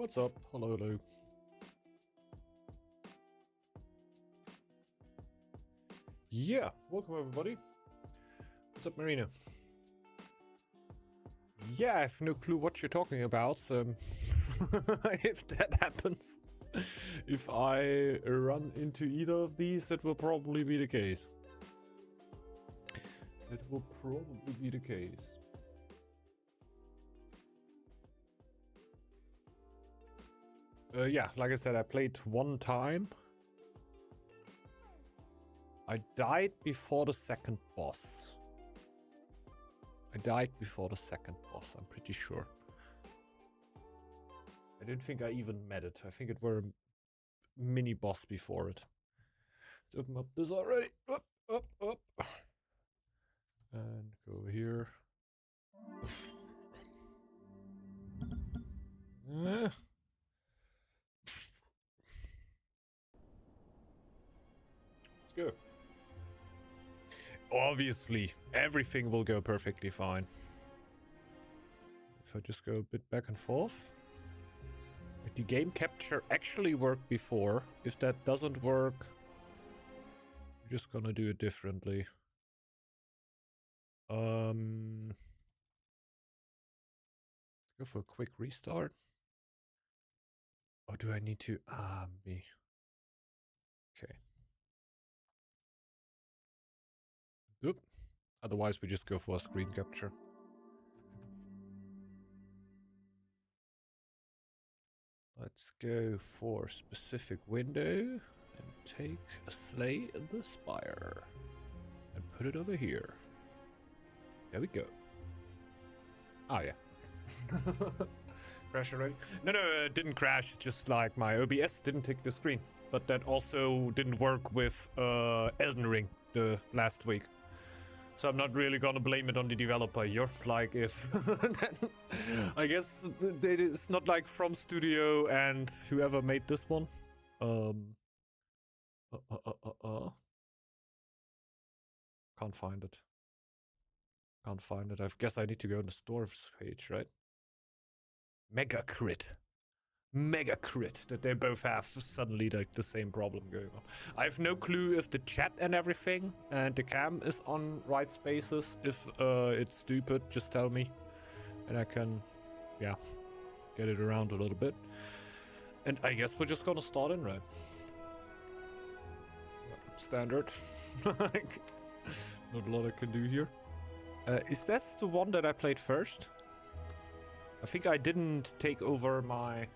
What's up? Hello, hello. Yeah, welcome everybody. What's up, Marina? Yeah, I have no clue what you're talking about. If that happens, if I run into either of these, that will probably be the case. That will probably be the case. Yeah, like I said, I played one time. I died before the second boss. I'm pretty sure. I don't think I even met it. I think it were a mini boss before it. Let's open up this already. Up. And go over here. Let's go. Obviously, everything will go perfectly fine. If I just go a bit back and forth. Did the game capture actually work before? If that doesn't work, I'm just gonna do it differently. Go for a quick restart. Or do I need to? Me. Okay. Oop. Otherwise, we just go for a screen capture. Let's go for specific window and take a Slay the Spire and put it over here. There we go. Oh yeah. Okay. Crash already? No, it didn't crash. Just like my OBS didn't take the screen, but that also didn't work with Elden Ring the last week. So I'm not really gonna blame it on the developer here. Like if I guess it's not like From Studio and whoever made this one. Can't find it. I guess I need to go on the stores page, right? Mega crit that they both have suddenly like the same problem going on. I have no clue if the chat and everything and the cam is on right spaces. If it's stupid, just tell me and I can get it around a little bit. And I guess we're just gonna start in, right? Standard. Like, not a lot I can do here. Is that the one that I played first? I think I didn't take over my...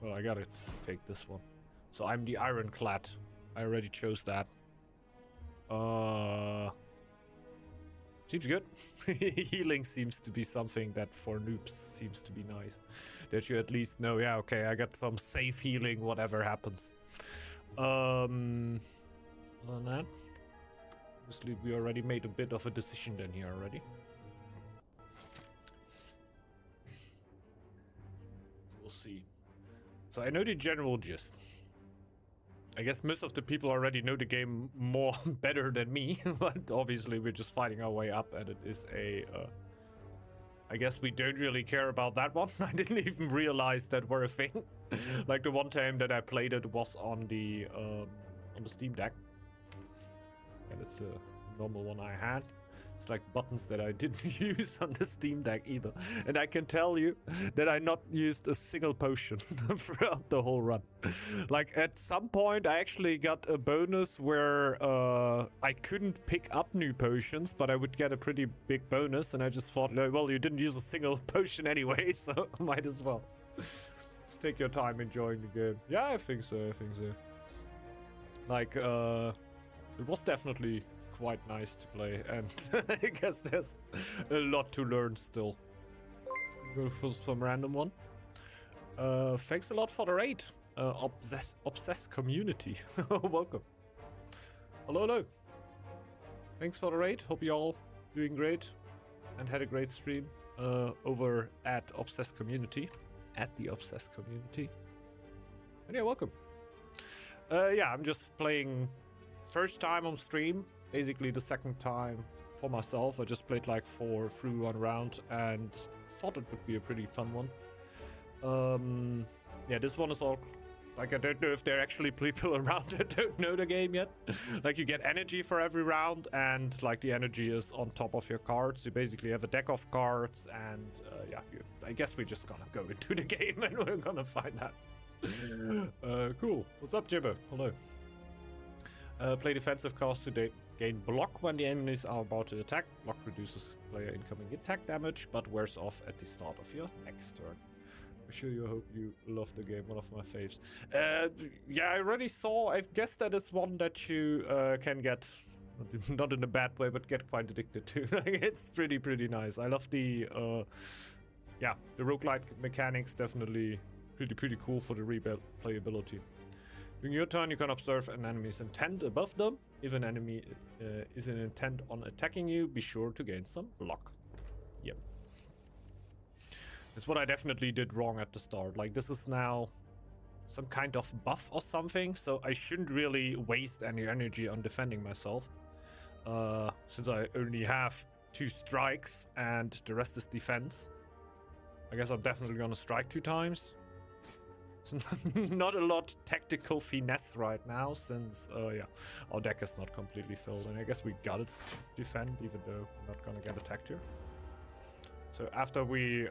Well, I gotta take this one. So I'm the Ironclad. I already chose that. Seems good. Healing seems to be something that for noobs seems to be nice. That you at least know, yeah, okay, I got some safe healing, whatever happens. Other than that, obviously we already made a bit of a decision then here already. We'll see. So I know the general gist. I guess most of the people already know the game more better than me, but obviously we're just fighting our way up and it is a... I guess we don't really care about that one. I didn't even realize that were a thing. Like the one time that I played it was on the Steam Deck. And it's a normal one I had. It's like buttons that I didn't use on the Steam Deck either. And I can tell you that I not used a single potion throughout the whole run. Like at some point I actually got a bonus where I couldn't pick up new potions, but I would get a pretty big bonus. And I just thought, well, you didn't use a single potion anyway, so might as well. Just take your time enjoying the game. Yeah, I think so. Like, it was definitely quite nice to play, and I guess there's a lot to learn still. Go for some random one. Thanks a lot for the raid, obsessed community. Welcome. Hello. Thanks for the raid. Hope you all doing great and had a great stream over at Obsessed Community, the Obsessed Community. And yeah, welcome. Yeah, I'm just playing first time on stream. Basically the second time for myself. I just played like 4 through 1 round and thought it would be a pretty fun one. Yeah, this one is all like, I don't know if there are actually people around that don't know the game yet. Like, you get energy for every round, and like the energy is on top of your cards. You basically have a deck of cards, and yeah, I guess we're just gonna go into the game and we're gonna find out. Cool. What's up, Jibber? Hello. Play defensive cards to gain block when the enemies are about to attack. Block reduces player incoming attack damage, but wears off at the start of your next turn. I sure you hope you love the game, one of my faves. Yeah, I already saw, I guess that is one that you can get, not in a bad way, but get quite addicted to. It's pretty nice. I love the, yeah, the roguelike mechanics, definitely pretty cool for the replayability. During your turn, you can observe an enemy's intent above them. If an enemy is in intent on attacking you, be sure to gain some block. Yep. That's what I definitely did wrong at the start. Like, this is now some kind of buff or something, so I shouldn't really waste any energy on defending myself. Since I only have 2 strikes and the rest is defense. I guess I'm definitely gonna strike 2 times. Not a lot tactical finesse right now, since yeah, our deck is not completely filled, and I guess we gotta defend, even though we're not gonna get attacked here. So after we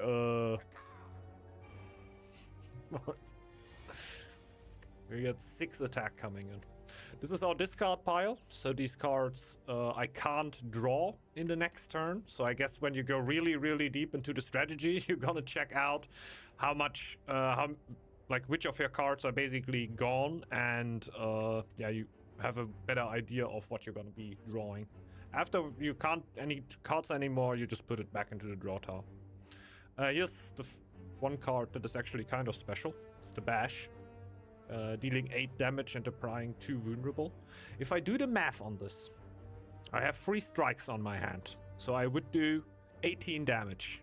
we get 6 attack coming in. This is our discard pile, so these cards I can't draw in the next turn. So I guess when you go really deep into the strategy, you're gonna check out how much like which of your cards are basically gone, and yeah, you have a better idea of what you're gonna be drawing. After you can't any cards anymore, you just put it back into the draw tile. Here's the one card that is actually kind of special. It's the Bash, dealing 8 damage and applying 2 vulnerable. If I do the math on this, I have 3 strikes on my hand, so I would do 18 damage,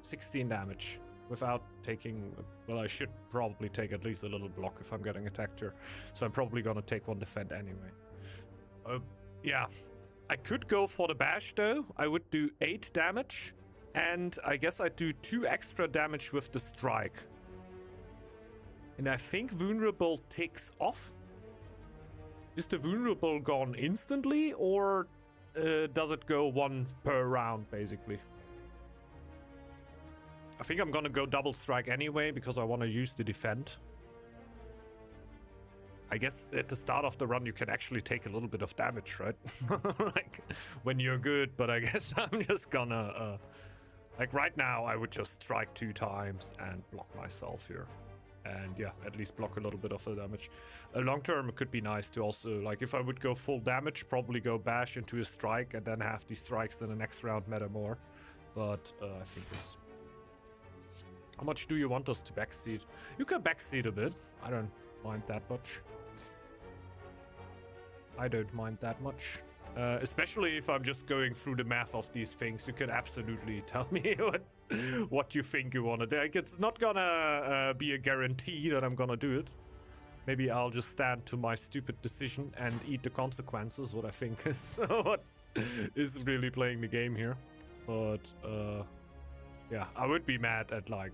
16 damage. Without taking, well, I should probably take at least a little block if I'm getting attacked here. So I'm probably gonna take 1 defend anyway. Yeah, I could go for the Bash though. I would do 8 damage, and I guess I'd do 2 extra damage with the strike. And I think vulnerable ticks off. Is the vulnerable gone instantly, or does it go 1 per round basically? I think I'm gonna go double strike anyway, because I want to use the defend. I guess at the start of the run you can actually take a little bit of damage, right? Like, when you're good, but I guess I'm just gonna... like, right now I would just strike 2 times and block myself here. And yeah, at least block a little bit of the damage. Long term, it could be nice to also, like, if I would go full damage, probably go Bash into a strike and then have the strikes in the next round matter more. But I think this... How much do you want us to backseat? You can backseat a bit. I don't mind that much. I don't mind that much. Especially if I'm just going through the math of these things. You can absolutely tell me what you think you want to do. Like, it's not gonna be a guarantee that I'm gonna do it. Maybe I'll just stand to my stupid decision and eat the consequences, what I think is what is really playing the game here. But yeah, I would be mad at like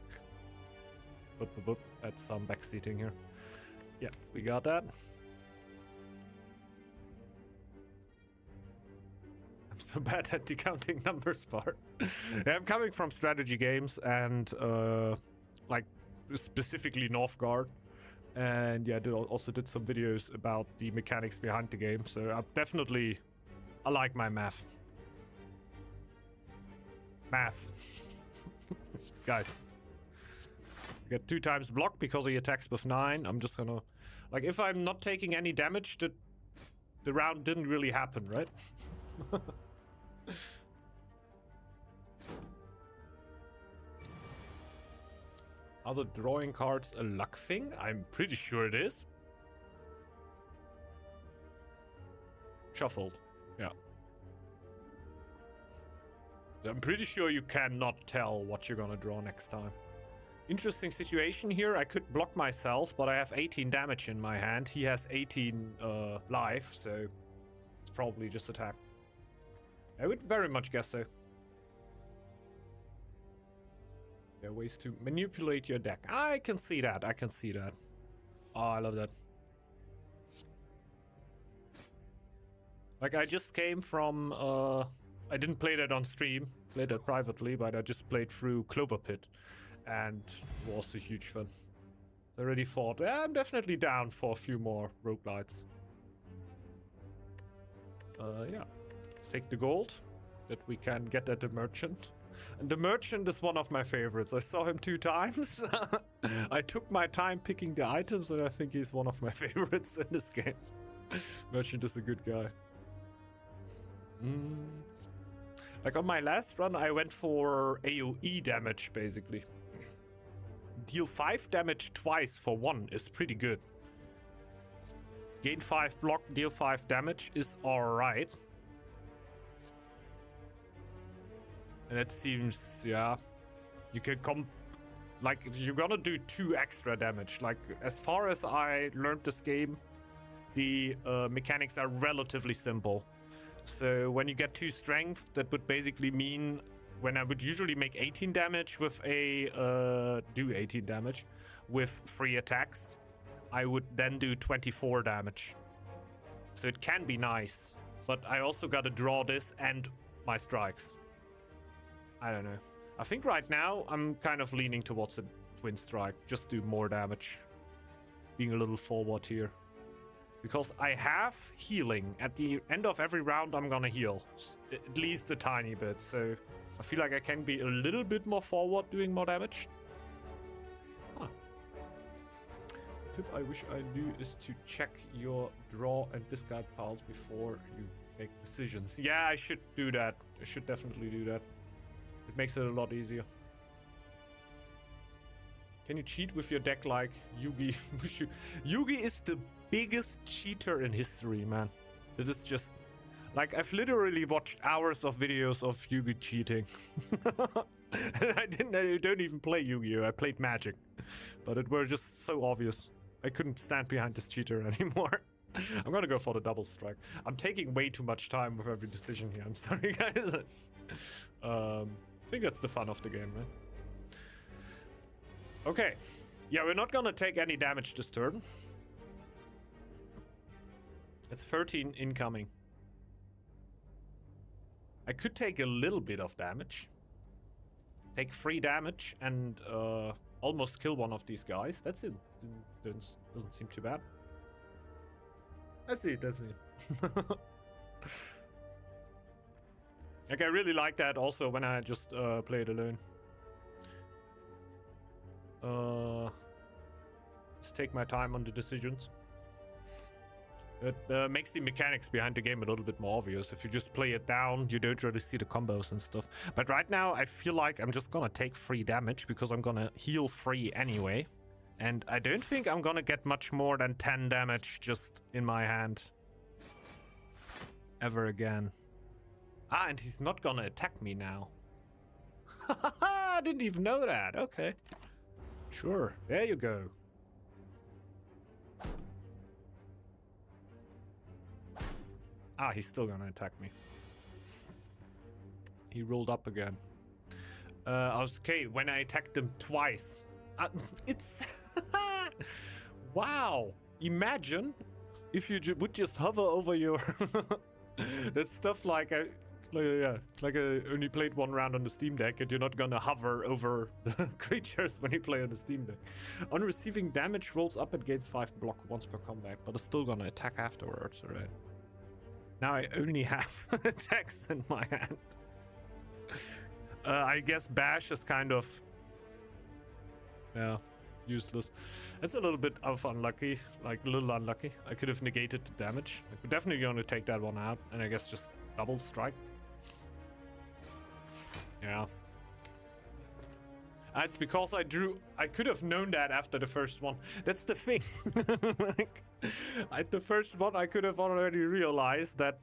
at some backseating here. Yeah, we got that. I'm so bad at the counting numbers part. Yeah, I'm coming from strategy games and like specifically Northgard. And yeah, I also did some videos about the mechanics behind the game. So I like my math. Guys, get 2 times block because he attacks with 9. I'm just gonna, like, if I'm not taking any damage, the round didn't really happen, right? Are the drawing cards a luck thing? I'm pretty sure it is. Shuffled, yeah. I'm pretty sure you cannot tell what you're gonna draw next time. Interesting situation here. I could block myself, but I have 18 damage in my hand. He has 18 life, so it's probably just attack. I would very much guess so. There are ways to manipulate your deck. I can see that. I can see that. Oh, I love that. Like, I just came from, I didn't play that on stream, played that privately, but I just played through Clover Pit, and it was a huge fun. I already thought, yeah, I'm definitely down for a few more roguelites. Yeah. Let's take the gold that we can get at the merchant. And the merchant is one of my favorites. I saw him 2 times. I took my time picking the items, and I think he's one of my favorites in this game. Merchant is a good guy. Like on my last run, I went for AoE damage, basically. Deal 5 damage twice for 1 is pretty good. Gain 5 block, deal 5 damage is alright. And it seems, yeah, you can come, like, you're gonna do 2 extra damage. Like, as far as I learned this game, the mechanics are relatively simple. So when you get 2 strength, that would basically mean when I would usually make 18 damage with a, do 18 damage with 3 attacks, I would then do 24 damage. So it can be nice, but I also gotta draw this and my strikes. I don't know. I think right now I'm kind of leaning towards a twin strike. Just do more damage. Being a little forward here. Because I have healing. At the end of every round I'm gonna heal. At least a tiny bit. So I feel like I can be a little bit more forward doing more damage. Huh. Tip I wish I knew is to check your draw and discard piles before you make decisions. Yeah, I should do that. I should definitely do that. It makes it a lot easier. Can you cheat with your deck like Yugi? Yugi is the biggest cheater in history, man. This is just... Like, I've literally watched hours of videos of Yugi cheating. I don't even play Yu-Gi-Oh! I played Magic. But it were just so obvious. I couldn't stand behind this cheater anymore. I'm gonna go for the double strike. I'm taking way too much time with every decision here. I'm sorry, guys. I think that's the fun of the game, man. Okay. Yeah, we're not gonna take any damage this turn. It's 13 incoming. I could take a little bit of damage. Take 3 damage and almost kill one of these guys. That's it. Doesn't seem too bad. I see it, doesn't it? Like, I really like that also when I just play it alone. Just take my time on the decisions. It makes the mechanics behind the game a little bit more obvious. If you just play it down, you don't really see the combos and stuff. But right now, I feel like I'm just gonna take 3 damage because I'm gonna heal 3 anyway. And I don't think I'm gonna get much more than 10 damage just in my hand. Ever again. Ah, and he's not gonna attack me now. I didn't even know that. Okay. Sure. There you go. Ah, he's still gonna attack me. He rolled up again. Okay, when I attacked him twice. It's... Wow. Imagine if you would just hover over your... That's stuff like I only played 1 round on the Steam Deck, and you're not gonna hover over the creatures when you play on the Steam Deck. On receiving damage, rolls up and gains 5 block once per combat, but it's still gonna attack afterwards, alright? Now I only have attacks in my hand. I guess Bash is kind of... Yeah, useless. It's a little bit of unlucky, like a little unlucky. I could have negated the damage. I could definitely going to take that one out, and I guess just double strike. Yeah. It's because I could have known that after the first one. That's the thing. Like, the first one I could have already realized that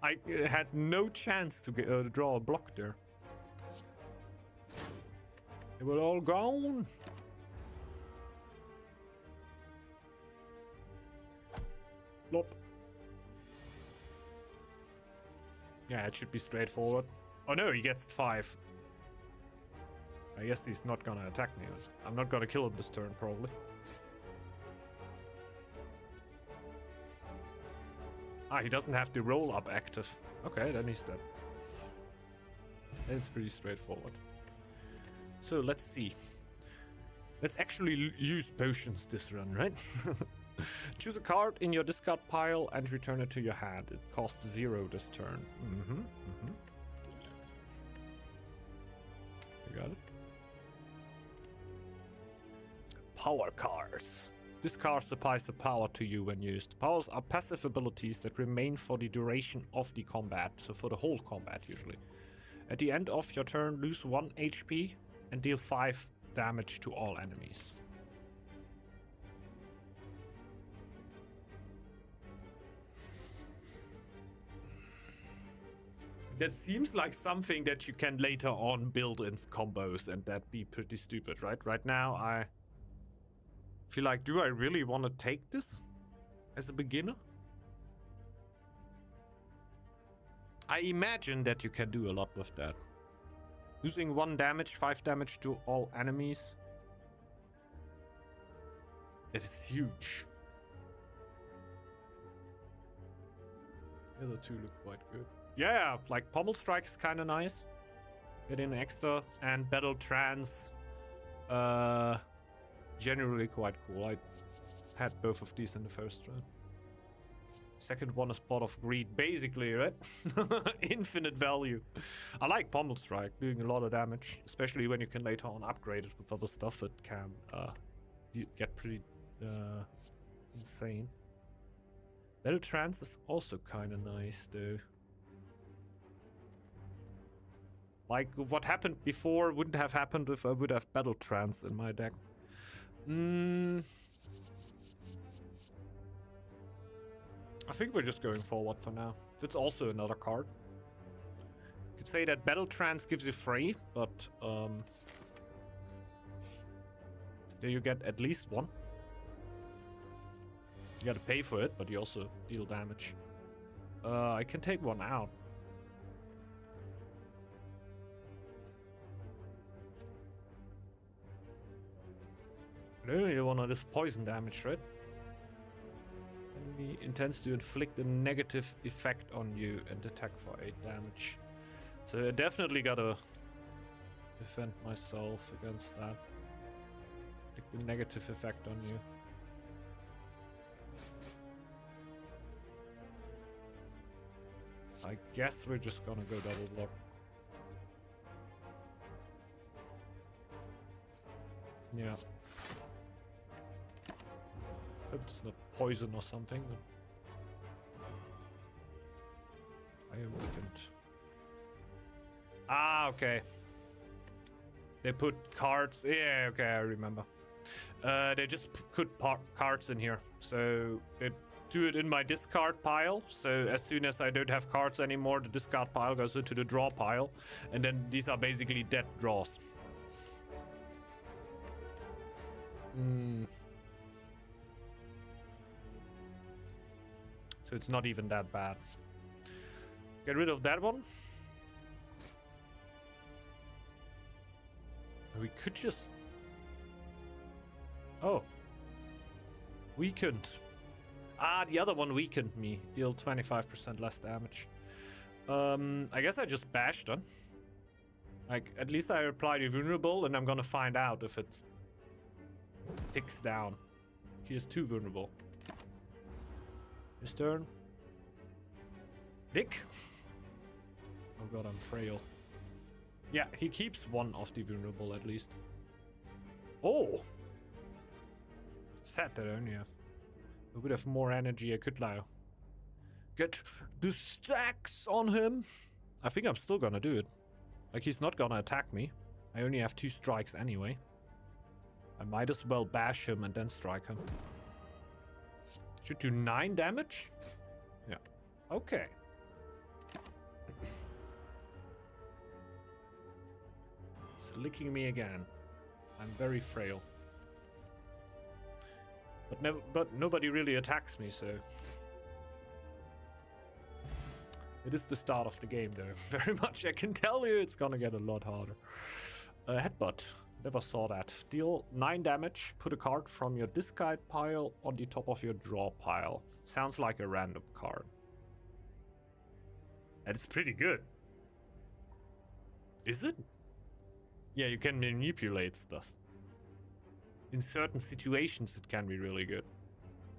I had no chance to draw a block there. They were all gone. Plop. Yeah, it should be straightforward. Oh no, he gets 5. I guess he's not gonna attack me. I'm not gonna kill him this turn, probably. Ah, he doesn't have the roll up active. Okay, then he's dead. Then it's pretty straightforward. So let's see. Let's actually use potions this run, right? Choose a card in your discard pile and return it to your hand. It costs 0 this turn. You got it? Power cards. This card supplies a power to you when used. Powers are passive abilities that remain for the duration of the combat, so for the whole combat usually. At the end of your turn, lose 1 HP and deal 5 damage to all enemies. That seems like something that you can later on build in combos, and that'd be pretty stupid, right? Right now, I feel like, do I really want to take this as a beginner? I imagine that you can do a lot with that. Losing 1 damage, 5 damage to all enemies. That is huge. The other two look quite good. Yeah, like Pommel Strike is kind of nice. Get in extra, and Battle Trance. Generally quite cool. I had both of these in the first round. Second one is Pot of Greed, basically, right? Infinite value. I like Pommel Strike, doing a lot of damage, especially when you can later on upgrade it with other stuff that can get pretty insane. Battle Trance is also kind of nice, though. Like, what happened before wouldn't have happened if I would have Battle Trance in my deck. I think we're just going forward for now. That's also another card. You could say that Battle Trance gives you free, but there you get at least 1. You gotta pay for it, but you also deal damage. I can take 1 out. You want this poison damage, right? Enemy intends to inflict a negative effect on you and attack for 8 damage. So I definitely gotta defend myself against that. Inflict the negative effect on you. I guess we're just gonna go double block. Yeah. Hope it's not poison or something. I am weakened. Ah, okay. They put cards. Yeah, okay, I remember. They just put cards in here. So they do it in my discard pile. So as soon as I don't have cards anymore, the discard pile goes into the draw pile. And then these are basically dead draws. So it's not even that bad. Get rid of that one. We could just... Oh. Weakened. Ah, the other one weakened me. Deal 25% less damage. I guess I just bashed them. Like, at least I applied a vulnerable, and I'm gonna find out if it ticks down. He is 2 vulnerable. His turn. Dick. Oh god, I'm frail. Yeah, he keeps 1 of the vulnerable at least. Oh! Sad that I only have a bit of more energy. I could now get the stacks on him. I think I'm still gonna do it. Like, he's not gonna attack me. I only have 2 strikes anyway. I might as well bash him and then strike him. Should do 9 damage? Yeah. Okay. It's licking me again. I'm very frail. But nobody really attacks me, so... It is the start of the game, though. Very much, I can tell you, it's gonna get a lot harder. Headbutt. Never saw that. Deal 9 damage. Put a card from your discard pile on the top of your draw pile. Sounds like a random card. And it's pretty good. Is it? Yeah, you can manipulate stuff. In certain situations, it can be really good.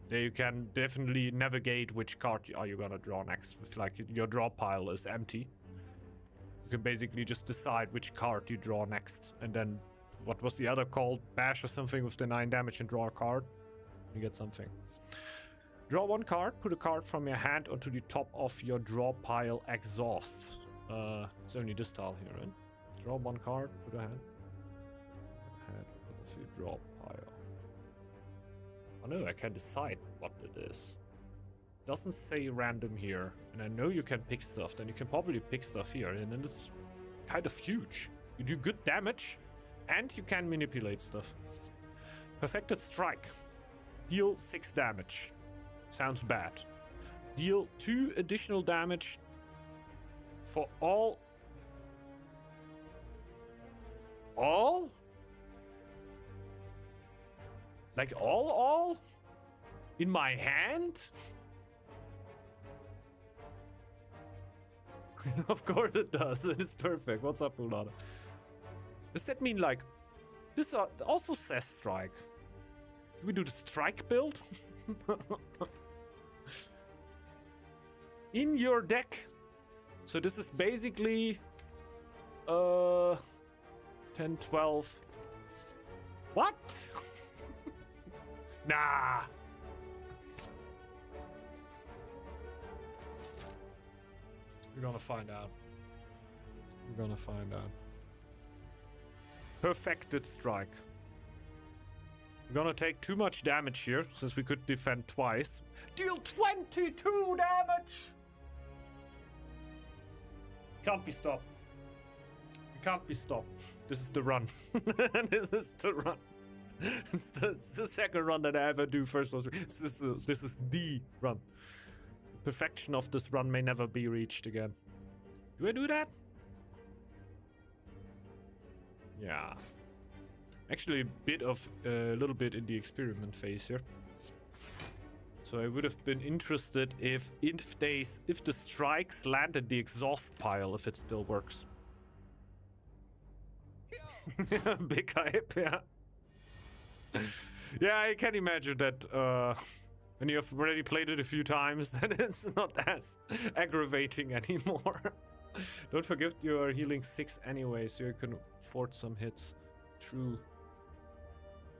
There you can definitely navigate which card are you gonna draw next. If like your draw pile is empty, you can basically just decide which card you draw next. And then, what was the other called? Bash or something with the 9 damage and draw a card. You get something. Draw 1 card, put a card from your hand onto the top of your draw pile exhaust. It's only this tile here, right? Draw 1 card, put a hand. Put your draw pile. Oh no, I can decide what it is. Doesn't say random here, and I know you can pick stuff. Then you can probably pick stuff here, and then it's kind of huge. You do good damage, and you can manipulate stuff. Perfected Strike. Deal 6 damage. Sounds bad. Deal 2 additional damage for all. All? Like all? In my hand? Of course it does. It is perfect. What's up, Ulada? Does that mean like this also says strike? Do we do the strike build? In your deck. So this is basically 10, 12. What? Nah. We're gonna find out. We're gonna find out. Perfected Strike. We're gonna take too much damage here, since we could defend twice. Deal 22 damage! Can't be stopped. You can't be stopped. This is the run. This is the run. It's the second run that I ever do first. This is the run. The perfection of this run may never be reached again. Do I do that? Yeah. Actually, a little bit in the experiment phase here. So I would have been interested if the strikes land in the exhaust pile, if it still works. Big hype, yeah. Yeah, I can imagine that when you have already played it a few times, then it's not as aggravating anymore. Don't forget you are healing 6 anyway, so you can afford some hits. True.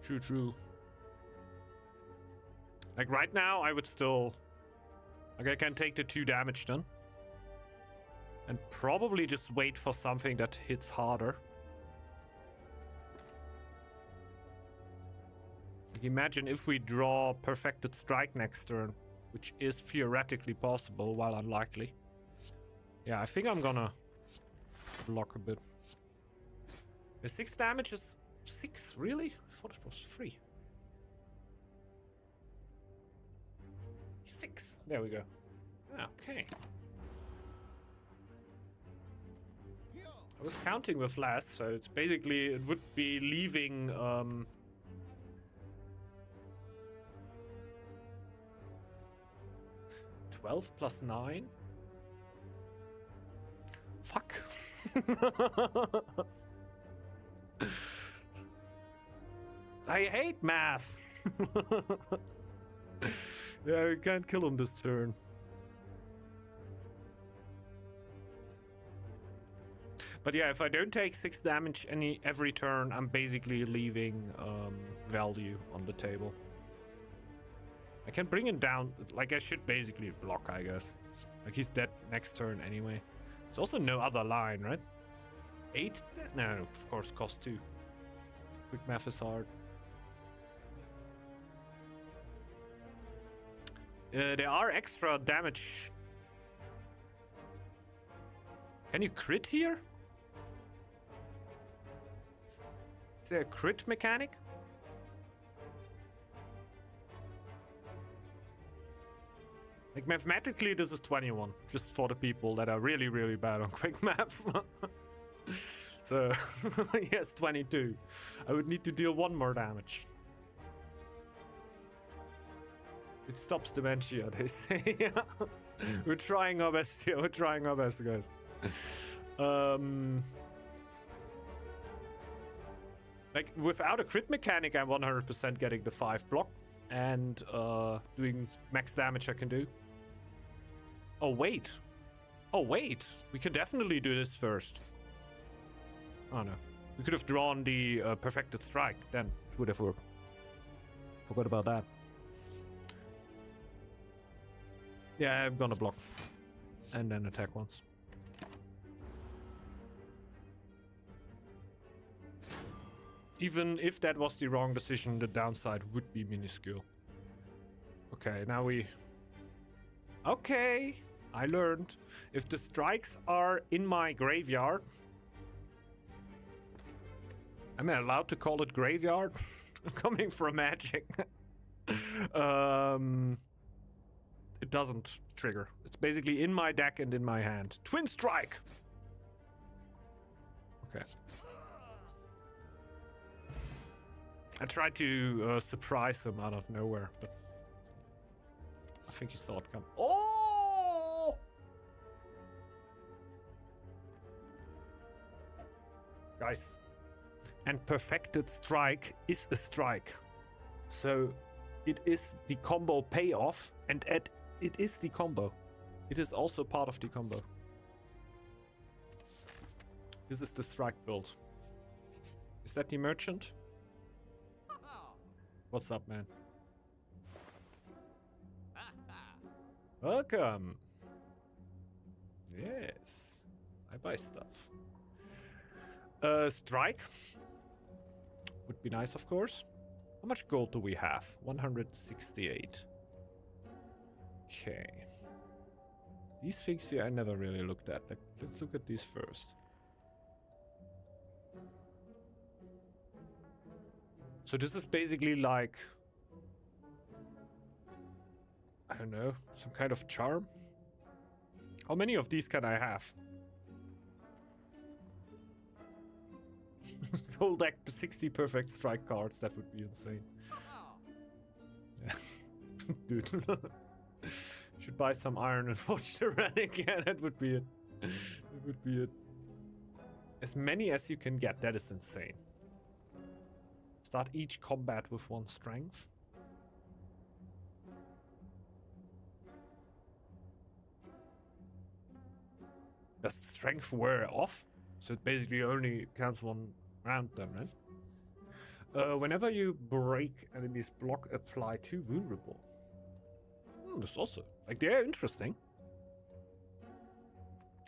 True. Like right now, I would still... Like I can take the 2 damage then. And probably just wait for something that hits harder. Like imagine if we draw Perfected Strike next turn, which is theoretically possible, while unlikely. Yeah, I think I'm gonna block a bit. The 6 damage is 6, really? I thought it was 3. 6. There we go. Okay. I was counting with less, so it's basically, it would be leaving 12 plus 9. Fuck. I hate math. Yeah, we can't kill him this turn. But yeah, if I don't take 6 damage every turn, I'm basically leaving value on the table. I can bring him down. Like, I should basically block, I guess. Like, he's dead next turn anyway. There's also no other line, right? 8? No, of course, cost 2. Quick math is hard. There are extra damage. Can you crit here? Is there a crit mechanic? Like, mathematically, this is 21. Just for the people that are really, really bad on quick math. So, yes, 22. I would need to deal 1 more damage. It stops dementia, they say. We're trying our best here. We're trying our best, guys. Like, without a crit mechanic, I'm 100% getting the 5 block. And doing max damage I can do. Oh, wait. Oh, wait. We can definitely do this first. Oh, no. We could have drawn the perfected strike. Then it would have worked. Forgot about that. Yeah, I'm gonna block. And then attack once. Even if that was the wrong decision, the downside would be minuscule. Okay, now we... Okay, I learned. If the strikes are in my graveyard... Am I allowed to call it graveyard? Coming from Magic. It doesn't trigger. It's basically in my deck and in my hand. Twin Strike! Okay. I tried to surprise him out of nowhere, but I think he saw it come. Oh! Guys. And Perfected Strike is a strike. So it is the combo payoff, and it is the combo. It is also part of the combo. This is the strike build. Is that the merchant? What's up, man? Welcome. Yes. I buy stuff. Strike. Would be nice, of course. How much gold do we have? 168. Okay. These things here I never really looked at. Like, let's look at these first. So this is basically like... I don't know, some kind of charm? How many of these can I have? Whole deck 60 perfect strike cards, that would be insane. Yeah. Dude. Should buy some iron and forge tyrannic. Yeah, that would be it. That would be it. As many as you can get, that is insane. Start each combat with 1 strength. Does strength wear off? So it basically only counts 1 round then, right? Whenever you break enemy's block, apply 2 vulnerable. That's also... Like, they're interesting.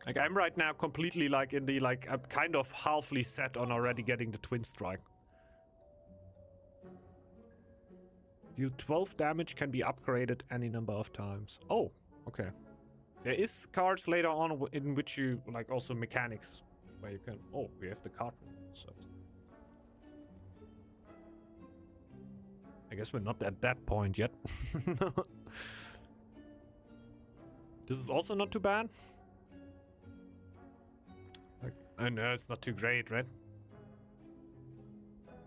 Like, I'm right now completely, like, in the, like... I'm kind of halfly set on already getting the Twin Strike. Deal 12 damage, can be upgraded any number of times. Oh, okay. There is cards later on in which you, like, also mechanics. Where you can... Oh, we have the card. So I guess we're not at that point yet. This is also not too bad. Like, I know it's not too great, right?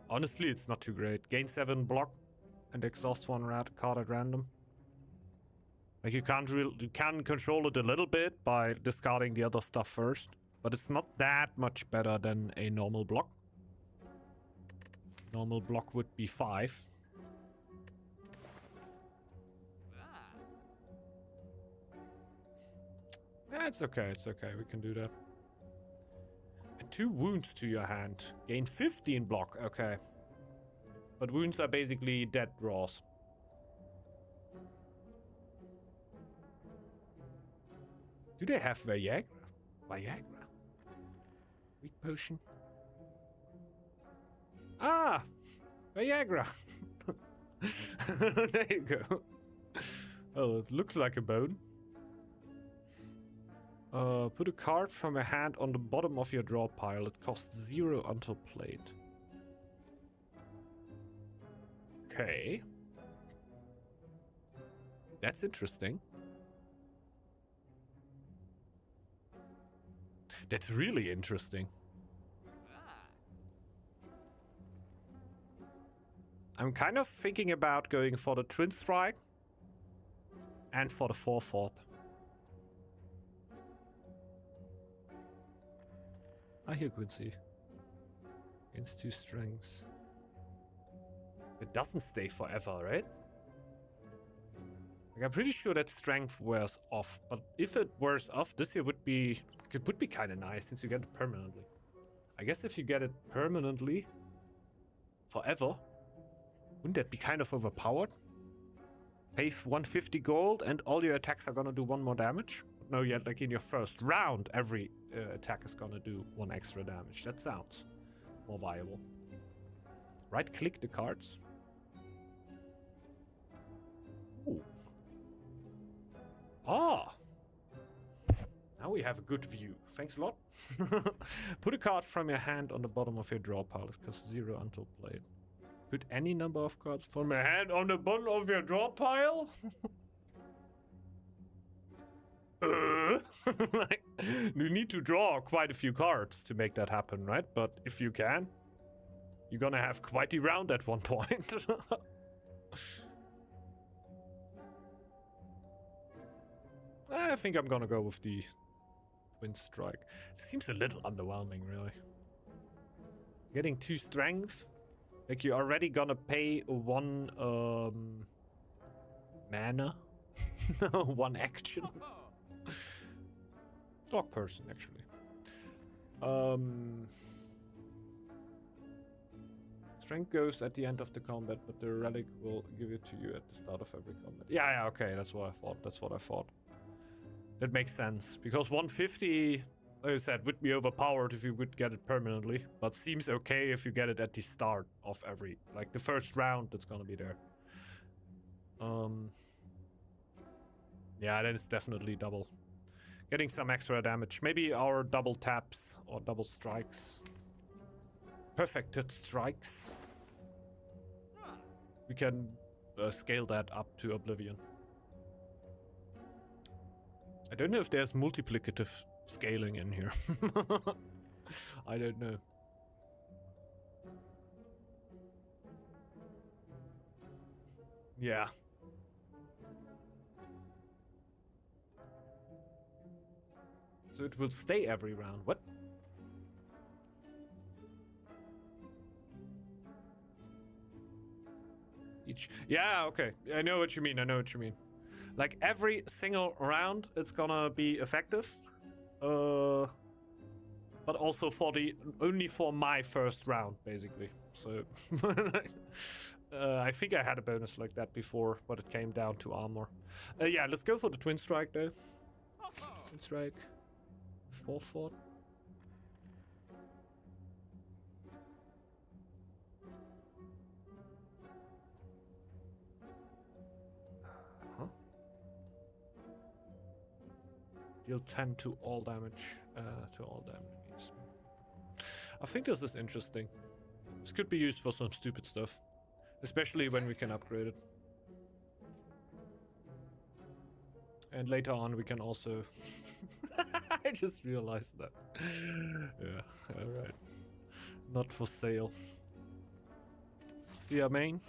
Honestly, it's not too great. Gain 7 block and exhaust 1 card at random. Like, you can control it a little bit by discarding the other stuff first. But it's not that much better than a normal block. Normal block would be 5. Yeah, it's okay, it's okay. We can do that. And 2 wounds to your hand. Gain 15 block, okay. But wounds are basically dead draws. Do they have Viagra? Viagra? Weak potion. Ah! Viagra! There you go. Oh, it looks like a bone. Put a card from a hand on the bottom of your draw pile. It costs 0 until played. Okay. That's interesting. That's really interesting. I'm kind of thinking about going for the Twin Strike and for the 4/4. I hear Quincy. Against 2 strengths. It doesn't stay forever, right? Like, I'm pretty sure that strength wears off, but if it wears off, this here would be kind of nice since you get it permanently. I guess if you get it permanently forever, wouldn't that be kind of overpowered? Pay 150 gold and all your attacks are gonna do 1 more damage? No, yet like in your first round, every attack is gonna do 1 extra damage. That sounds more viable. Right click the cards. Ooh. Ah! Now we have a good view. Thanks a lot. Put a card from your hand on the bottom of your draw pile. It costs 0 until played. Put any number of cards from your hand on the bottom of your draw pile? Like, you need to draw quite a few cards to make that happen, right? But if you can, you're gonna have quite a round at one point. I think I'm gonna go with the Twin Strike. It seems a little underwhelming, really. Getting 2 strength. Like, you're already gonna pay 1 mana. 1 action. Dog person, actually. Strength goes at the end of the combat, but the relic will give it to you at the start of every combat. Yeah, okay, that's what I thought. That's what I thought. That makes sense, because 150, like I said, would be overpowered if you would get it permanently, but seems okay if you get it at the start of every, like the first round that's gonna be there. Yeah, then it's definitely double. Getting some extra damage. Maybe our double taps or double strikes. Perfected strikes. We can scale that up to oblivion. I don't know if there's multiplicative scaling in here. I don't know. Yeah. So it will stay every round. What? Each. Yeah, okay. I know what you mean. I know what you mean. Like every single round, it's gonna be effective. But also for the only for my first round, basically. So I think I had a bonus like that before, but it came down to armor. Yeah, let's go for the Twin Strike though. Twin Strike. 4/4. Huh? Deal 10 to all damage. I think this is interesting. This could be used for some stupid stuff, especially when we can upgrade it. And later on, we can also. I just realized that. Yeah, alright. Not for sale. See our main?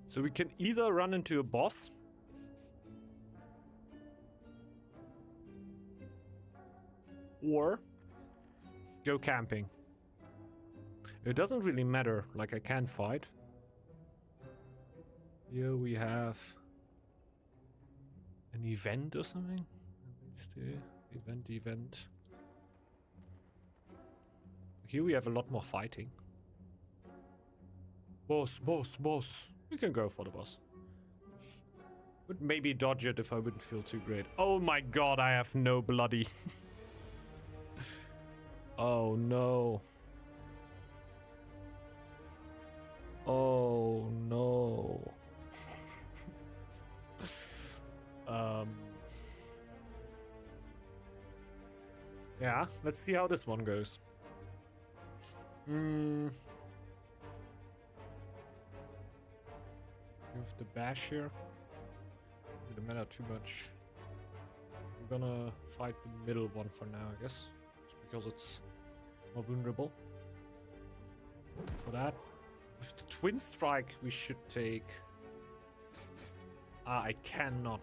So we can either run into a boss. Or go camping. It doesn't really matter, like I can fight. Here we have an event or something. Event. Here we have a lot more fighting. Boss. We can go for the boss. Would maybe dodge it if I wouldn't feel too great. Oh my god, I have no bloody. Oh no. Oh no. Yeah, let's see how this one goes. With the bash here. Doesn't matter too much. We're gonna fight the middle one for now, I guess. because it's more vulnerable. For that, with the Twin Strike, we should take... I cannot.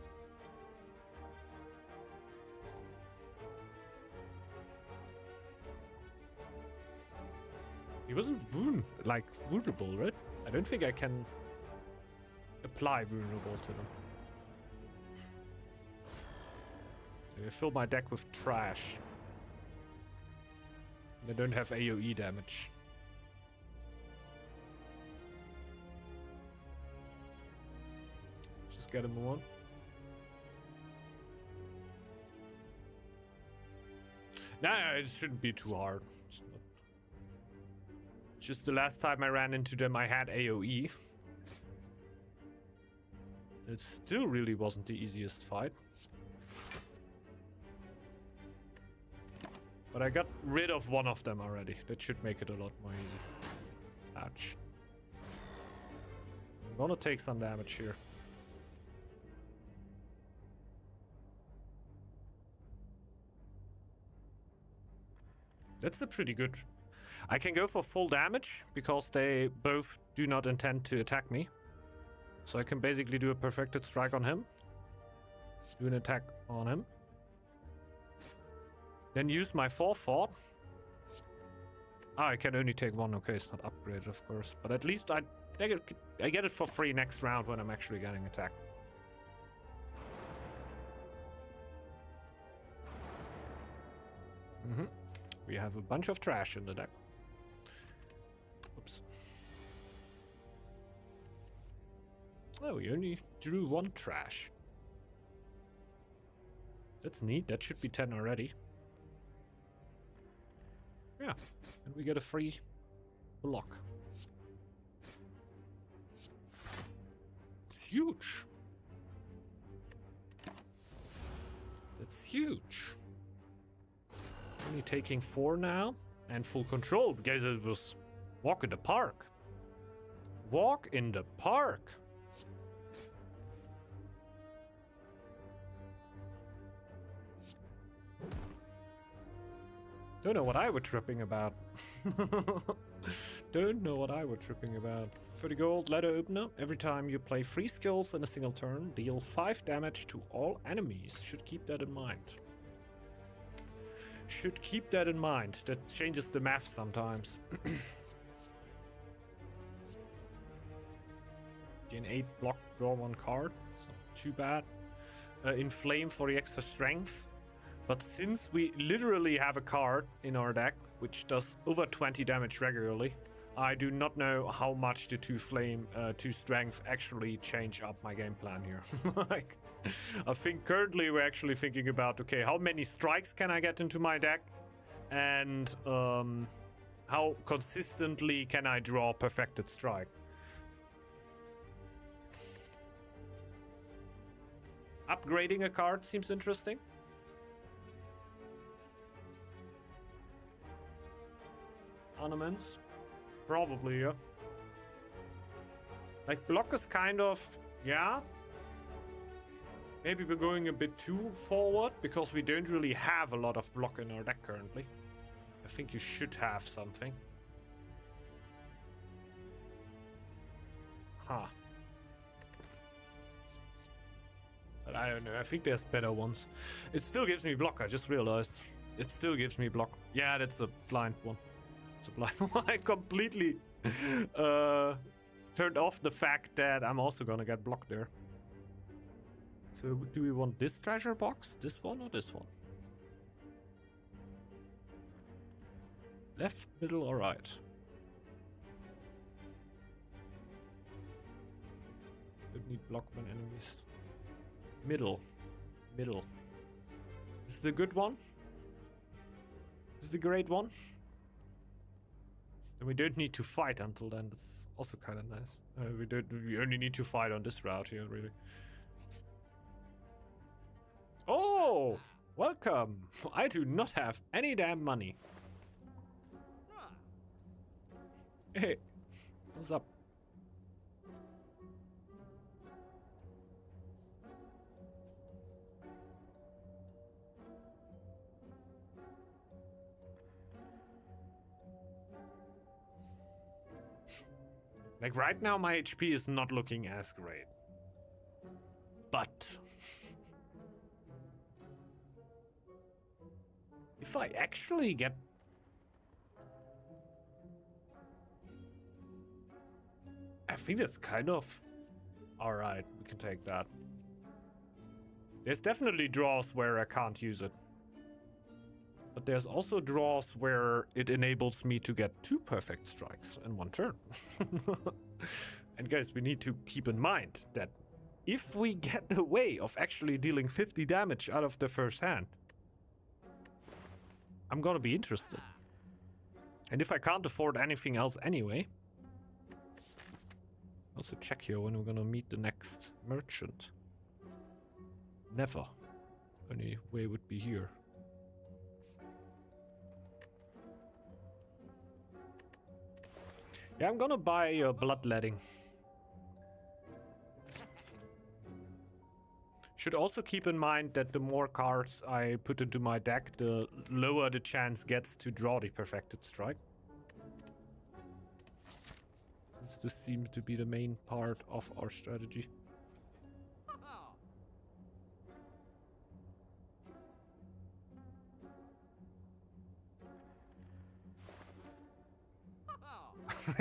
He wasn't vulnerable, right? I don't think I can apply vulnerable to them. So I fill my deck with trash. They don't have AoE damage. Just get him one. Nah, it shouldn't be too hard. Just the last time I ran into them, I had AoE. It still really wasn't the easiest fight. But I got rid of one of them already. That should make it a lot more easy. Ouch. I'm gonna take some damage here. That's a pretty good... I can go for full damage because they both do not intend to attack me. So I can basically do a perfected strike on him. Do an attack on him. Then use my forethought. Ah, I can only take one. Okay, it's not upgraded, of course. But at least I get it for free next round when I'm actually getting attacked. We have a bunch of trash in the deck. Oops. Oh, we only drew one trash. That's neat. That should be 10 already. Yeah, and we get a free block. It's huge. That's huge. Only taking 4 now, and full control, because it was walk in the park. Walk in the park. Don't know what I were tripping about. Don't know what I were tripping about. 30 gold, letter opener. Every time you play 3 skills in a single turn, deal 5 damage to all enemies. Should keep that in mind. Should keep that in mind. That changes the math sometimes. Gain 8 block, draw 1 card. It's not too bad. Inflame for the extra strength. But since we literally have a card in our deck which does over 20 damage regularly, I do not know how much the 2 flame, 2 strength actually change up my game plan here. Like, I think currently we're actually thinking about, okay, how many strikes can I get into my deck? And how consistently can I draw perfected strike? Upgrading a card seems interesting. Ornaments? Probably, yeah. Like, block is kind of... yeah. Maybe we're going a bit too forward, because we don't really have a lot of block in our deck currently. I think you should have something. Huh. But I don't know, I think there's better ones. It still gives me block, I just realized. It still gives me block. Yeah, that's a blind one. It's a blind one. I completely turned off the fact that I'm also gonna get blocked there. So do we want this treasure box? This one or this one? Left, middle, or right? Don't need block when enemies. Middle. Middle. This is the good one? This is the great one? And we don't need to fight until then. That's also kind of nice. We only need to fight on this route here, really. Oh! Welcome! I do not have any damn money. Hey, what's up? Like right now, my HP is not looking as great. But if I actually get... I think that's kind of... Alright, we can take that. There's definitely draws where I can't use it. But there's also draws where it enables me to get 2 perfect strikes in 1 turn. And guys, we need to keep in mind that if we get a way of actually dealing 50 damage out of the first hand, I'm gonna be interested. And if I can't afford anything else anyway, also check here when we're gonna meet the next merchant. Never. Only way would be here. Yeah, I'm gonna buy bloodletting. Should also keep in mind that the more cards I put into my deck, the lower the chance gets to draw the perfected strike. Since this seems to be the main part of our strategy.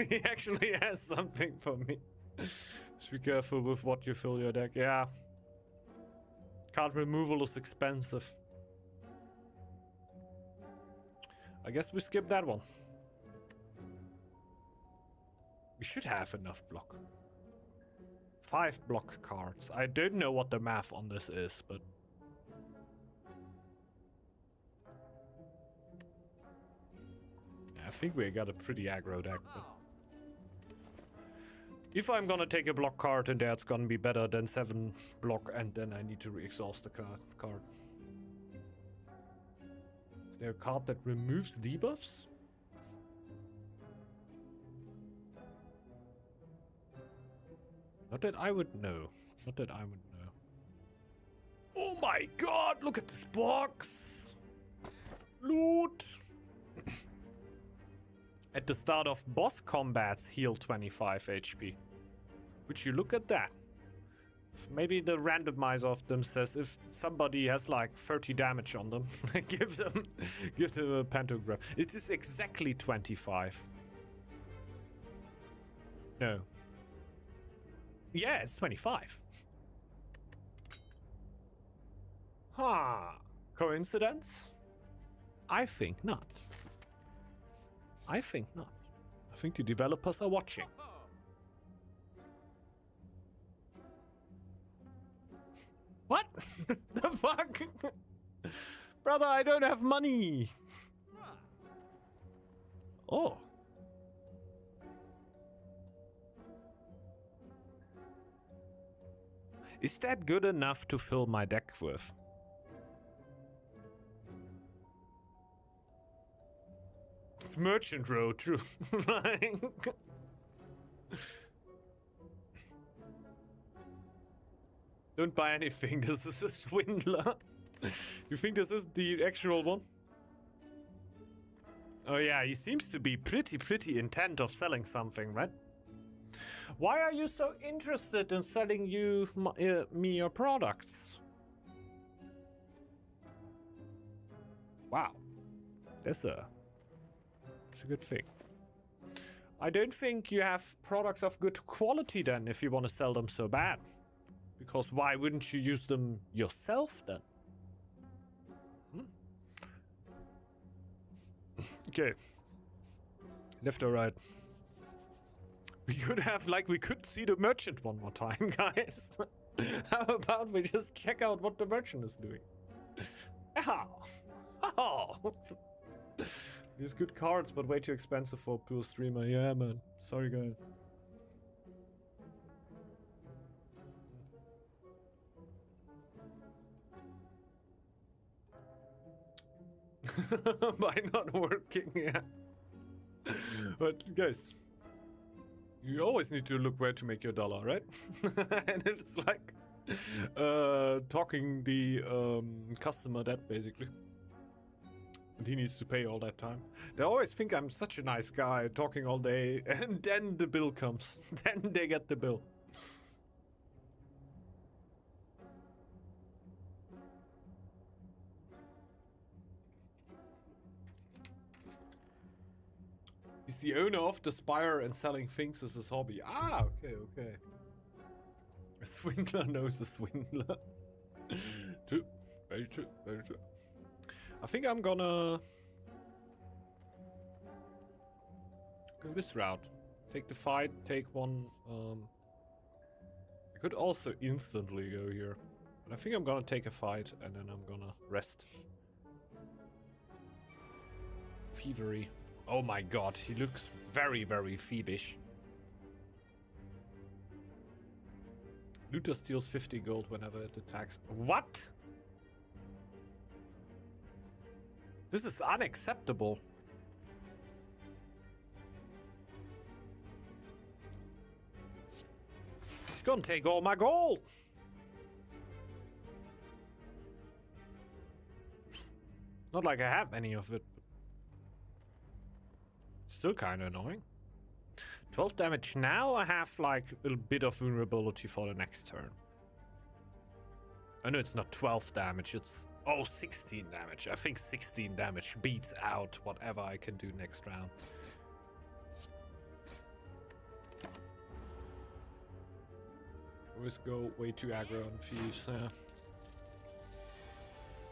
He actually has something for me. Just be careful with what you fill your deck. Yeah. Card removal is expensive. I guess we skip that one. We should have enough block. 5 block cards. I don't know what the math on this is, but... I think we got a pretty aggro deck, but... If I'm gonna take a block card in there, it's gonna be better than 7 block, and then I need to re-exhaust the card. Is there a card that removes debuffs? Not that I would know. Not that I would know. Oh my god, look at this box! Loot! At the start of boss combats, heal 25 HP. Would you look at that? Maybe the randomizer of them says if somebody has like 30 damage on them, gives them a pentagram. It is exactly 25. No. Yeah, it's 25. Huh. Coincidence? I think not. I think not. I think the developers are watching. What? The fuck? Brother, I don't have money. Oh. Is that good enough to fill my deck with? It's Merchant Road, true. Like... Don't buy anything, this is a swindler. You think this is the actual one? Oh yeah, he seems to be pretty intent of selling something, right? Why are you so interested in selling me your products? Wow. That's a good thing. I don't think you have products of good quality then if you want to sell them so bad. Because why wouldn't you use them yourself then? Okay. Left or right? We could have, like, we could see the merchant one more time, guys. How about we just check out what the merchant is doing? Ow! Oh! These good cards, but way too expensive for a pure streamer. Yeah, man. Sorry, guys. By not working, yeah. But guys, you always need to look where to make your dollar, right? And it's like talking the customer that basically. And he needs to pay all that time. They always think I'm such a nice guy, talking all day, and then the bill comes. Then they get the bill. He's the owner of the Spire and selling things is his hobby. Ah, okay, okay. A swindler knows a swindler. True. Very true, very true. I think I'm gonna go this route. Take the fight, take one. I could also instantly go here. But I think I'm gonna take a fight and then I'm gonna rest. Thievery. Oh my god, he looks very, very thievish. Looter steals 50 gold whenever it attacks. What? This is unacceptable. He's gonna take all my gold. Not like I have any of it. Still kind of annoying. 12 damage now. I have like a little bit of vulnerability for the next turn. I know it's not 12 damage. It's 16 damage. I think 16 damage beats out whatever I can do next round. Always go way too aggro on thieves.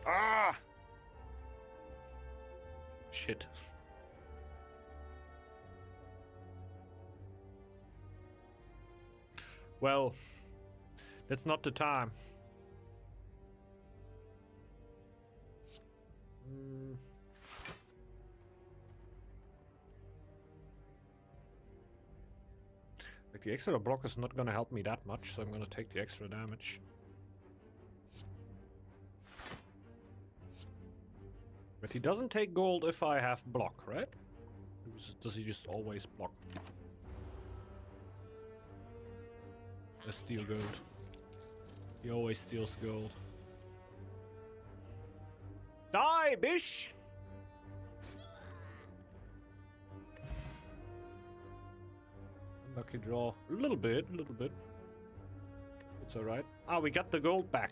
Ah! Shit. Well, that's not the time. Like the extra block is not gonna help me that much, so I'm gonna take the extra damage. But he doesn't take gold if I have block, right? Does he just always block? Let's steal gold. He always steals gold. Die, bish! Lucky draw. A little bit, a little bit. It's alright. Ah, we got the gold back.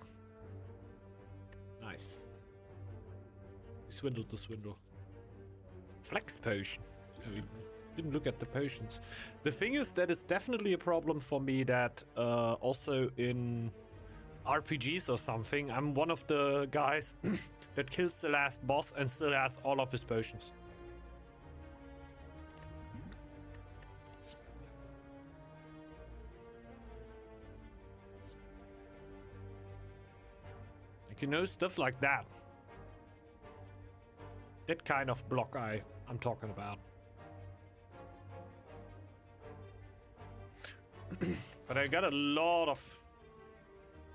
Nice. We swindled the swindle. Flex potion. We didn't look at the potions. The thing is that it's definitely a problem for me that also in RPGs or something, I'm one of the guys that kills the last boss and still has all of his potions. Like, you know, stuff like that. That kind of block I'm talking about. But I got a lot of...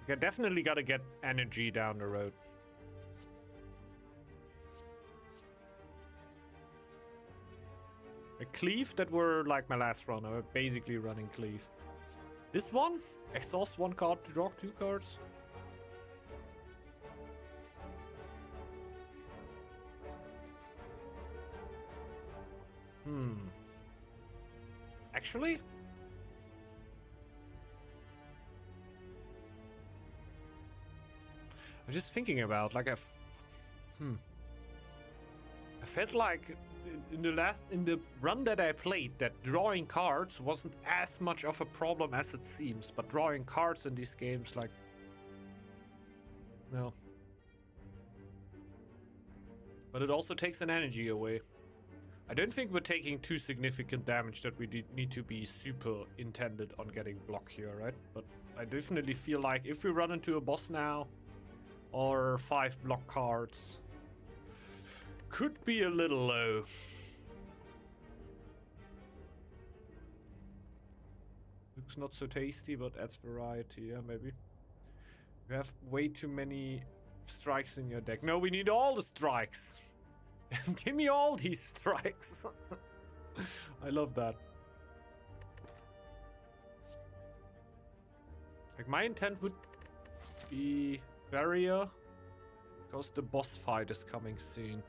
I definitely gotta get energy down the road. A cleave that were like my last run. I'm basically running cleave. This one? Exhaust one card to draw 2 cards. Actually? I'm just thinking about, like, I felt like in the run that I played, that drawing cards wasn't as much of a problem as it seems, but drawing cards in these games, like, no. But it also takes an energy away. I don't think we're taking too significant damage that we need to be super intended on getting block here, right? But I definitely feel like if we run into a boss now, or 5 block cards, could be a little low. Looks not so tasty, but adds variety, yeah, maybe. You have way too many strikes in your deck. No, we need all the strikes. Give me all these strikes. I love that. Like, my intent would be barrier, because the boss fight is coming soon.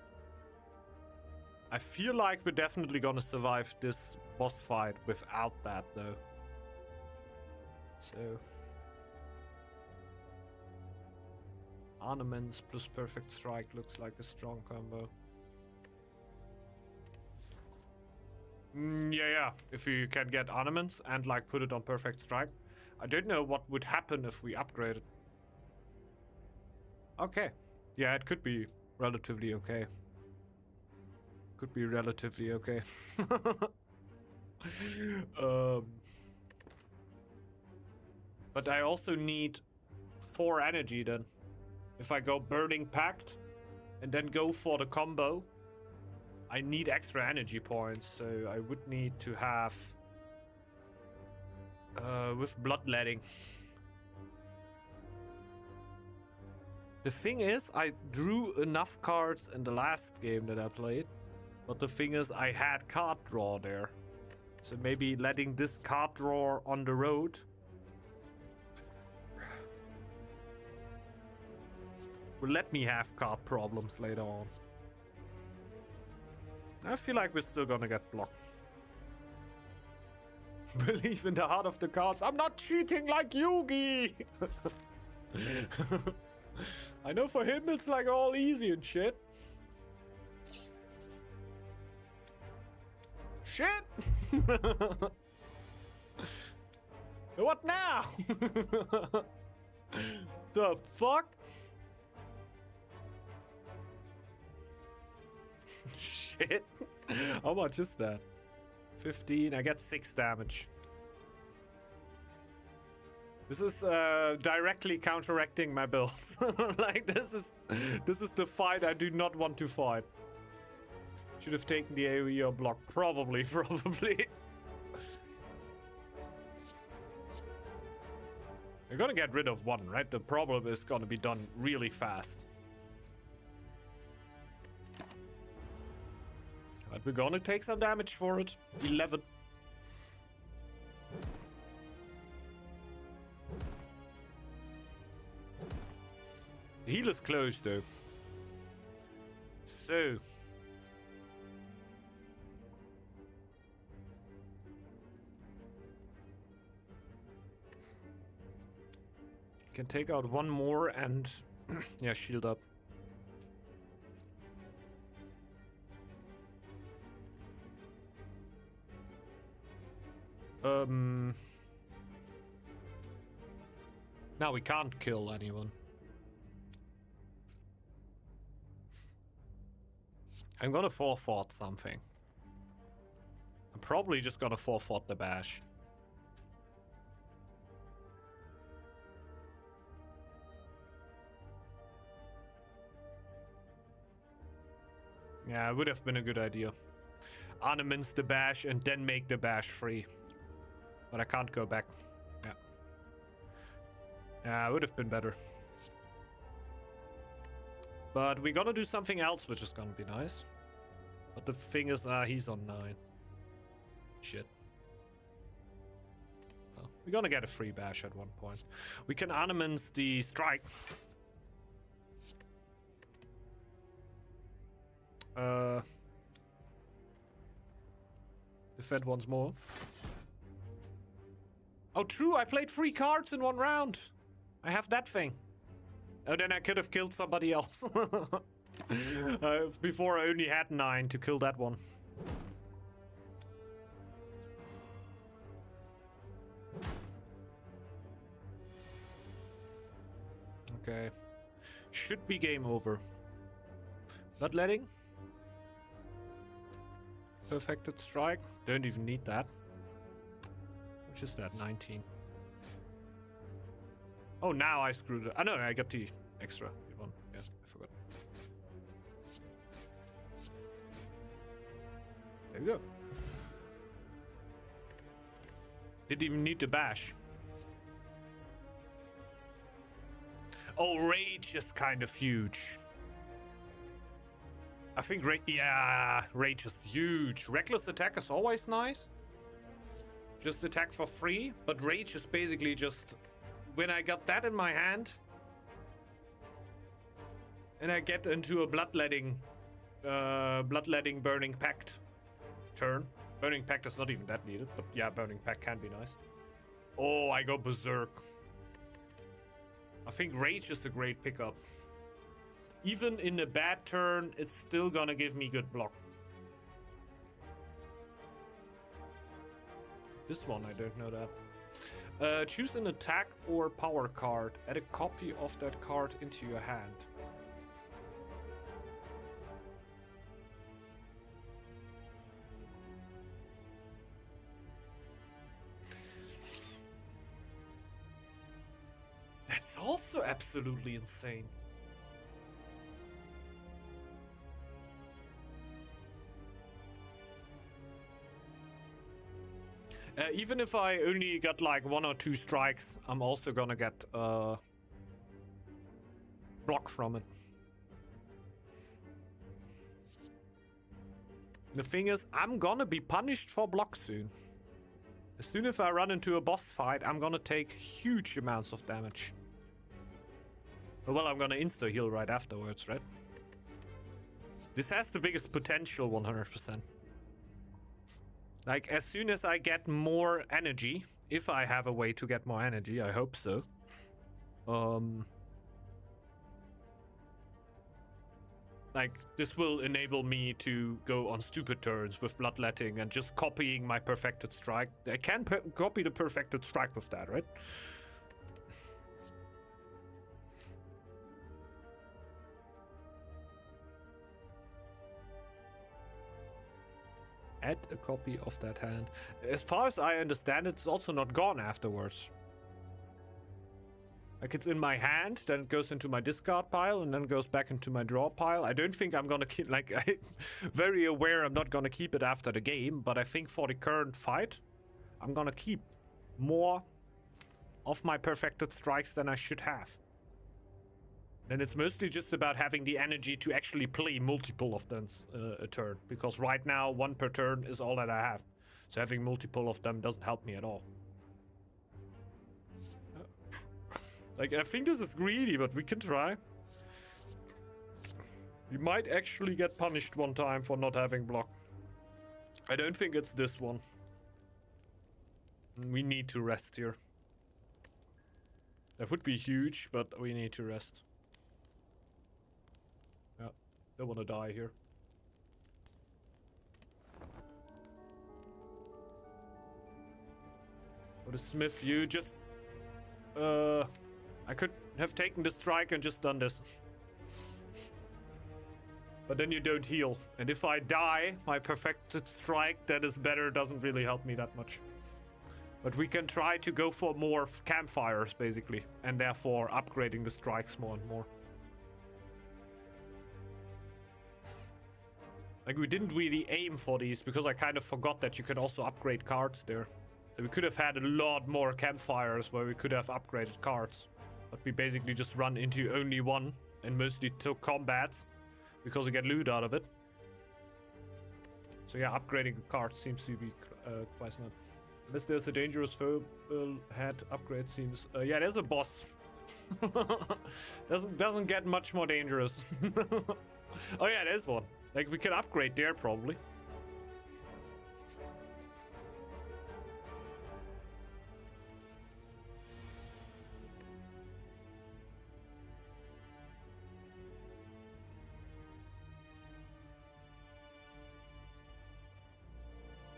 I feel like we're definitely gonna survive this boss fight without that, though. So... Ornaments plus Perfect Strike looks like a strong combo. Yeah. If you can get ornaments and like put it on Perfect Strike. I don't know what would happen if we upgraded. Okay. Yeah, it could be relatively okay. Could be relatively okay. But I also need 4 energy then. If I go Burning Pact and then go for the combo, I need extra energy points, so I would need to have with Bloodletting. The thing is, I drew enough cards in the last game that I played, but the thing is, I had card draw there. So maybe letting this card draw on the road will let me have card problems later on. I feel like we're still gonna get blocked. Believe in the heart of the cards. I'm not cheating like Yugi! I know for him it's like all easy and shit. Shit! What now? The fuck? Shit. How much is that? 15. I get 6 damage. This is directly counteracting my builds. Like this is the fight I do not want to fight. Should have taken the AoE or block. Probably. We're gonna get rid of one, right? The problem is gonna be done really fast. But we're gonna take some damage for it. 11. The heal is closed though. So. Can take out one more and yeah, shield up. Now we can't kill anyone. I'm gonna forfeit something. I'm probably just gonna forfeit the bash. Yeah, it would have been a good idea. Ornaments the bash and then make the bash free. But I can't go back. Yeah. Yeah, it would have been better. But we're gonna do something else, which is gonna be nice. But the thing is, he's on 9. Shit. Well, we're gonna get a free bash at one point. We can ornaments the strike. Defend once more. Oh, true, I played 3 cards in 1 round. I have that thing. Oh, then I could have killed somebody else. Before I only had 9 to kill that one. Okay. Should be game over. Bloodletting. Perfected strike. Don't even need that. Which is that? 19. Oh, now I screwed it. Oh, no, I got the extra one. Yeah, I forgot. There we go. Didn't even need to bash. Oh, rage is kind of huge. I think rage is huge. Reckless attack is always nice. Just attack for free, but rage is basically just when I got that in my hand and I get into a bloodletting Bloodletting, Burning Pact turn. Burning Pact is not even that needed, but yeah, Burning Pact can be nice. Oh, I go Berserk. I think Rage is a great pickup. Even in a bad turn, it's still gonna give me good block. This one, I don't know that. Choose an attack or power card. Add a copy of that card into your hand. That's also absolutely insane. Even if I only got like 1 or 2 strikes, I'm also gonna get block from it. The thing is, I'm gonna be punished for block soon. As soon as I run into a boss fight, I'm gonna take huge amounts of damage. Well, I'm gonna insta-heal right afterwards, right? This has the biggest potential, 100%. Like, as soon as I get more energy, if I have a way to get more energy, I hope so. Like, this will enable me to go on stupid turns with Bloodletting and just copying my Perfected Strike. I can copy the Perfected Strike with that, right? Add a copy of that hand. As far as I understand, it's also not gone afterwards. Like, it's in my hand, then it goes into my discard pile, and then goes back into my draw pile. I don't think I'm gonna keep, like, I'm very aware I'm not gonna keep it after the game, but I think for the current fight, I'm gonna keep more of my Perfected Strikes than I should have. Then it's mostly just about having the energy to actually play multiple of them a turn. Because right now, 1 per turn is all that I have. So having multiple of them doesn't help me at all. Like, I think this is greedy, but we can try. We might actually get punished one time for not having block. I don't think it's this one. We need to rest here. That would be huge, but we need to rest. Yeah, don't want to die here. What a smith, you just... I could have taken the strike and just done this. But then you don't heal. And if I die, my Perfected Strike that is better doesn't really help me that much. But we can try to go for more campfires, basically. And therefore upgrading the strikes more and more. Like, we didn't really aim for these, because I kind of forgot that you can also upgrade cards there. So we could have had a lot more campfires where we could have upgraded cards. But we basically just run into only one, and mostly took combats, because we get loot out of it. So yeah, upgrading a card seems to be quite smart. Unless there's a dangerous foe head upgrade seems... yeah, there's a boss. doesn't get much more dangerous. Oh yeah, there's one. Like, we can upgrade there, probably.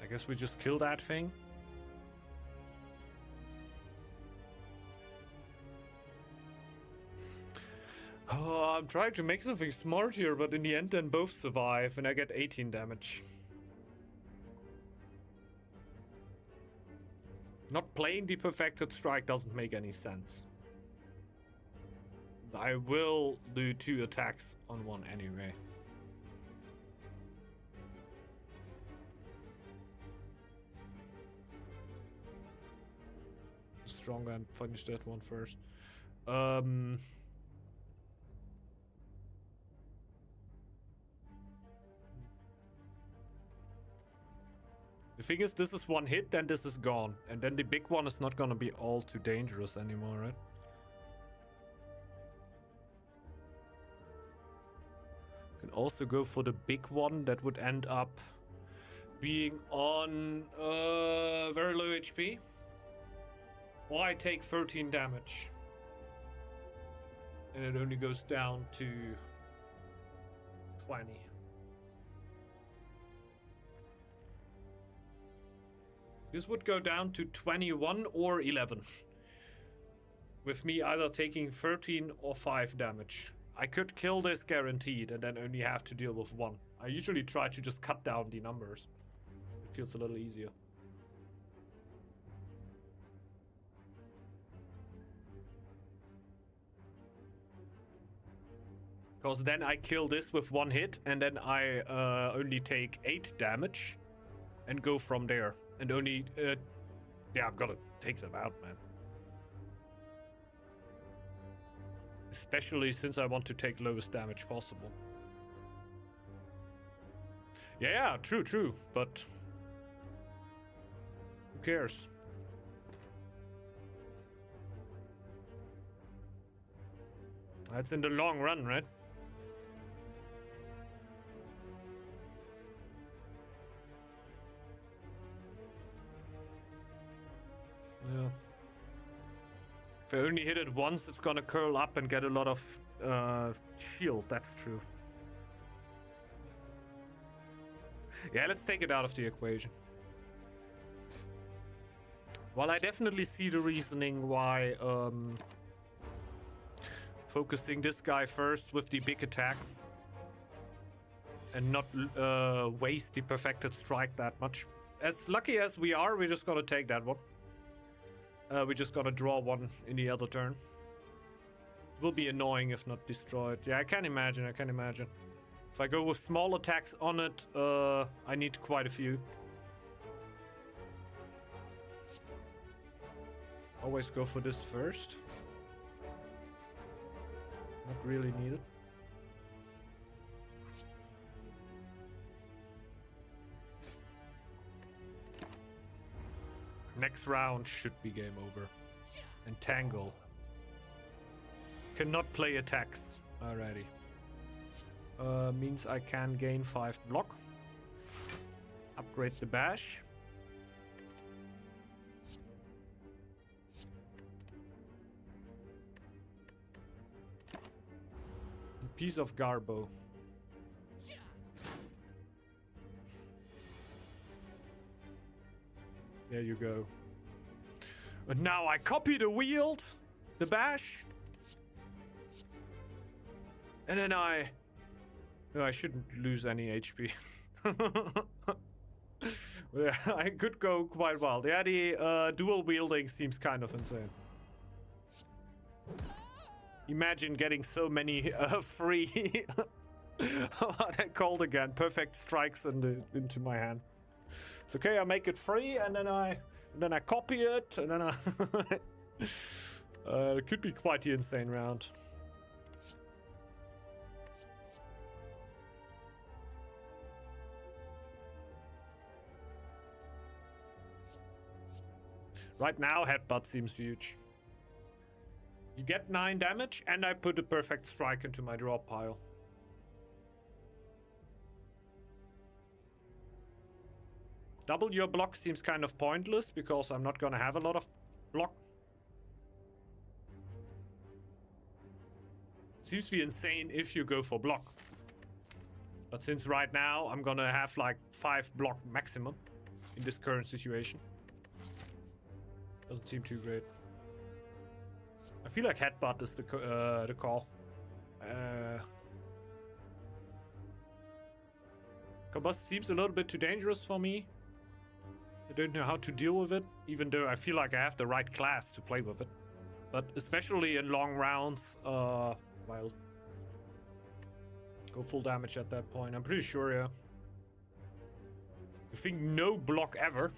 I guess we just kill that thing. Oh, I'm trying to make something smart here, but in the end then both survive and I get 18 damage. Not playing the Perfected Strike doesn't make any sense. I will do 2 attacks on one anyway. Stronger and finish that one first. The thing is, this is one hit, then this is gone. And then the big one is not gonna be all too dangerous anymore, right? Can also go for the big one. That would end up being on very low HP. Or I take 13 damage. And it only goes down to 20. This would go down to 21 or 11. With me either taking 13 or 5 damage. I could kill this guaranteed and then only have to deal with 1. I usually try to just cut down the numbers. It feels a little easier. Because then I kill this with 1 hit and then I only take 8 damage and go from there. And only, yeah, I've got to take them out, man. Especially since I want to take lowest damage possible. Yeah, true, but who cares? That's in the long run, right? Yeah. If I only hit it once, it's gonna curl up and get a lot of shield. That's true. Yeah, let's take it out of the equation. While I definitely see the reasoning why focusing this guy first with the big attack and not waste the perfected strike that much. As lucky as we are, we're just gonna take that one. We're just gonna draw 1 in the other turn. It will be annoying if not destroyed. Yeah, I can imagine. If I go with small attacks on it, I need quite a few. Always go for this first. Not really needed. Next round should be game over. Entangle. Cannot play attacks. Alrighty. Means I can gain 5 block. Upgrade the bash. A piece of Garbo. There you go. And now I copy the wield, the bash. And then no, I shouldn't lose any HP. Yeah, I could go quite wild. Yeah, the dual wielding seems kind of insane. Imagine getting so many free what I called again, perfect strikes into my hand. It's okay, I make it free and then I copy it and then it could be quite the insane round. Right now, headbutt seems huge. You get 9 damage and I put a perfect strike into my draw pile. Double your block seems kind of pointless because I'm not gonna have a lot of block. Seems to be insane if you go for block. But since right now I'm gonna have like 5 block maximum in this current situation. Doesn't seem too great. I feel like headbutt is the call. Combust seems a little bit too dangerous for me. I don't know how to deal with it, even though I feel like I have the right class to play with it. But especially in long rounds, well, go full damage at that point. I'm pretty sure, yeah. I think no block ever.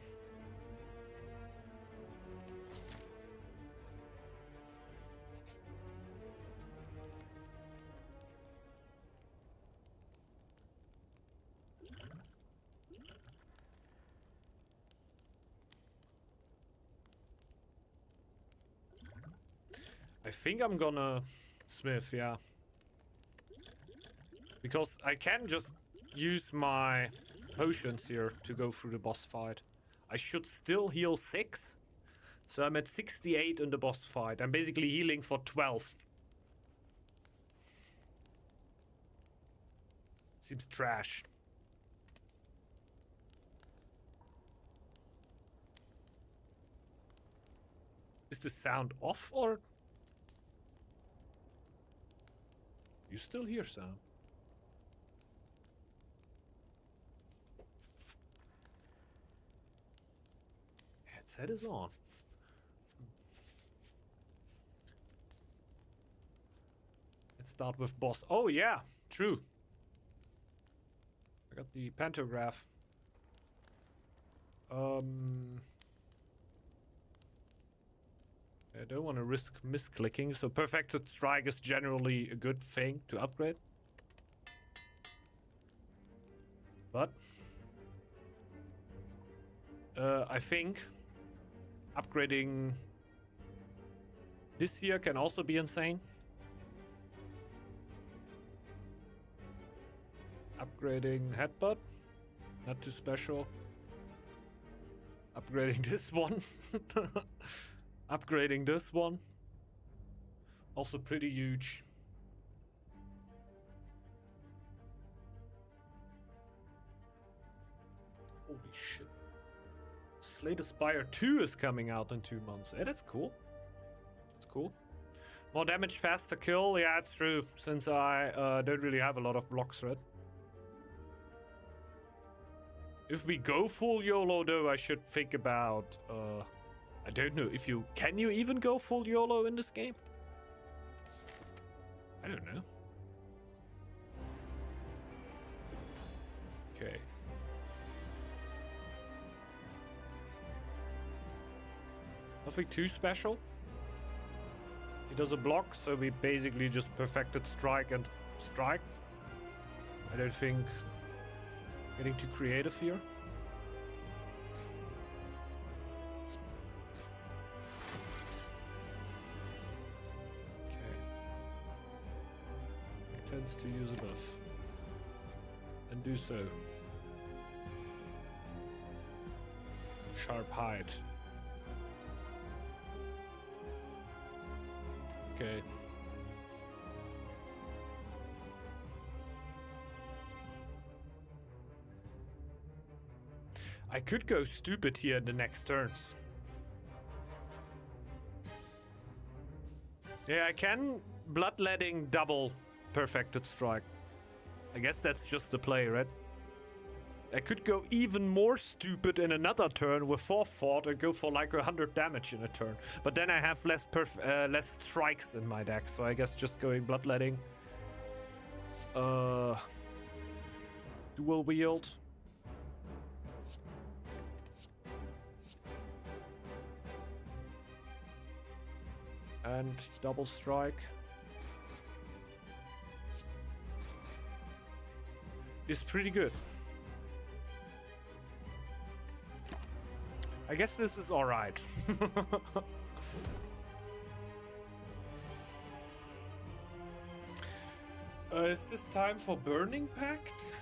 I think I'm gonna Smith, yeah. Because I can just use my potions here to go through the boss fight. I should still heal 6. So I'm at 68 in the boss fight. I'm basically healing for 12. Seems trash. Is the sound off or? You still hear sound? Headset is on. Let's start with boss. Oh yeah, true. I got the pantograph. I don't want to risk misclicking, so perfected strike is generally a good thing to upgrade. But I think upgrading this year can also be insane. Upgrading headbutt, not too special. Upgrading this one. Upgrading this one. Also pretty huge. Holy shit. Slay the Spire 2 is coming out in 2 months. Hey, that's cool. That's cool. More damage, faster kill. Yeah, it's true. Since I don't really have a lot of block threat. If we go full YOLO though, I should think about I don't know if you can you even go full YOLO in this game? I don't know. Okay. Nothing too special. He does a block, so we basically just perfected strike and strike. I don't think getting too creative here. Okay. Tends to use a buff. And do so. Sharp hide. Okay. I could go stupid here in the next turns. Yeah, I can bloodletting double perfected strike. I guess that's just the play, right? I could go even more stupid in another turn with forethought and go for like 100 damage in a turn. But then I have less strikes in my deck, so I guess just going bloodletting. Dual wield. And double strike. Is pretty good. I guess this is alright. Is this time for Burning Pact?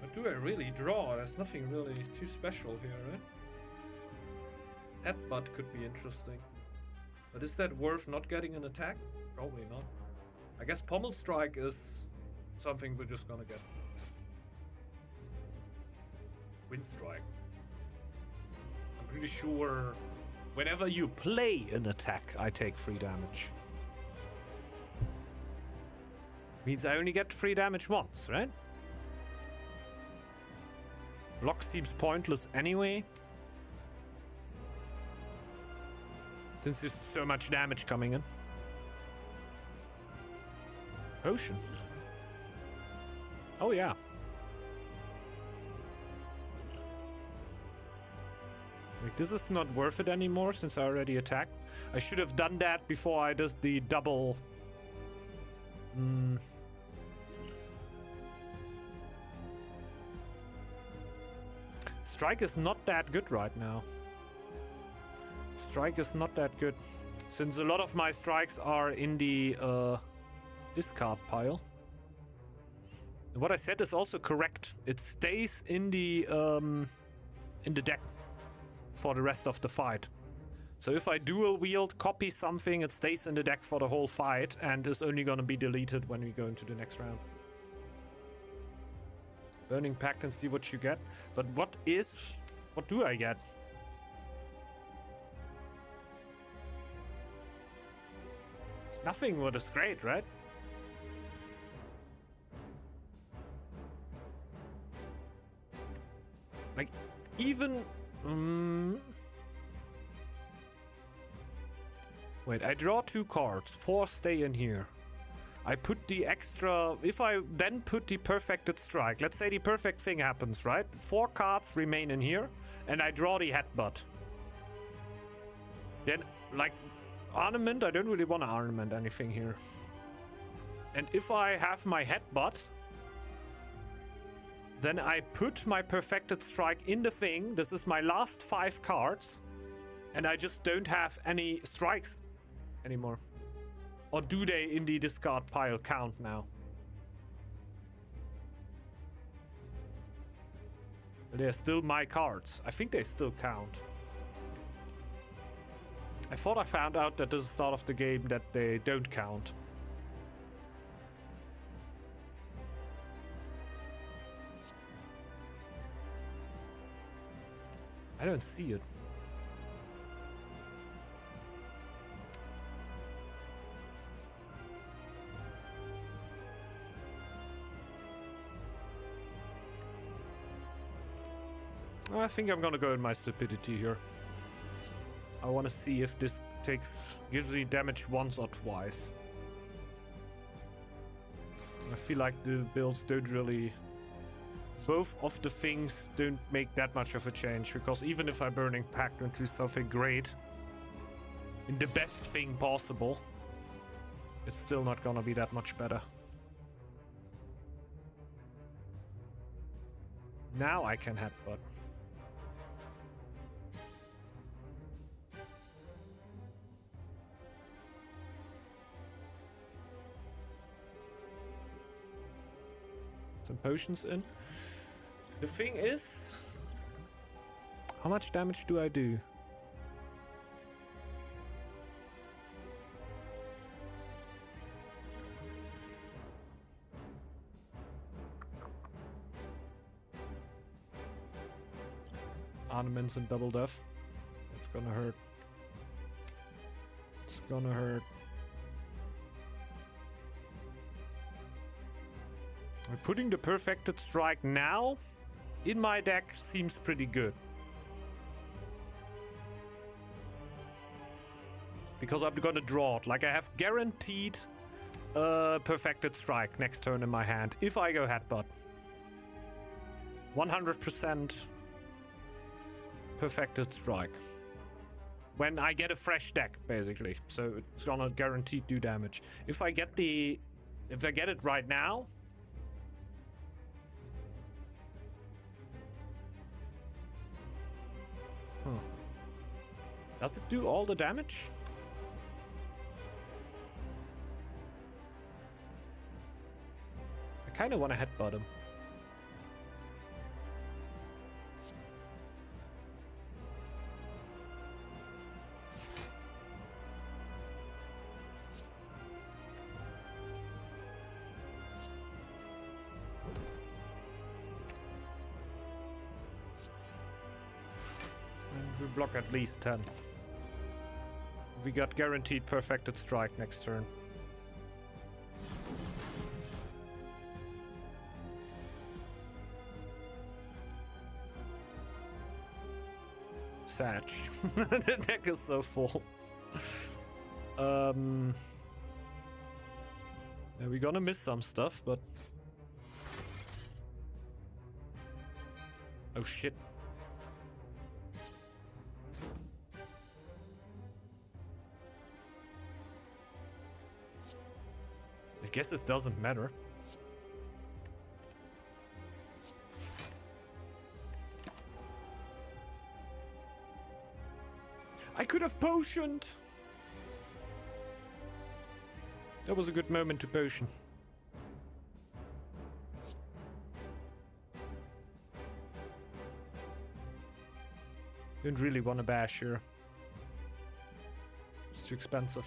What do I really draw? There's nothing really too special here, right? Headbutt could be interesting. But is that worth not getting an attack? Probably not. I guess Pommel Strike is something we're just gonna get. Wind Strike. I'm pretty sure whenever you play an attack, I take 3 damage. Means I only get 3 damage once, right? Block seems pointless anyway. Since there's so much damage coming in. Potion. Oh yeah. Like, this is not worth it anymore since I already attacked. I should have done that before I did the double. Strike is not that good right now. Strike is not that good. Since a lot of my strikes are in the discard pile. And what I said is also correct. It stays in the deck for the rest of the fight. So if I dual wield, copy something, it stays in the deck for the whole fight and is only gonna be deleted when we go into the next round. Burning Pact and see what you get. But what do I get? Nothing what is great, right? Like, even... Wait, I draw 2 cards. 4 stay in here. I put the extra... If I then put the perfected strike, let's say the perfect thing happens, right? 4 cards remain in here, and I draw the headbutt. Then, like, ornament, I don't really want to ornament anything here. And if I have my headbutt, then I put my perfected strike in the thing. This is my last 5 cards, and I just don't have any strikes anymore. Or do they in the discard pile count now? They're still my cards. I think they still count. I thought I found out at the start of the game that they don't count. I don't see it. I think I'm gonna go in my stupidity here. I want to see if this gives me damage once or twice. I feel like the builds don't really... Both of the things don't make that much of a change, because even if I Burning Pact into something great, in the best thing possible, it's still not gonna be that much better. Now I can headbutt. Some potions in. The thing is, how much damage do I do? Ornaments and double death. It's gonna hurt. It's gonna hurt. Putting the perfected strike now in my deck seems pretty good. Because I'm gonna draw it. Like, I have guaranteed perfected strike next turn in my hand if I go headbutt. 100% perfected strike. When I get a fresh deck, basically. So it's gonna guaranteed do damage. If I get it right now, does it do all the damage? I kind of want to headbutt him. We block at least 10. We got guaranteed perfected strike next turn. Satch. The deck is so full. Yeah, we're gonna miss some stuff, but... Oh shit. I guess it doesn't matter. I could have potioned. That was a good moment to potion. Don't really want to bash here. It's too expensive.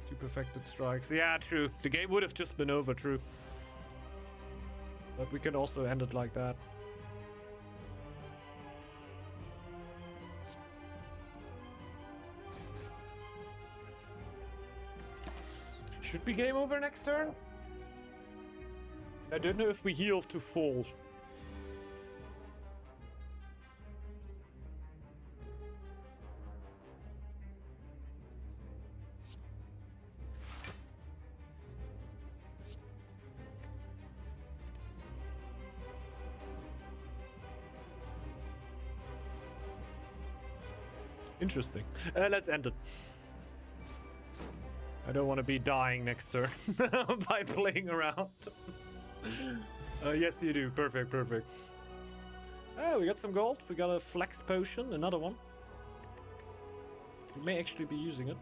Two perfected strikes. Yeah, true. The game would have just been over, true. But we can also end it like that. Should be game over next turn? I don't know if we heal to full. Interesting. Let's end it. I don't want to be dying next turn by playing around. Yes, you do. Perfect, perfect. Oh, we got some gold. We got a flex potion, another one. We may actually be using it.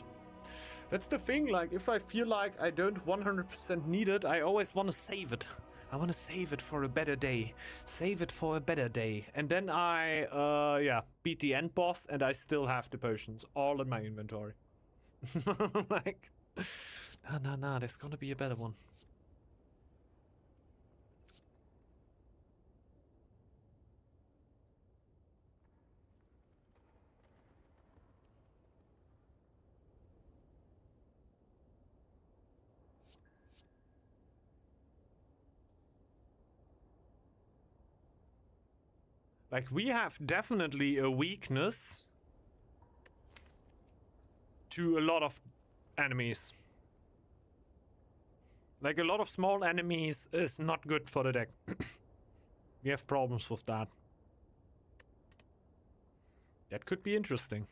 That's the thing, like, if I feel like I don't 100% need it, I always want to save it. I want to save it for a better day. Save it for a better day. And then I, yeah, beat the end boss and I still have the potions all in my inventory. Like, nah, there's gonna be a better one. Like, we have definitely a weakness to a lot of enemies. Like, a lot of small enemies is not good for the deck. We have problems with that. That could be interesting.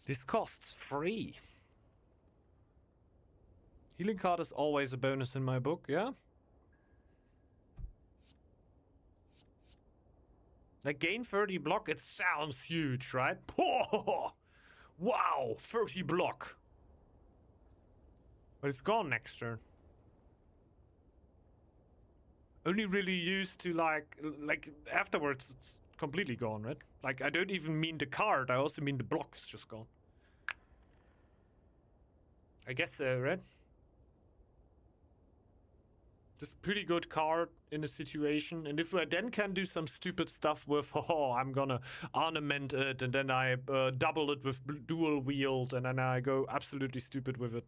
This costs 3. Healing card is always a bonus in my book, yeah? Like, gain 30 block, it sounds huge, right? Wow, 30 block. But it's gone next turn. Only really used to, like afterwards, it's completely gone, right? Like, I don't even mean the card, I also mean the block is just gone. I guess so, right? Just pretty good card in a situation, and if I then can do some stupid stuff with, oh, I'm gonna ornament it, and then I double it with dual wield, and then I go absolutely stupid with it.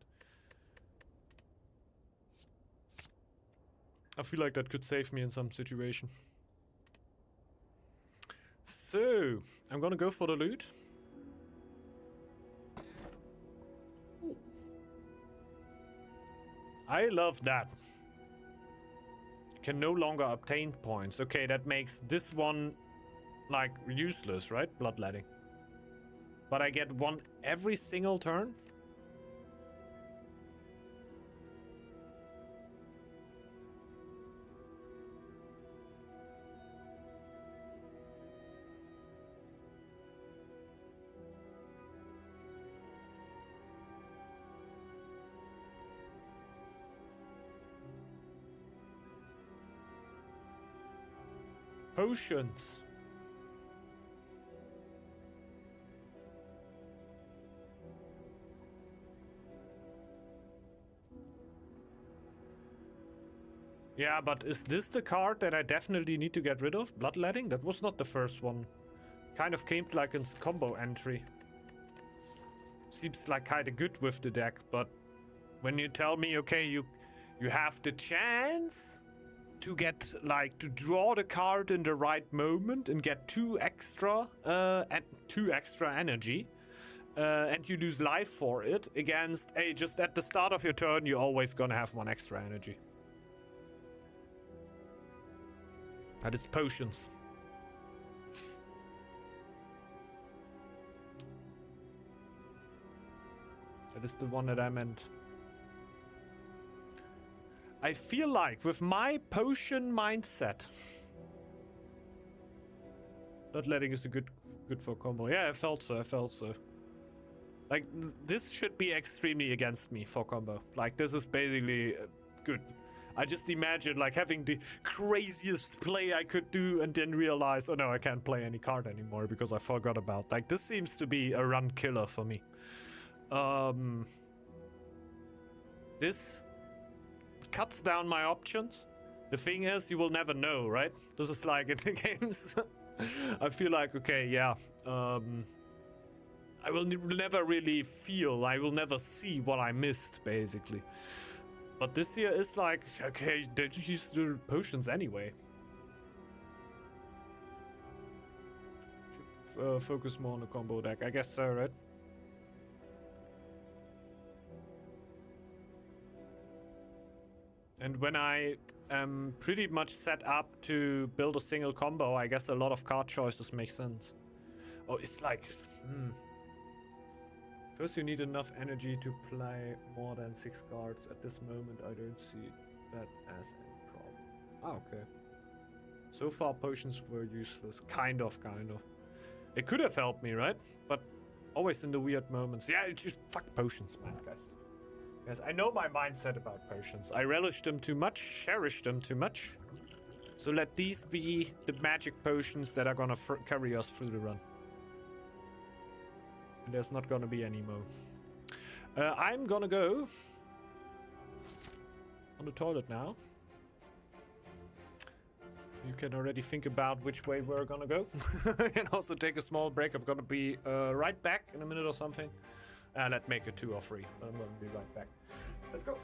I feel like that could save me in some situation. So, I'm gonna go for the loot. I love that. Can no longer obtain points. Okay, that makes this one, like, useless, right? Bloodletting. But I get one every single turn? Potions. Yeah, but is this the card that I definitely need to get rid of? Bloodletting? That was not the first one. Kind of came like a combo entry. Seems like kinda good with the deck, but when you tell me, okay, you have the chance to get, like, to draw the card in the right moment and get 2 extra energy, and you lose life for it against, hey, just at the start of your turn, you're always gonna have 1 extra energy. And it's potions. That is the one that I meant. I feel like with my potion mindset, bloodletting is a good for combo. Yeah, I felt so. Like, this should be extremely against me for combo. Like, this is basically good. I just imagine, like, having the craziest play I could do and then realize, oh no, I can't play any card anymore because I forgot about. Like, this seems to be a run killer for me. This cuts down my options. The thing is, you will never know, right? This is like in the games. I feel like, okay, yeah, I will never really feel, I will never see what I missed, basically. But this here is like, okay, they use the potions anyway. Should focus more on the combo deck, I guess so, right? And when I am pretty much set up to build a single combo, I guess a lot of card choices make sense. Oh, it's like, First, you need enough energy to play more than 6 cards. At this moment, I don't see that as any problem. Ah, okay. So far, potions were useless. Kind of. It could have helped me, right? But always in the weird moments. Yeah, it's just fuck potions, man, guys. Yes, I know my mindset about potions. I relish them too much, cherish them too much. So let these be the magic potions that are gonna carry us through the run. There's not gonna be any more. I'm gonna go on the toilet now. You can already think about which way we're gonna go. And also take a small break. I'm gonna be right back in a minute or something. Let's make it 2 or 3. I'm gonna be right back. Let's go.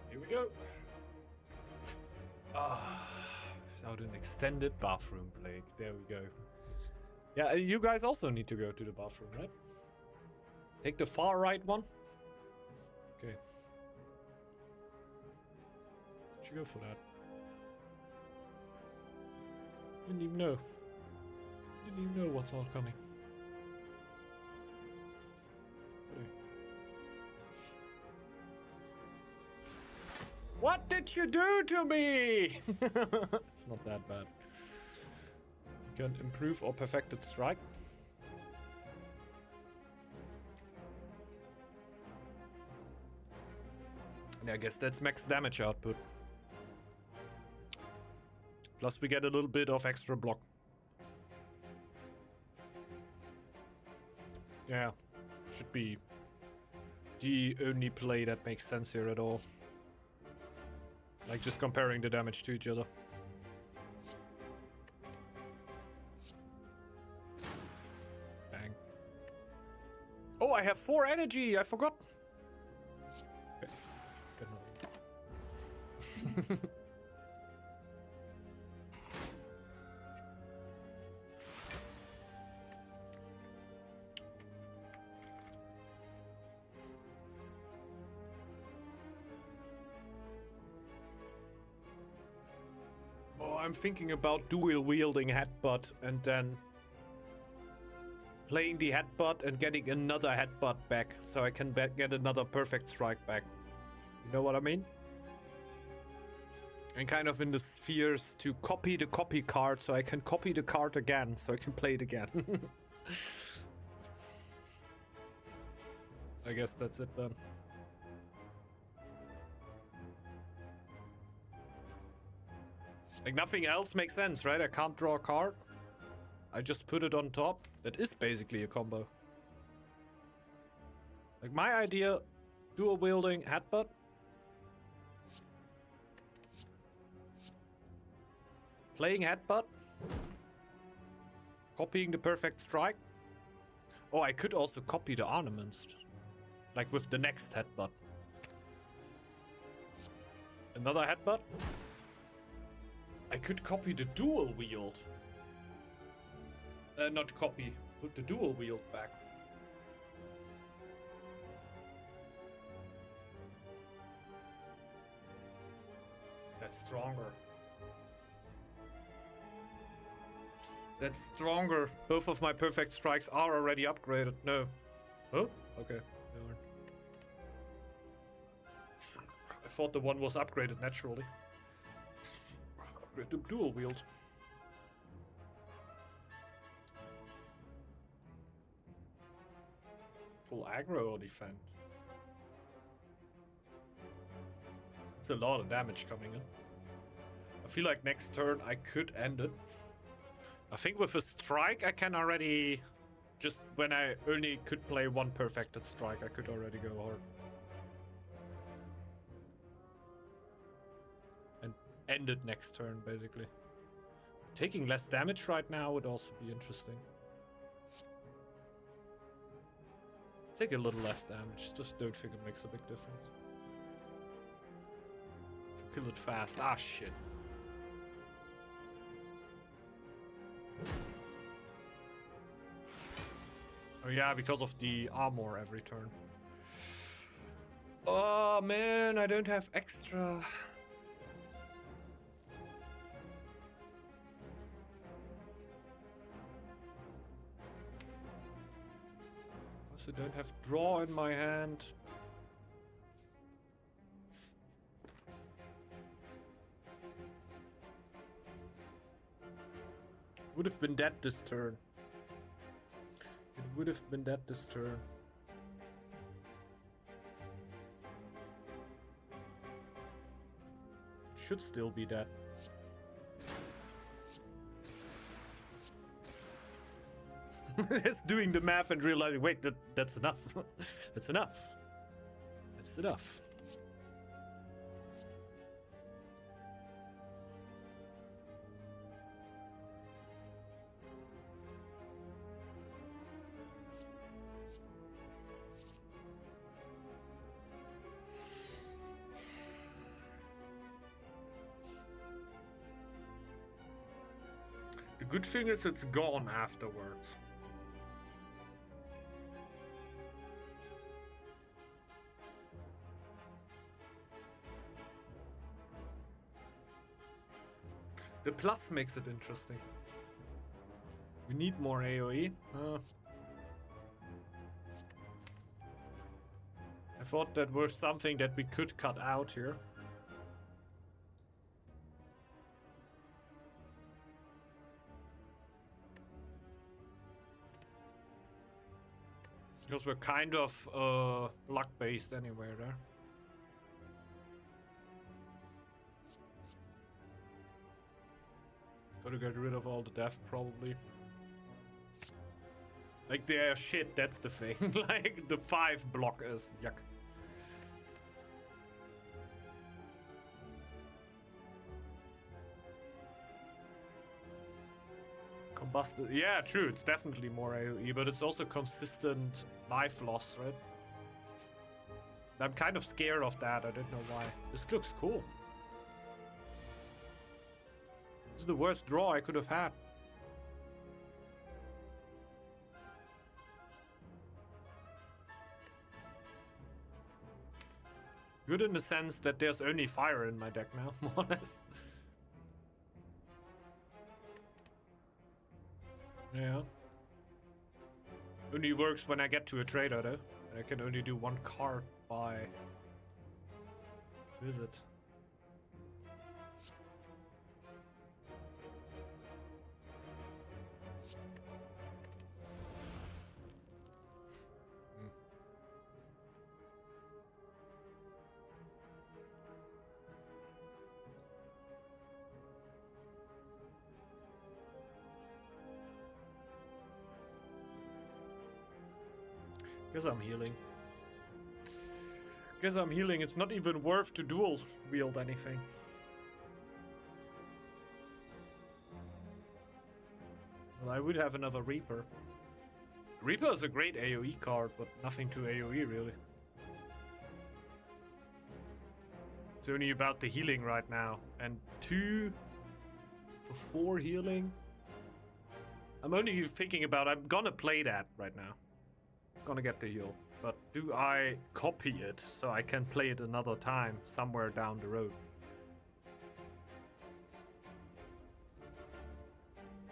Here we go. Without an extended bathroom break. There we go. Yeah, you guys also need to go to the bathroom, right? Take the far right one. Okay. Should go for that. Didn't even know. Didn't even know what's all coming. What did you do to me? It's not that bad. You can improve or perfected strike. I guess that's max damage output. Plus we get a little bit of extra block. Yeah, should be the only play that makes sense here at all. Like just comparing the damage to each other. Bang. Oh, I have 4 energy, I forgot. Okay. I'm thinking about dual wielding headbutt and then playing the headbutt and getting another headbutt back so I can get another perfect strike back. You know what I mean? And kind of in the spheres to copy the copy card so I can copy the card again so I can play it again. I guess that's it then. Like nothing else makes sense, right? I can't draw a card. I just put it on top. That is basically a combo. Like my idea, dual wielding headbutt. Playing headbutt. Copying the perfect strike. Oh, I could also copy the ornaments. Like with the next headbutt. Another headbutt. I could copy the dual wield. Not copy, put the dual wield back. That's stronger. That's stronger. Both of my perfect strikes are already upgraded. No. Oh? Okay. I thought the one was upgraded naturally. The dual wield. Full aggro or defend? It's a lot of damage coming in. I feel like next turn I could end it. I think with a strike I can already... Just when I only could play one perfected strike, I could already go hard. End it next turn, basically. Taking less damage right now would also be interesting. Take a little less damage, just don't think it makes a big difference. So kill it fast. Ah, shit. Oh yeah, because of the armor every turn. Oh man, I don't have extra. I don't have draw in my hand. Would have been dead this turn. It would have been dead this turn. Should still be dead. Just doing the math and realizing, wait, that's enough. That's enough. That's enough. The good thing is it's gone afterwards. The plus makes it interesting. We need more AoE. I thought that was something that we could cut out here. Because we're kind of luck-based anyway there. Gotta get rid of all the death, probably. Like, they're shit, that's the thing. Like, the 5 blockers, yuck. Combusted, yeah, true, it's definitely more AoE, but it's also consistent life loss, right? I'm kind of scared of that, I don't know why. This looks cool. This is the worst draw I could have had. Good in the sense that there's only fire in my deck now, more or less. Yeah. Only works when I get to a trader though. And I can only do 1 card by visit. Guess I'm healing. Guess I'm healing. It's not even worth to dual wield anything. Well, I would have another Reaper. Reaper is a great AoE card, but nothing to AoE really. It's only about the healing right now. And 2 for 4 healing. I'm only thinking about, I'm gonna play that right now. Gonna get the heal, but do I copy it so I can play it another time somewhere down the road?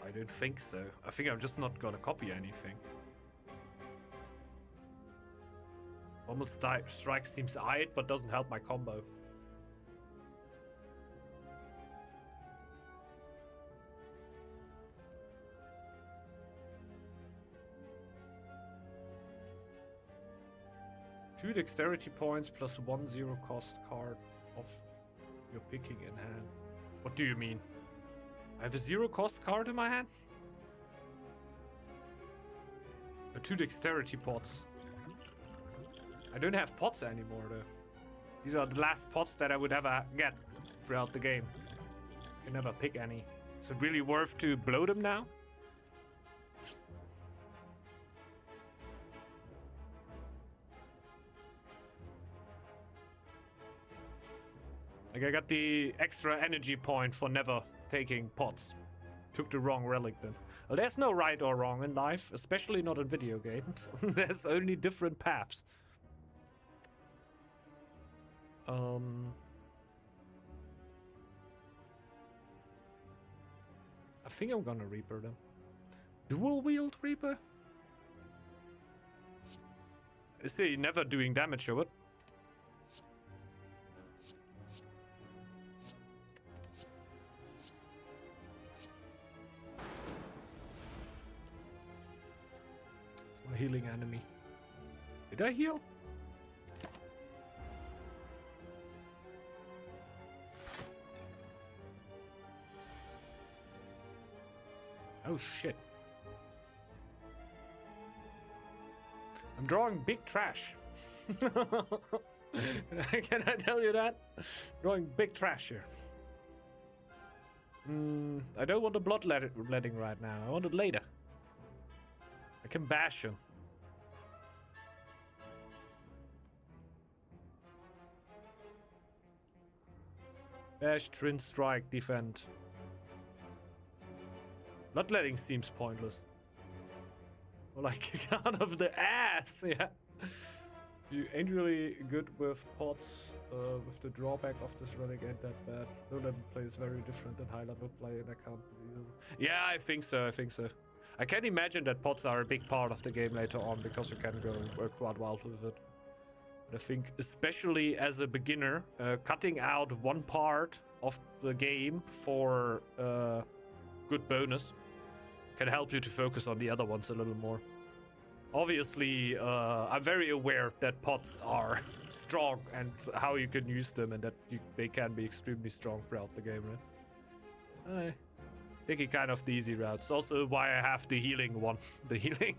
I don't think so. I think I'm just not gonna copy anything. Normal strike seems eyed, but doesn't help my combo. Two dexterity points plus 1 0 cost card of your picking in hand. What do you mean? I have a 0 cost card in my hand? 2 dexterity pots. I don't have pots anymore though. These are the last pots that I would ever get throughout the game. I can never pick any. Is it really worth to blow them now? Like, I got the extra energy point for never taking pots. Took the wrong relic then. Well, there's no right or wrong in life, especially not in video games. There's only different paths. I think I'm gonna Reaper them. Dual wield Reaper? Is he never doing damage to it? Healing enemy. Did I heal? Oh shit. I'm drawing big trash. Can I tell you that? Drawing big trash here. I don't want the bloodletting right now. I want it later. I can bash him. Bash, Trin, strike, defend. Bloodletting seems pointless. Or like kick out of the ass, yeah. You ain't really good with pots, with the drawback of this relic ain't that bad. Low level play is very different than high level play, and I can't believe it. Yeah, I think so, I can imagine that pots are a big part of the game later on, because you can go quite wild with it. But I think, especially as a beginner, cutting out one part of the game for good bonus can help you to focus on the other ones a little more. Obviously, I'm very aware that pots are strong and how you can use them, and that they can be extremely strong throughout the game, right? Hi. Taking kind of the easy routes. Also why I have the healing one. The healing.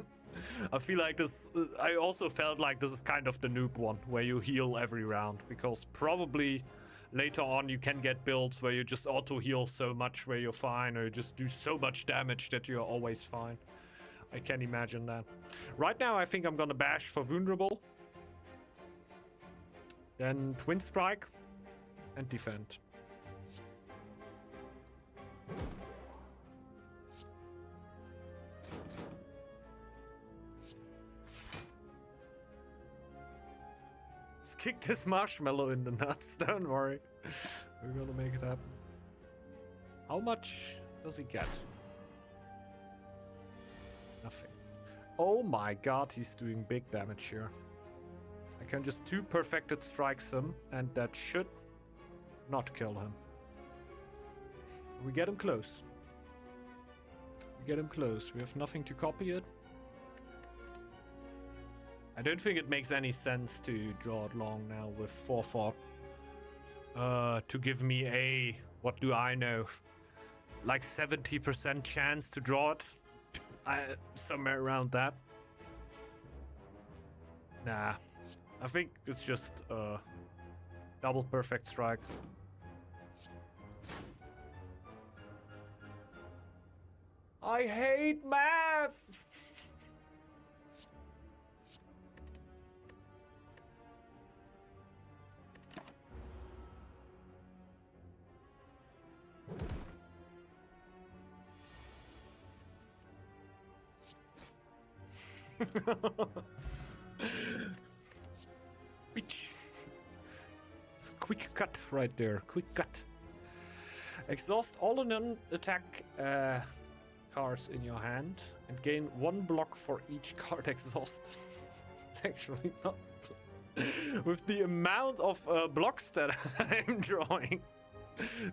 I feel like this... I also felt like this is kind of the noob one, where you heal every round. Because probably later on you can get builds where you just auto-heal so much where you're fine, or you just do so much damage that you're always fine. I can imagine that. Right now I think I'm gonna bash for vulnerable. Then Twin Strike. And defend. Let's kick this marshmallow in the nuts, don't worry. We're gonna make it happen. How much does he get? Nothing. Oh my god, he's doing big damage here. I can just 2 perfected strikes him, and that should not kill him. We get him close. We get him close. We have nothing to copy it. I don't think it makes any sense to draw it long now with 4/4. To give me a, what do I know, like 70% chance to draw it. Somewhere around that. Nah. I think it's just double perfect strike. I hate math! Bitch. It's a quick cut right there. Quick cut. Exhaust all non-attack cards in your hand and gain 1 block for each card exhausted. It's actually not... With the amount of blocks that I'm drawing.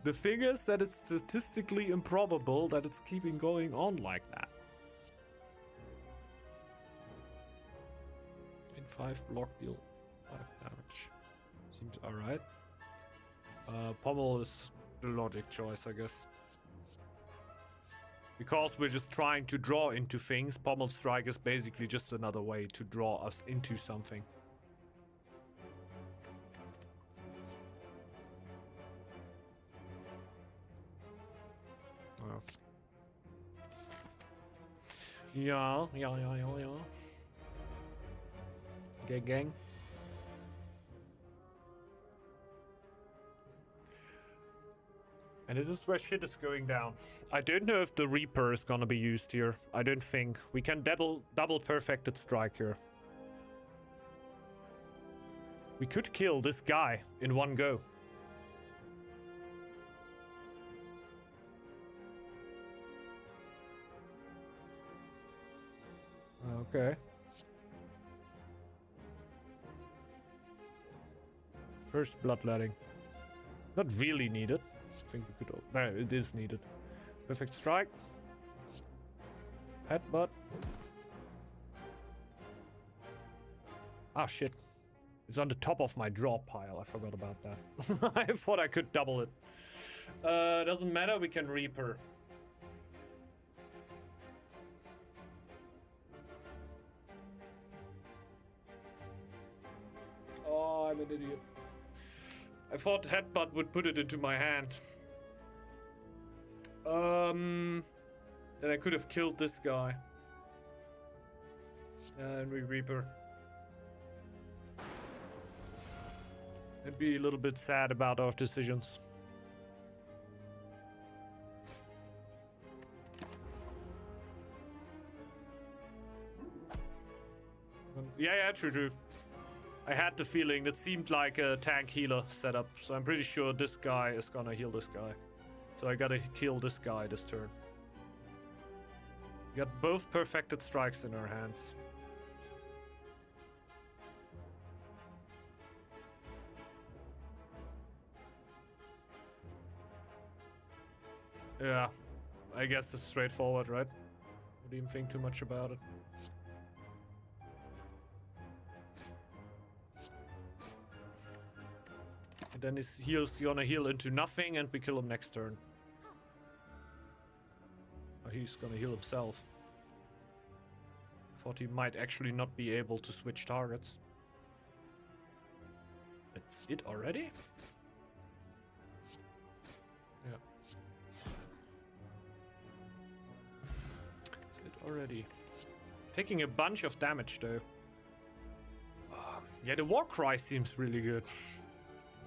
The thing is that it's statistically improbable that it's keeping going on like that. In 5 block deal 5 damage. Seems alright. Pommel is the logic choice, I guess. Because we're just trying to draw into things, Pommel Strike is basically just another way to draw us into something. Oh. Yeah. Gang. And it is where shit is going down. I don't know if the Reaper is gonna be used here. I don't think. We can double perfected strike here. We could kill this guy in one go. Okay. First bloodletting. Not really needed. I think we could... No, it is needed. Perfect strike. Headbutt. Ah, shit. It's on the top of my draw pile. I forgot about that. I thought I could double it. Doesn't matter. We can Reaper. Oh, I'm an idiot. I thought Headbutt would put it into my hand. Then I could have killed this guy. And we Reaper. I'd be a little bit sad about our decisions. Yeah, true. I had the feeling that seemed like a tank healer setup, so I'm pretty sure this guy is gonna heal this guy. So I gotta kill this guy this turn. We got both perfected strikes in our hands. Yeah, I guess it's straightforward, right? Don't even think too much about it. And then his heal's gonna heal into nothing and we kill him next turn. Oh, he's gonna heal himself. Thought he might actually not be able to switch targets. That's it already? Yeah. That's it already. Taking a bunch of damage though. Yeah, the war cry seems really good.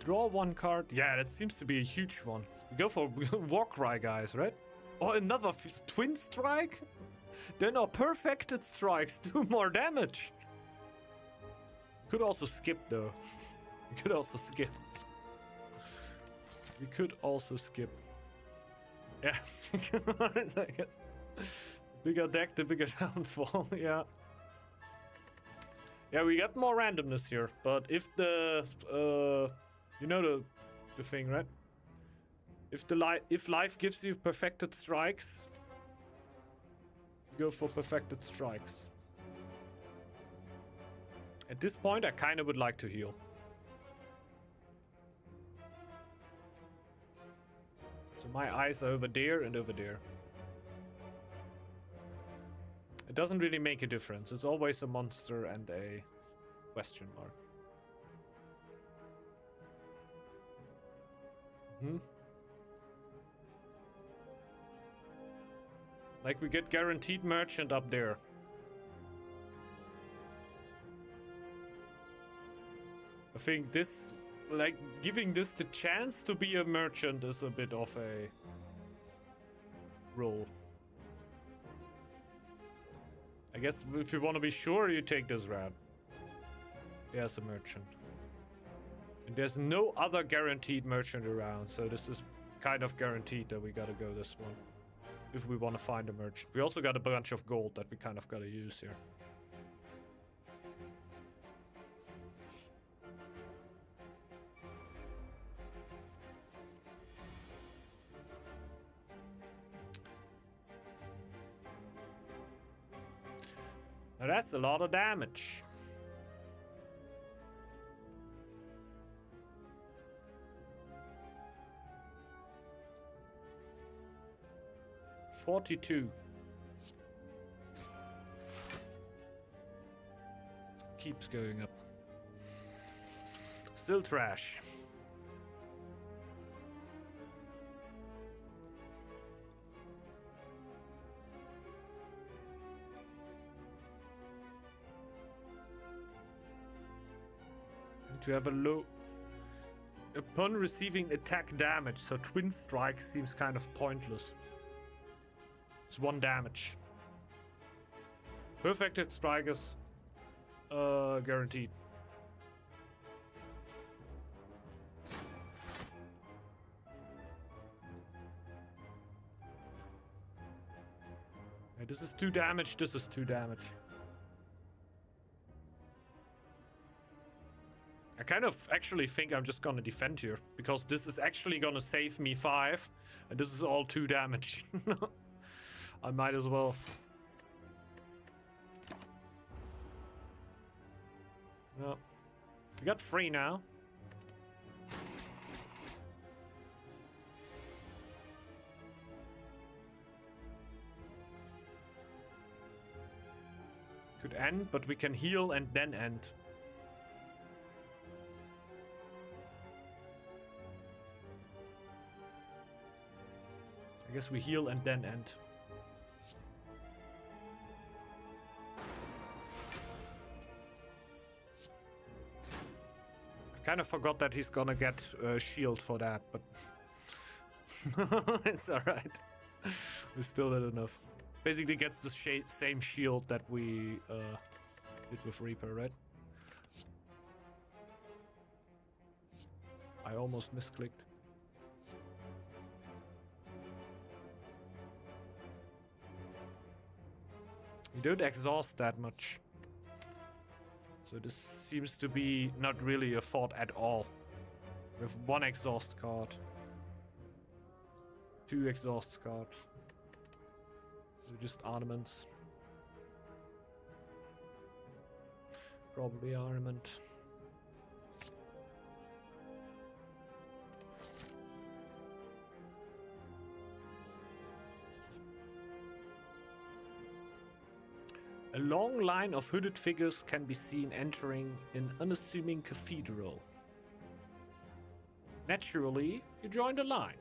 Draw one card. Yeah, that seems to be a huge one. We go for war cry, guys, right? Oh, another twin strike? Then our perfected strikes do more damage. Could also skip though. We could also skip. We could also skip. Yeah. I guess. Bigger deck, the bigger downfall. Yeah. Yeah, we got more randomness here. But if the you know the thing, right? If life gives you perfected strikes, go for perfected strikes. At this point, I kind of would like to heal. So my eyes are over there and over there. It doesn't really make a difference. It's always a monster and a question mark. Like we get guaranteed merchant up there. I think this, like, giving this the chance to be a merchant is a bit of a roll. I guess if you want to be sure, you take this route. There's a merchant. And there's no other guaranteed merchant around, so this is kind of guaranteed that we gotta go this one. If we want to find a merchant. We also got a bunch of gold that we kind of gotta use here. Now that's a lot of damage. $42. Keeps going up. Still trash. To have a low upon receiving attack damage, so twin strike seems kind of pointless. It's 1 damage. Perfected strike is guaranteed. Okay, this is 2 damage, this is 2 damage. I kind of actually think I'm just gonna defend here, because this is actually gonna save me 5, and this is all 2 damage. I might as well. No. We got 3 now. Could end, but we can heal and then end. I guess we heal and then end. I kind of forgot that he's gonna get a shield for that, but it's alright. We still did enough. Basically gets the same shield that we did with Reaper, right? I almost misclicked. We don't exhaust that much. So this seems to be not really a thought at all. We have 1 exhaust card. 2 exhaust cards. They're just ornaments. Probably ornament. A long line of hooded figures can be seen entering an unassuming cathedral. Naturally, you join the line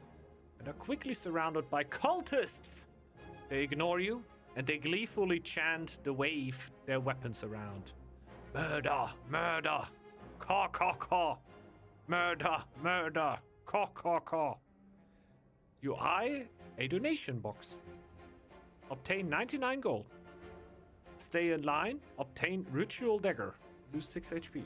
and are quickly surrounded by cultists. They ignore you and they gleefully chant the wave their weapons around. Murder, murder, caw, caw, caw. Murder, murder, caw, caw, caw. You eye a donation box. Obtain 99 gold. Stay in line, obtain Ritual Dagger. Lose 6 HP.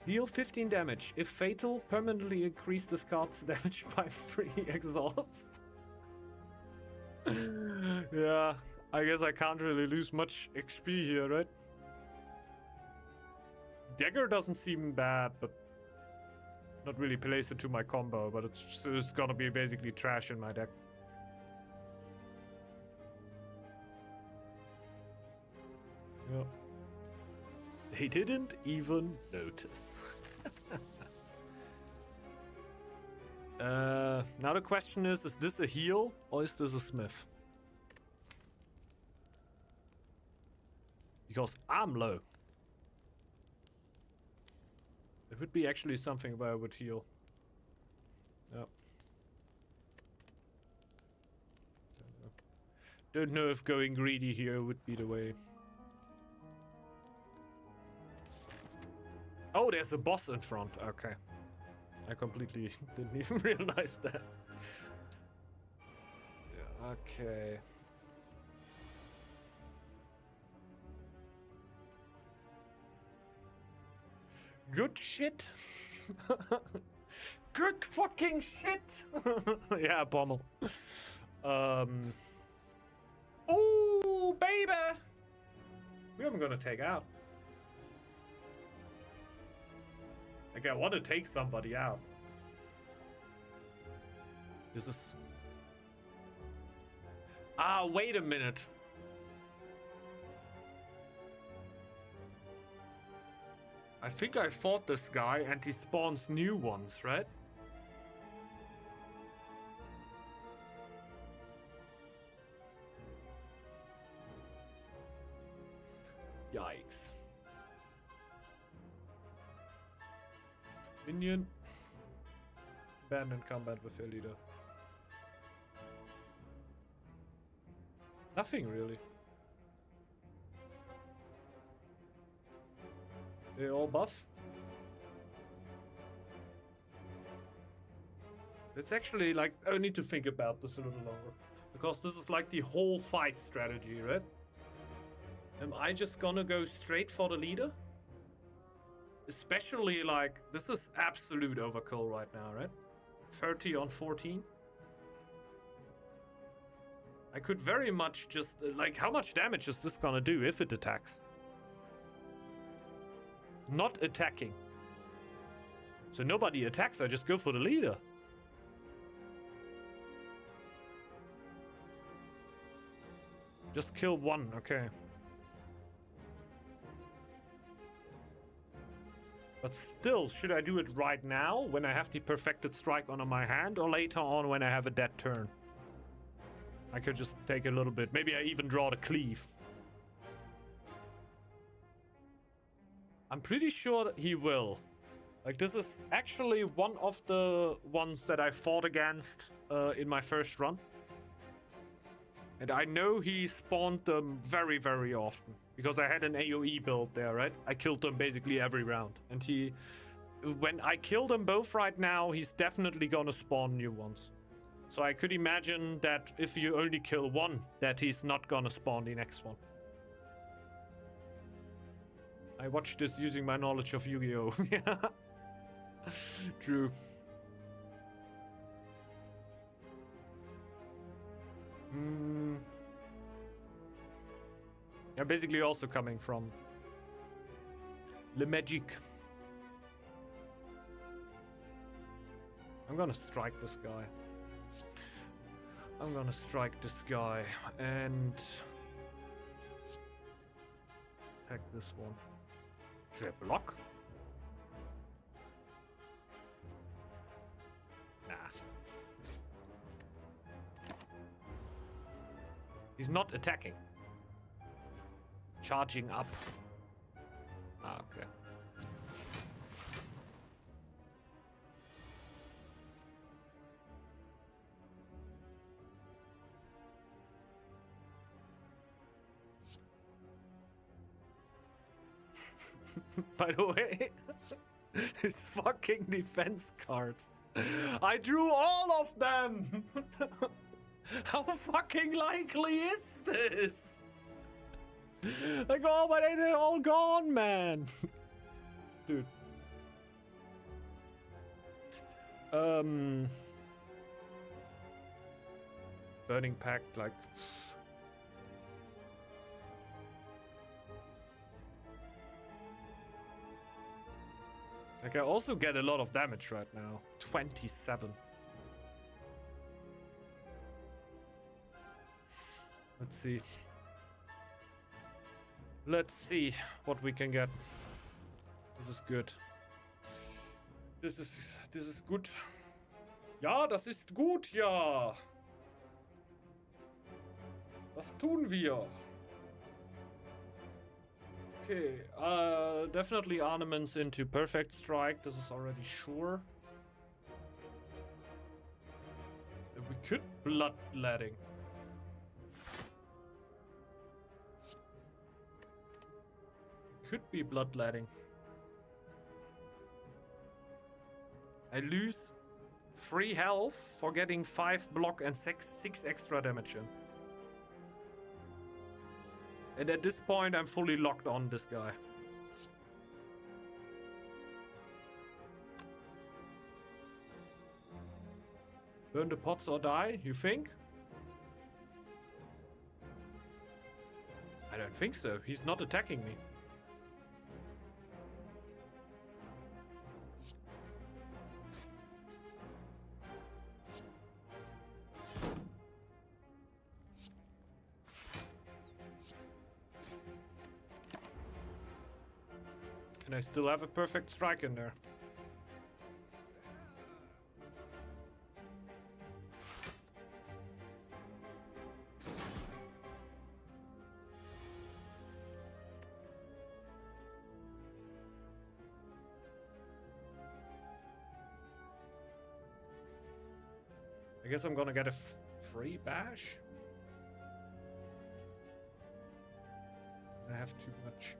Deal 15 damage. If fatal, permanently increase this card's damage by 3 exhaust. Yeah, I guess I can't really lose much XP here, right? Dagger doesn't seem bad, but not really place it to my combo, but it's gonna be basically trash in my deck. Yeah. They didn't even notice. Now the question is this a heal or is this a smith? Because I'm low. It would be actually something where I would heal. Yep. Don't know if going greedy here would be the way. Oh, there's a boss in front. Okay. I completely didn't even realize that. Yeah, okay. Good shit. Good fucking shit. Yeah, Pommel. Ooh, baby. Who am I gonna take out? Like, I want to take somebody out. This is... Ah, wait a minute. I think I fought this guy and he spawns new ones, right? Yikes. Minion. Abandon combat with your leader. Nothing really. They all buff. It's actually like, I need to think about this a little longer. Because this is like the whole fight strategy, right? Am I just gonna go straight for the leader? Especially like, this is absolute overkill right now, right? 30 on 14. I could very much just, like, how much damage is this gonna do if it attacks? Not attacking. So nobody attacks, I just go for the leader. Just kill one, okay. But still, should I do it right now when I have the perfected strike on my hand, or later on when I have a dead turn? I could just take a little bit. Maybe I even draw the cleave. I'm pretty sure that he will. Like, this is actually one of the ones that I fought against in my first run. And I know he spawned them very, very often. Because I had an AoE build there, right? I killed them basically every round. And he... When I kill them both right now, he's definitely gonna spawn new ones. So I could imagine that if you only kill one, that he's not gonna spawn the next one. I watched this using my knowledge of Yu-Gi-Oh! Yeah. True. Yeah, basically also coming from Le Magic. I'm gonna strike this guy. I'm gonna strike this guy and attack this one. Should I block? Nah. He's not attacking. Charging up. Ah, okay. By the way, his fucking defense cards. I drew all of them! How fucking likely is this? Like, oh, but they're all gone, man. Dude. Burning Pact, like... Like, I also get a lot of damage right now. 27. Let's see. Let's see what we can get. This is good. This is good. Ja, das ist gut, ja. Was tun wir? Okay, definitely ornaments into Perfect Strike. This is already sure. We could Bloodletting. Could be Bloodletting. I lose 3 health for getting 5 block and 6 extra damage in. And at this point, I'm fully locked on this guy. Burn the pots or die, you think? I don't think so. He's not attacking me. And I still have a perfect strike in there. I guess I'm gonna get a free bash. I have too much.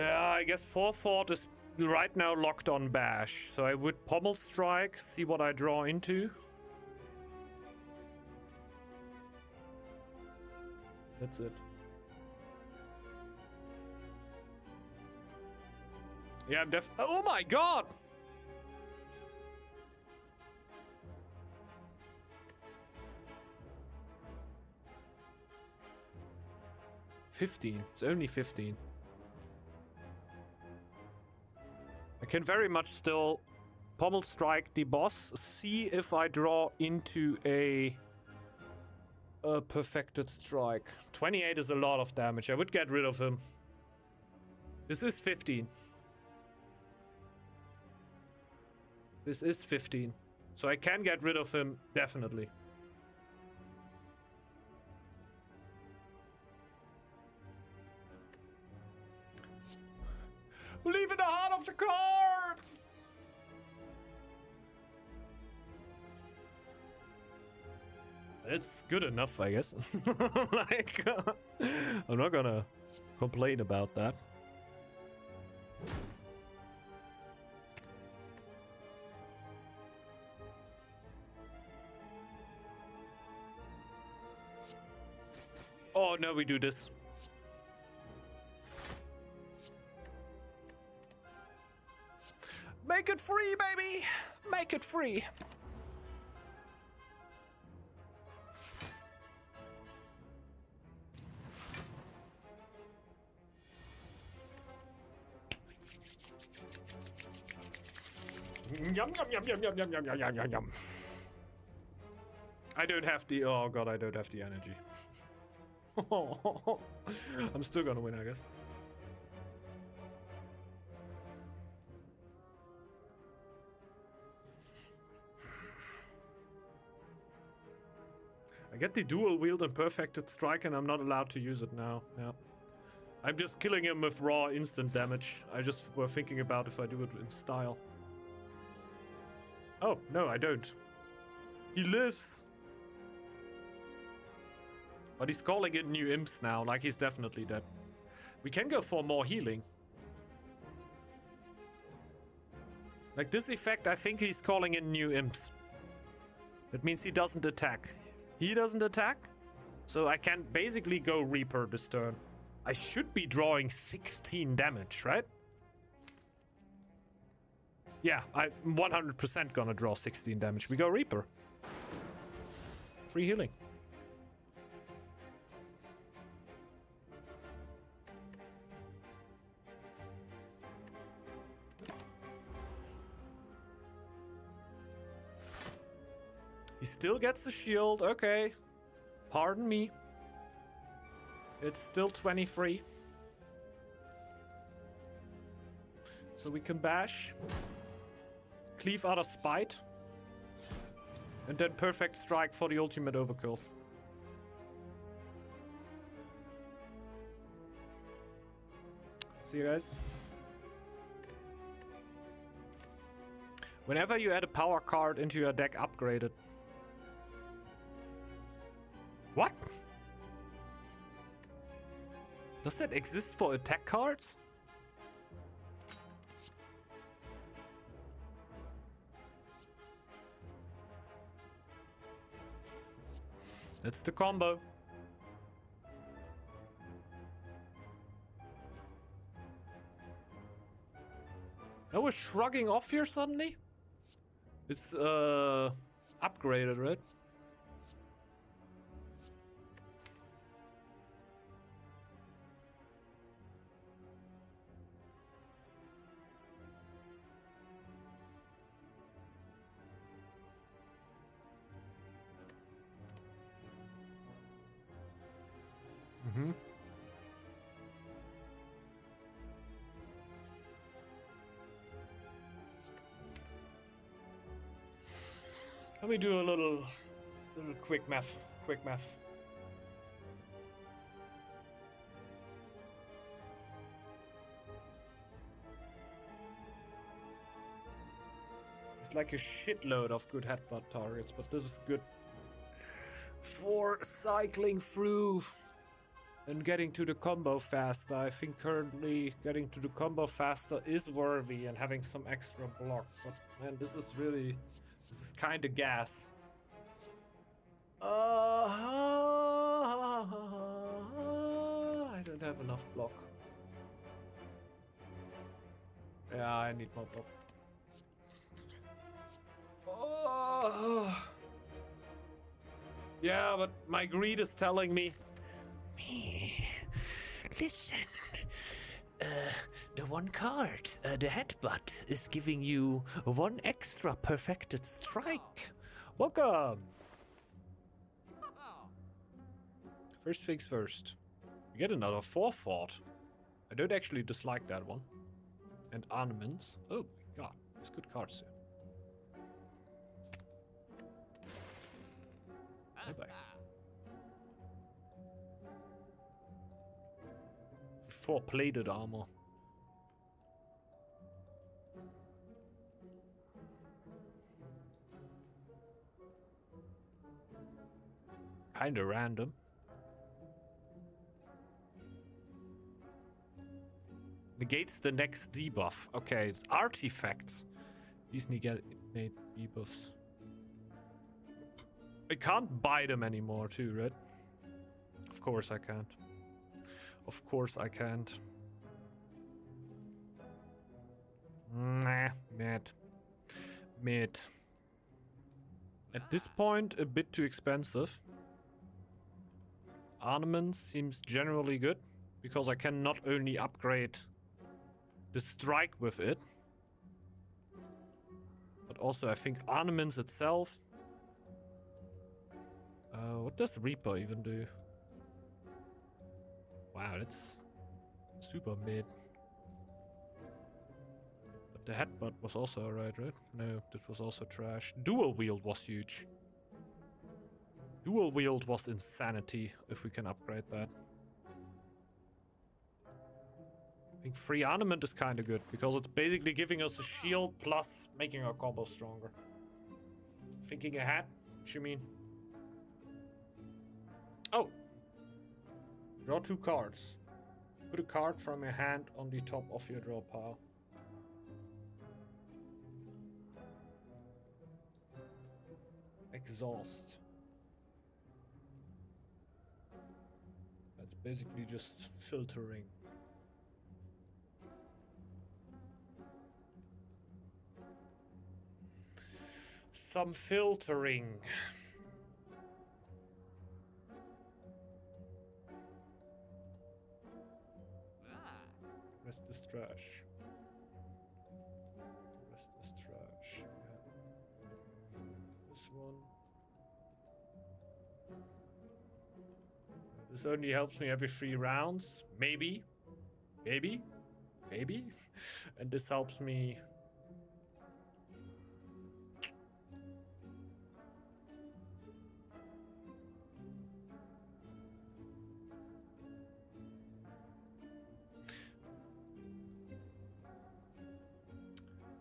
I guess 4-4 is right now locked on bash. So I would pommel strike, see what I draw into. That's it. Yeah, I'm oh my god! It's only 15. I can very much still pommel strike the boss, see if I draw into a perfected strike. 28 is a lot of damage. I would get rid of him. This is 15. This is 15. So I can get rid of him, definitely. Believe in the heart of the cards! It's good enough, I guess. Like, I'm not gonna complain about that. Oh, no, we do this. Make it free, baby! Make it free! Yum, yum, yum, yum, yum, yum, yum, yum, yum, yum, yum. I don't have the... Oh god, I don't have the energy. I'm still gonna win, I guess. I I get the dual wield and perfected strike and I'm not allowed to use it now. Yeah. I'm just killing him with raw instant damage. I just were thinking about if I do it in style. Oh, no, I don't. He lives! But he's calling in new imps now, like he's definitely dead. We can go for more healing. Like this effect, I think he's calling in new imps. That means he doesn't attack. He doesn't attack, so I can basically go Reaper this turn. I should be drawing 16 damage, right? Yeah, I'm 100% gonna draw 16 damage. We go Reaper. Free healing. He still gets the shield, okay. Pardon me. It's still 23. So we can bash. Cleave out of spite. And then perfect strike for the ultimate overkill. See you guys. Whenever you add a power card into your deck, upgrade it. What? Does that exist for attack cards? That's the combo. I was shrugging off here suddenly. It's upgraded, right? Mm-hmm. Let me do a little quick math. Quick math. It's like a shitload of good headbutt targets, but this is good for cycling through and getting to the combo faster. I think currently getting to the combo faster is worthy and having some extra block. But man, this is kind of gas. I don't have enough block. Yeah, I need more block. Yeah, but my greed is telling me, listen, the one card, the headbutt, is giving you one extra perfected strike. Welcome. First things first. We get another forethought. I don't actually dislike that one. And ornaments. Oh my god, there's good cards here. Bye-bye. 4 plated armor. Kinda random. Negates the next debuff. Okay, it's artifacts. These negate debuffs. I can't buy them anymore too, right? Of course I can't. Of course I can't. Nah, mid. At this point, a bit too expensive. Ornaments seems generally good, because I can not only upgrade the strike with it, but also I think ornaments itself. What does Reaper even do? Wow, that's super mid. But the headbutt was also alright, right? No, that was also trash. Dual wield was huge. Dual wield was insanity, if we can upgrade that. I think free armament is kind of good, because it's basically giving us a shield plus making our combo stronger. Thinking ahead, what you mean? Oh! Draw 2 cards. Put a card from your hand on the top of your draw pile. Exhaust. That's basically just filtering. Some filtering. Rest is trash. Rest is trash. Yeah. This one. This only helps me every 3 rounds. Maybe. Maybe. Maybe. And this helps me.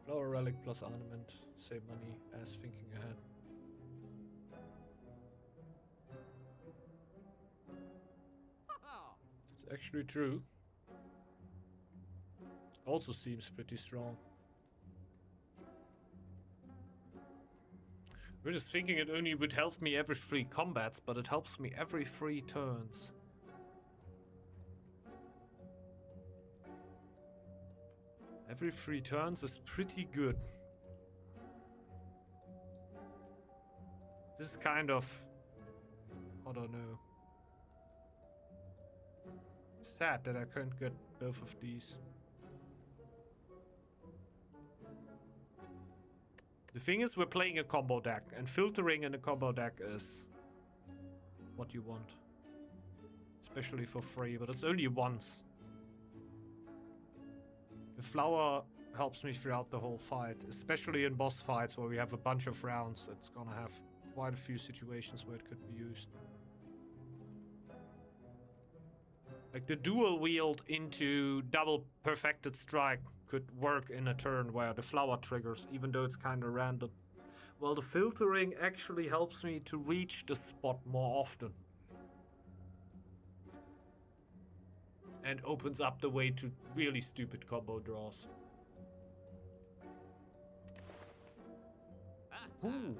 Flower relic plus ornament. Save money as thinking ahead. It's actually true. Also seems pretty strong. We're just thinking it only would help me every 3 combats, but it helps me every 3 turns. Every 3 turns is pretty good. This is kind of, I don't know, sad that I can't get both of these. The thing is, we're playing a combo deck, and filtering in a combo deck is what you want. Especially for free, but it's only once. The flower helps me throughout the whole fight, especially in boss fights where we have a bunch of rounds. It's gonna have quite a few situations where it could be used. Like the dual wield into double perfected strike could work in a turn where the flower triggers, even though it's kind of random. Well, the filtering actually helps me to reach the spot more often. And opens up the way to really stupid combo draws. Ooh.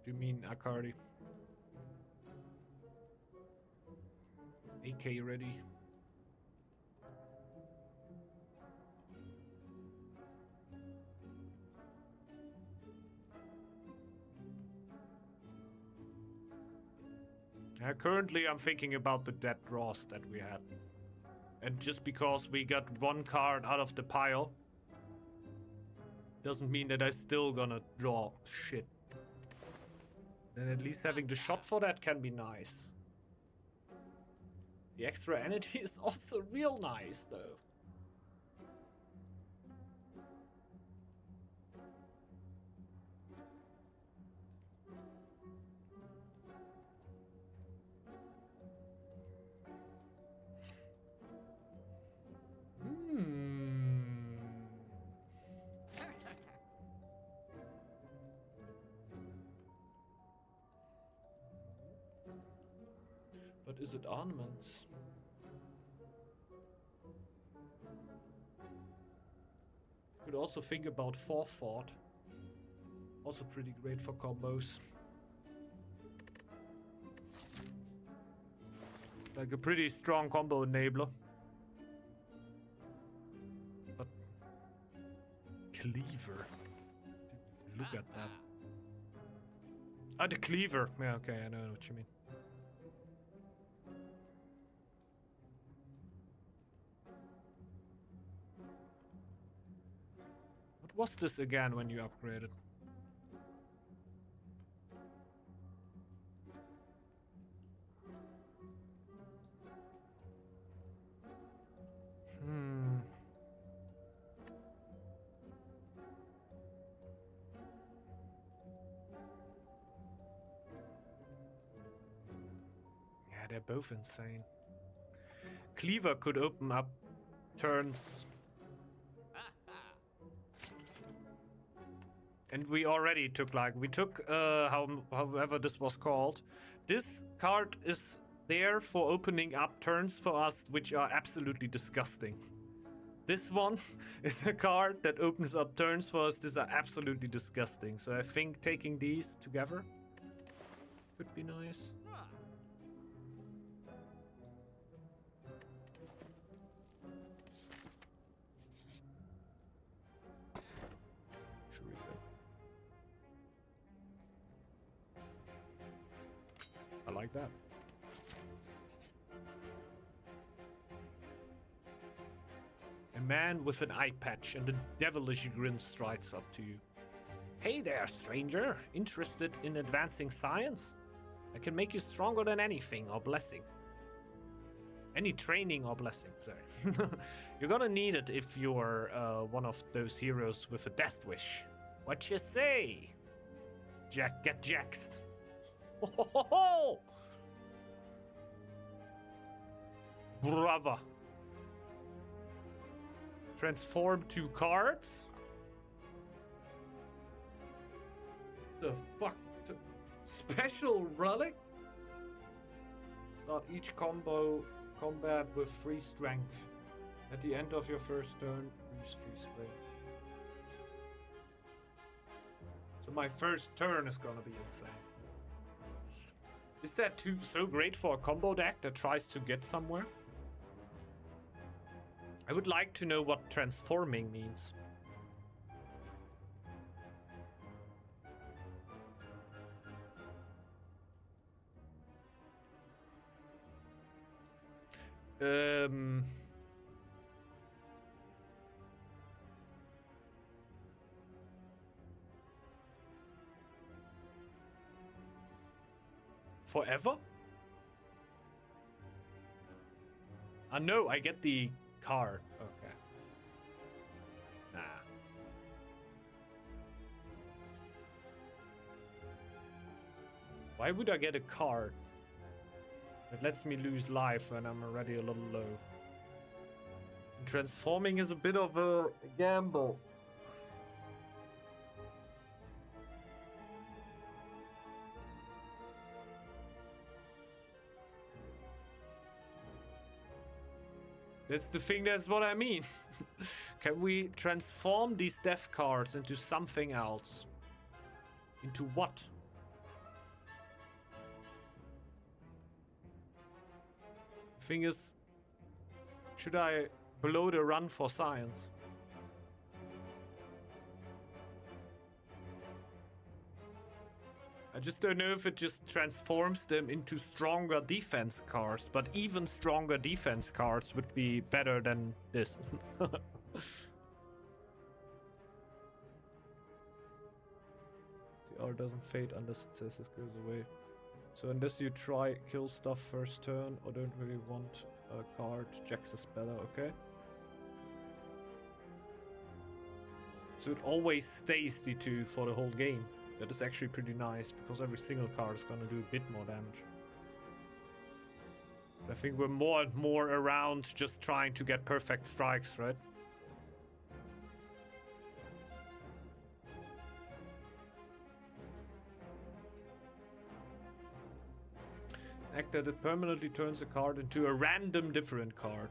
Do you mean Akari? AK ready? Currently I'm thinking about the dead draws that we had. And just because we got 1 card out of the pile doesn't mean that I still gonna draw shit. Then at least having the shot for that can be nice. The extra energy is also real nice though. But is it ornaments? Could also think about forethought. Also pretty great for combos. Like a pretty strong combo enabler. But cleaver. Look at that. Ah, the cleaver. Yeah, okay, I know what you mean. What was this again when you upgraded? They're both insane. Cleaver could open up turns. And we already took however this was called. This card is there for opening up turns for us, which are absolutely disgusting. This one is a card that opens up turns for us. These are absolutely disgusting. So I think taking these together could be nice. I like that. A man with an eye patch and a devilish grin strides up to you. Hey there, stranger. Interested in advancing science? I can make you stronger than anything or blessing. Any training or blessing, sorry. You're gonna need it if you're one of those heroes with a death wish. What you say? Get jaxed. Ho! Brava. Transform 2 cards. The fuck? Special relic? Start each combat with 3 strength. At the end of your first turn, use 3 strength. So my first turn is gonna be insane. Is that so great for a combo deck that tries to get somewhere? I would like to know what transforming means. Forever? No, I get the card. Okay. Nah. Why would I get a card that lets me lose life when I'm already a little low? And transforming is a bit of a gamble. That's the thing, that's what I mean. Can we transform these death cards into something else? Into what? Thing is, should I blow the run for science? I just don't know if it just transforms them into stronger defense cards, but even stronger defense cards would be better than this. The art doesn't fade unless it says it goes away. So unless you try kill stuff first turn or don't really want a card, Jax is better, okay? So it always stays the 2 for the whole game. That is actually pretty nice, because every single card is gonna do a bit more damage. I think we're more and more around just trying to get perfect strikes, right? Act that it permanently turns a card into a random different card.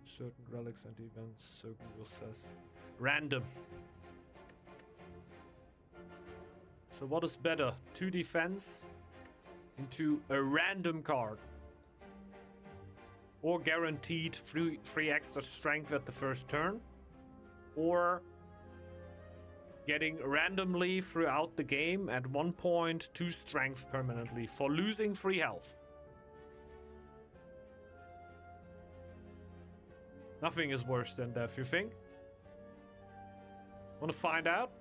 Certain relics and events, so Google says. Random. So what is better? 2 defense into a random card. Or guaranteed 3 extra strength at the first turn. Or getting randomly throughout the game at 1 point 2 strength permanently for losing 3 health. Nothing is worse than death, you think? Wanna find out?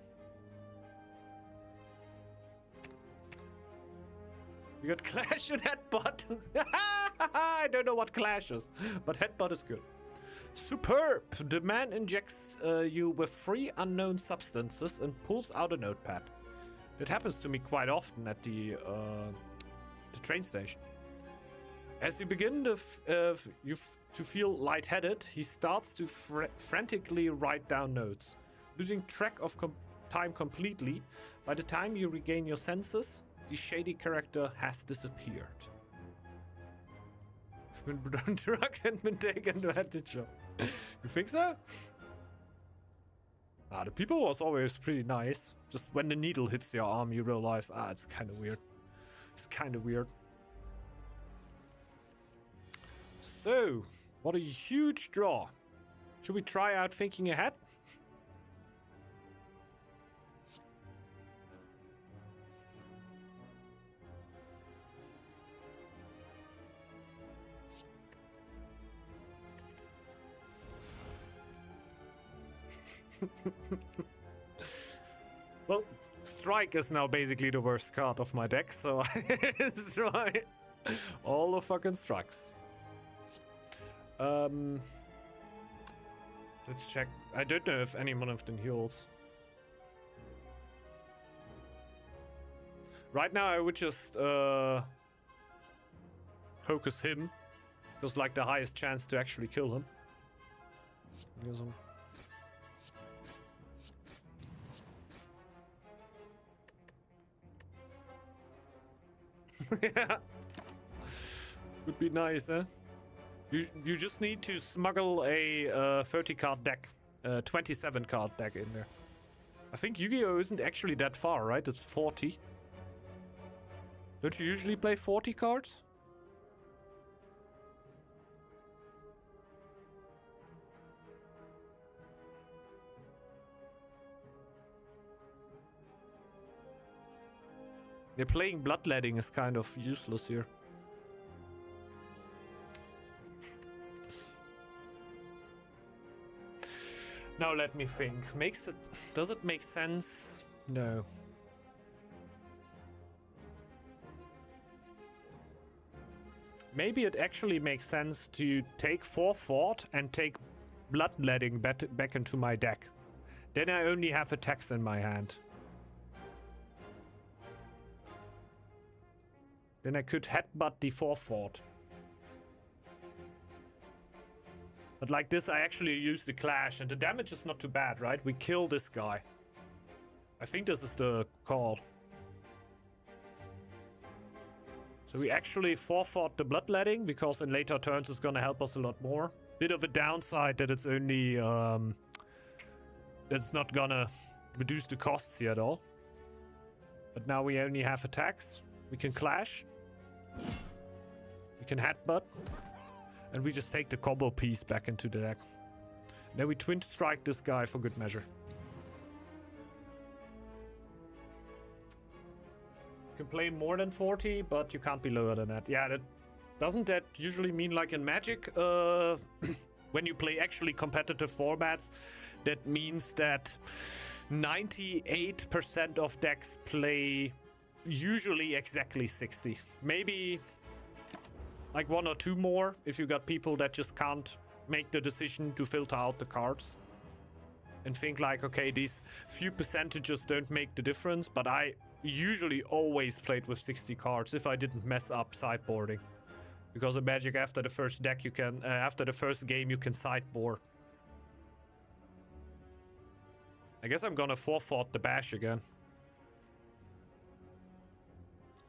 You got Clash and Headbutt. I don't know what Clash is, but Headbutt is good. Superb! The man injects you with 3 unknown substances and pulls out a notepad. It happens to me quite often at the train station. As you begin to feel lightheaded, he starts to frantically write down notes. Losing track of time completely, by the time you regain your senses, the shady character has disappeared. Been drugged and been taken advantage of. You think so? The people was always pretty nice. Just when the needle hits your arm, you realize, it's kind of weird. It's kind of weird. So, what a huge draw. Should we try out thinking ahead? Well, Strike is now basically the worst card of my deck, so I try all the fucking strikes. Let's check. I don't know if any one of them heals. Right now I would just focus him, because like the highest chance to actually kill him. Use him. Yeah. Would be nice, huh? You just need to smuggle a 30 card deck, 27 card deck in there. I think Yu-Gi-Oh! Isn't actually that far, right? It's 40. Don't you usually play 40 cards? They're playing bloodletting is kind of useless here. Now let me think. Does it make sense? No. Maybe it actually makes sense to take 4 Fort and take bloodletting back into my deck. Then I only have attacks in my hand. Then I could headbutt the 4 Fort. But like this, I actually use the Clash, and the damage is not too bad, right? We kill this guy. I think this is the call. So we actually 4 Fort the bloodletting, because in later turns it's gonna help us a lot more. Bit of a downside that it's only... it's not gonna reduce the costs here at all. But now we only have attacks. We can Clash. We can headbutt. And we just take the combo piece back into the deck. Then we twin strike this guy for good measure. You can play more than 40, but you can't be lower than that. Yeah, doesn't that usually mean like in Magic, when you play actually competitive formats, that means that 98% of decks play usually exactly 60. Maybe like 1 or 2 more if you got people that just can't make the decision to filter out the cards and think like, okay, these few percentages don't make the difference, but I usually always played with 60 cards if I didn't mess up sideboarding, because in Magic after the first deck you can after the first game you can sideboard. I guess I'm gonna 4 Fort the bash again.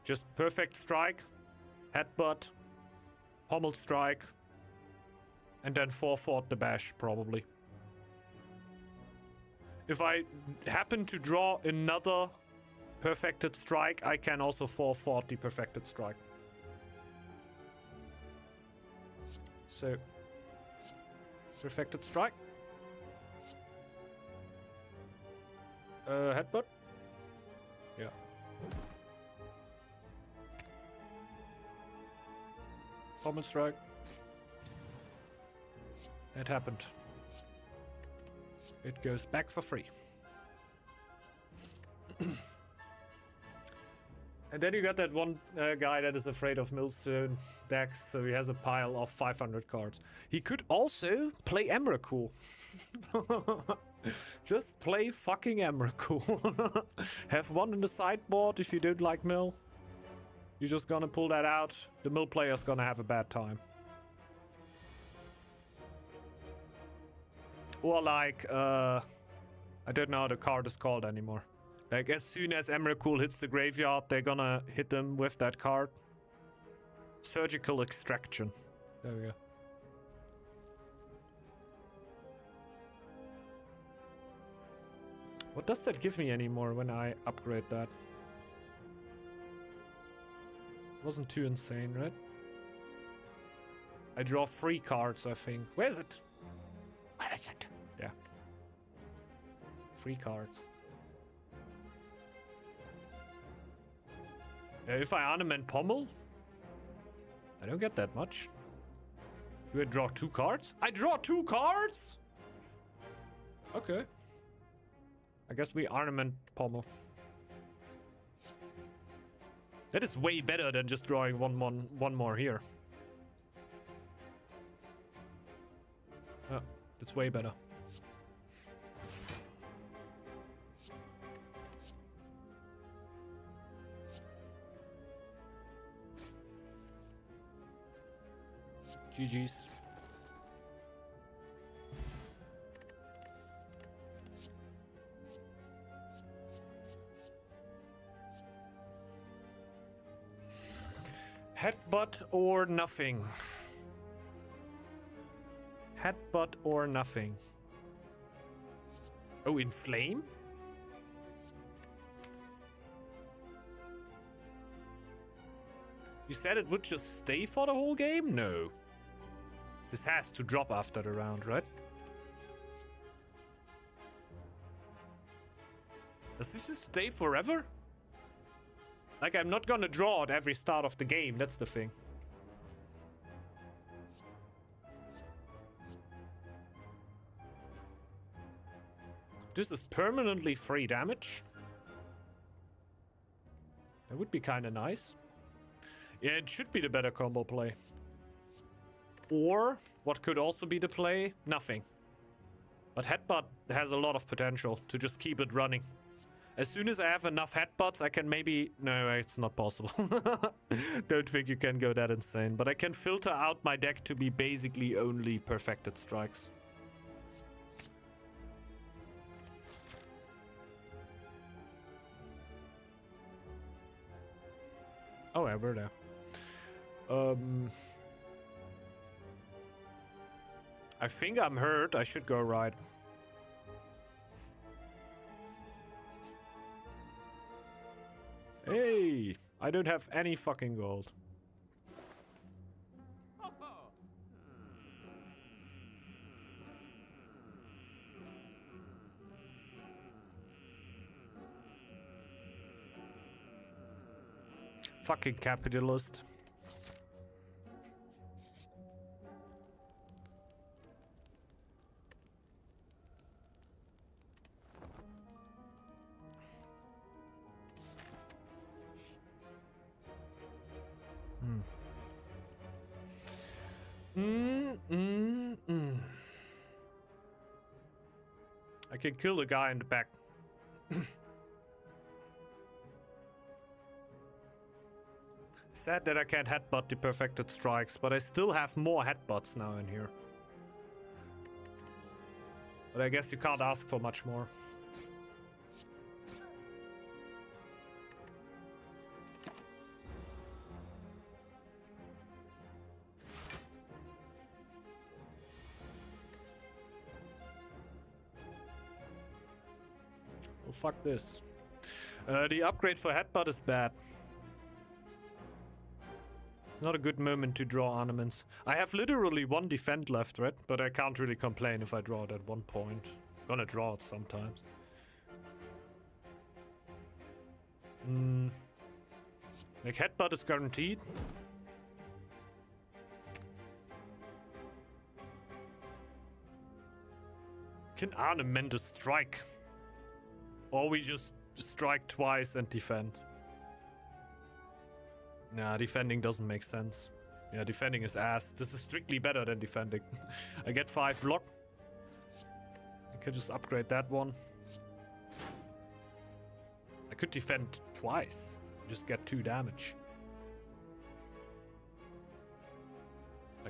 Just perfect strike, headbutt, pommel strike, and then 4 Fort the bash, probably. If I happen to draw another perfected strike, I can also 4 Fort the perfected strike. So, perfected strike. Headbutt? Yeah. Pommel strike. It happened. It goes back for free. And then you got that one guy that is afraid of Millstone decks, so he has a pile of 500 cards. He could also play Emrakul. Just play fucking Emrakul. Have one in the sideboard if you don't like Mill. You're just gonna pull that out. The mill player's gonna have a bad time. Or like, I don't know how the card is called anymore. Like, as soon as Emrakul hits the graveyard, they're gonna hit them with that card. Surgical extraction. There we go. What does that give me anymore when I upgrade that? Wasn't too insane, right? I draw 3 cards, I think. Where is it? Where is it? Yeah. 3 cards. If I ornament Pommel, I don't get that much. Do I draw 2 cards? I draw 2 cards? Okay. I guess we ornament Pommel. That is way better than just drawing one more here. Oh, that's way better. GG's. Headbutt or nothing. Headbutt or nothing. Oh, inflame? You said it would just stay for the whole game? No. This has to drop after the round, right? Does this just stay forever? Like, I'm not gonna draw at every start of the game, that's the thing. This is permanently free damage. That would be kinda nice. Yeah, it should be the better combo play. Or, what could also be the play? Nothing. But Headbutt has a lot of potential to just keep it running. As soon as I have enough Headbutts, I can maybe... No, it's not possible. Don't think you can go that insane. But I can filter out my deck to be basically only perfected strikes. Oh, yeah, we're there. I think I'm hurt. I should go right. Hey, I don't have any fucking gold. Fucking capitalist. I can kill the guy in the back. Sad that I can't headbutt the perfected strikes, but I still have more headbutts now in here. But I guess you can't ask for much more. Well, fuck this. The upgrade for headbutt is bad. It's not a good moment to draw ornaments. I have literally 1 defend left, right? But I can't really complain if I draw it at 1 point. Gonna draw it sometimes. Like, headbutt is guaranteed. Can ornament a strike? Or we just strike twice and defend. Nah, defending doesn't make sense. Yeah, defending is ass. This is strictly better than defending. I get 5 block. I could just upgrade that one. I could defend twice. Just get 2 damage.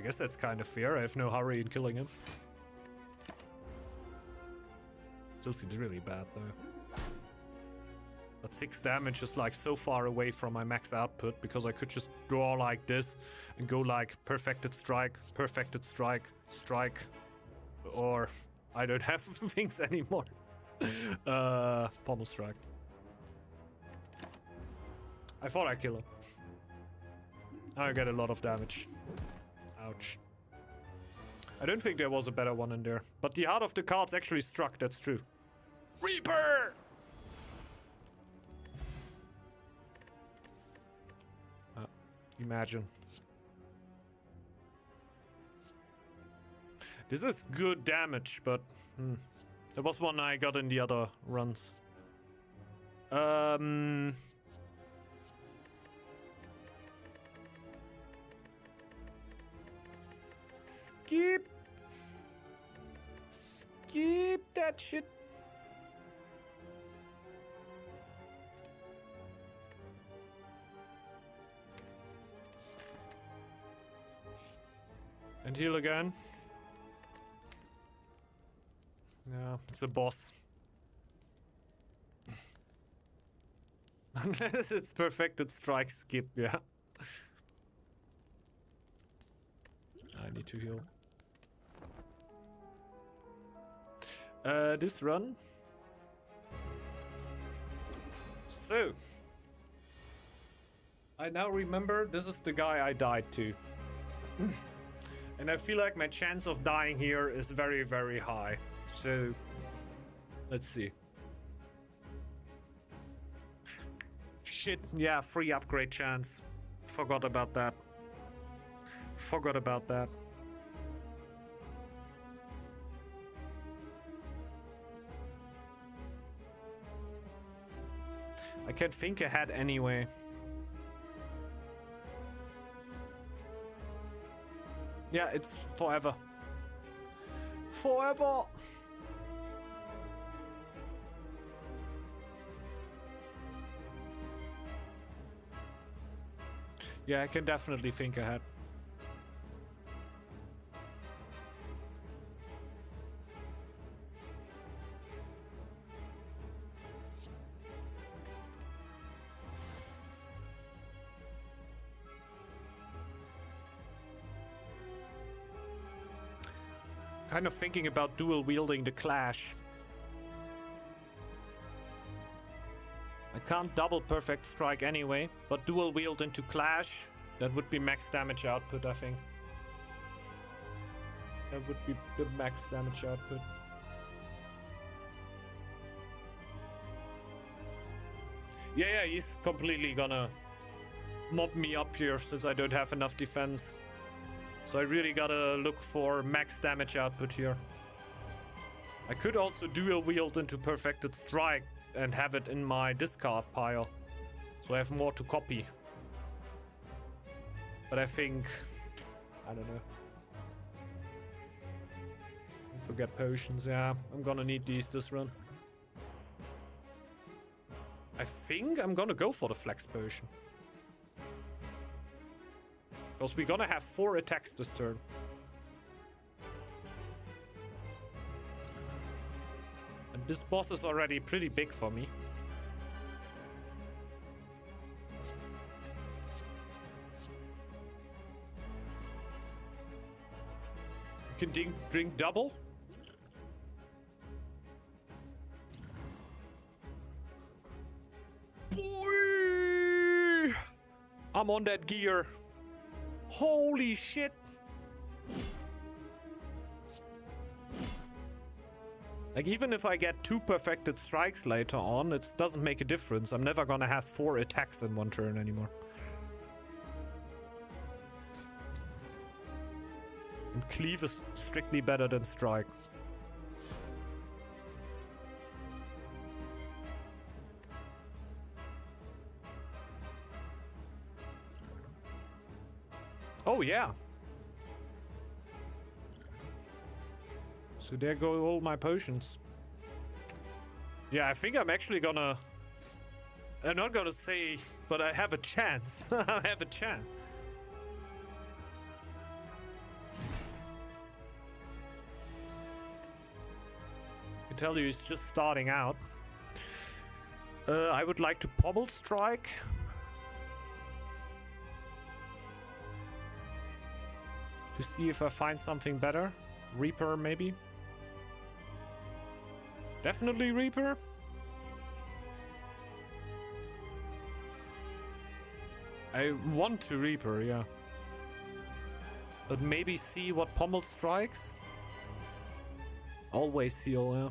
I guess that's kind of fair. I have no hurry in killing him. Still seems really bad though. But 6 damage is like so far away from my max output because I could just draw like this and go like perfected strike, strike, or I don't have things anymore. Pommel strike. I thought I'd kill him. I get a lot of damage. Ouch. I don't think there was a better one in there. But the heart of the cards actually struck, that's true. Reaper! Imagine. This is good damage, but there was one I got in the other runs. Skip that shit. And heal again. Yeah, it's a boss. Unless it's perfected strike skip, yeah. I need to heal. This run. So. I now remember this is the guy I died to. And I feel like my chance of dying here is very, very high. So, let's see. Shit, yeah, free upgrade chance. Forgot about that. Forgot about that. I can't think ahead anyway. Yeah, it's forever. Forever! Yeah, I can definitely think ahead. Kind of thinking about dual wielding the Clash. I can't double perfect strike anyway, but dual wield into Clash, that would be max damage output, I think. That would be the max damage output. Yeah, he's completely gonna mob me up here since I don't have enough defense. So I really gotta look for max damage output here. I could also dual wield into perfected strike and have it in my discard pile. So I have more to copy. But I think... I don't know. Forget potions, yeah. I'm gonna need these this run. I think I'm gonna go for the flex potion. Because we're gonna have 4 attacks this turn. And this boss is already pretty big for me. You can drink double. Boy! I'm on that gear. Holy shit! Like, even if I get 2 perfected strikes later on, it doesn't make a difference. I'm never gonna have 4 attacks in one turn anymore. And cleave is strictly better than strike. Oh yeah. So there go all my potions. Yeah, I think I'm actually gonna... I'm not gonna say, but I have a chance. I have a chance. tell you, it's just starting out. I would like to Pommel Strike. To see if I find something better. Reaper, maybe. Definitely Reaper. I want to Reaper, yeah. But maybe see what Pommel strikes. Always heal, yeah.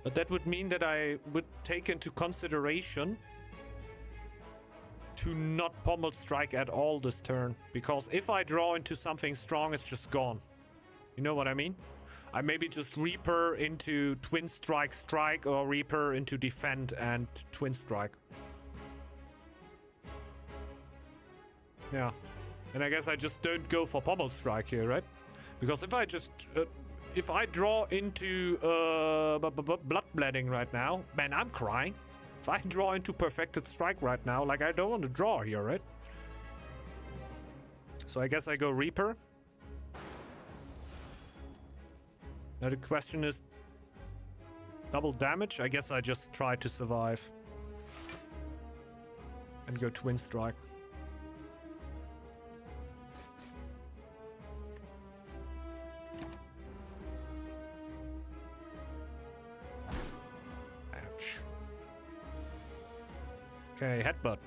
But that would mean that I would take into consideration to not Pommel strike at all this turn. Because if I draw into something strong, it's just gone. You know what I mean? I maybe just Reaper into Twin Strike Strike, or Reaper into Defend and Twin Strike. Yeah. And I guess I just don't go for Pommel Strike here, right? Because if I just... if I draw into Bloodbleeding right now, man, I'm crying. If I draw into Perfected Strike right now, like, I don't want to draw here, right? So I guess I go Reaper. Now the question is... double damage? I guess I just try to survive. And go Twin Strike. Okay, Headbutt.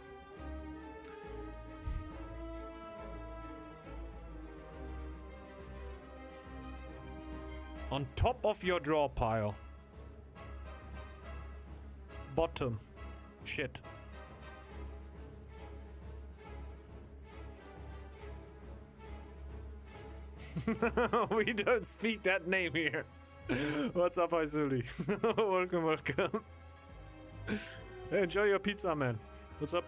On top of your draw pile. Bottom. Shit. We don't speak that name here. What's up, Isuli? Welcome, welcome. Hey, enjoy your pizza, man. What's up?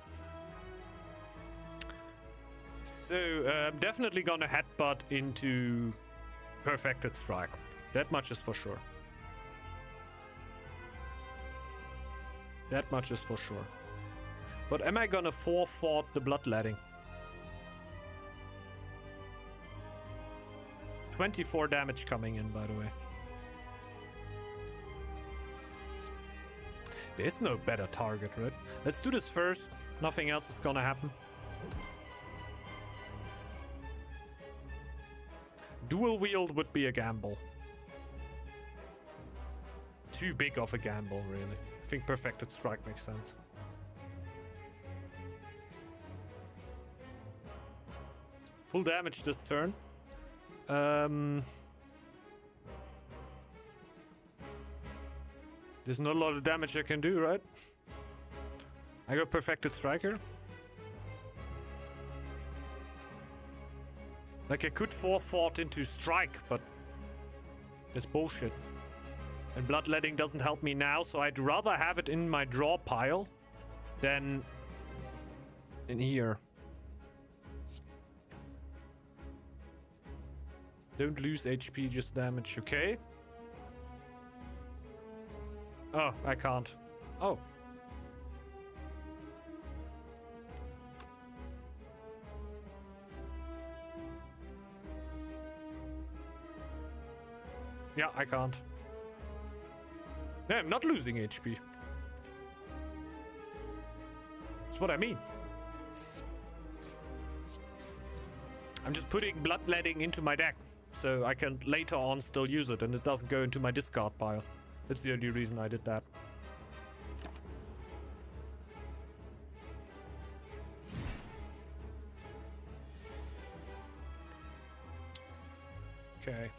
So, I'm definitely gonna Headbutt into Perfected Strike. That much is for sure. That much is for sure. But am I gonna forfeit the Bloodletting? 24 damage coming in, by the way. There's no better target, right? Let's do this first. Nothing else is gonna happen. Dual wield would be a gamble. Too big of a gamble, really. I think Perfected Strike makes sense. Full damage this turn. There's not a lot of damage I can do, right? I got Perfected Striker. Like, I could forfeit into Strike, but it's bullshit. And Bloodletting doesn't help me now, so I'd rather have it in my draw pile than in here. Don't lose HP, just damage, okay? Oh, I can't. Oh. Yeah, I can't. Yeah, I'm not losing HP. That's what I mean. I'm just putting Bloodletting into my deck, so I can later on still use it and it doesn't go into my discard pile. That's the only reason I did that. Okay.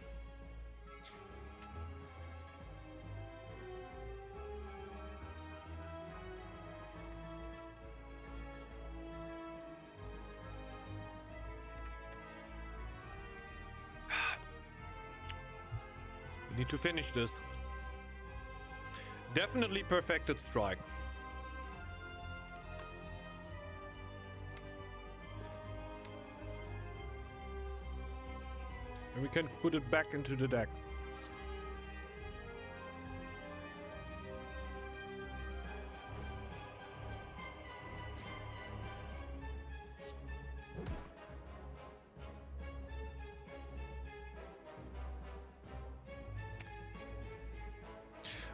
We need to finish this. Definitely Perfected Strike. And we can put it back into the deck.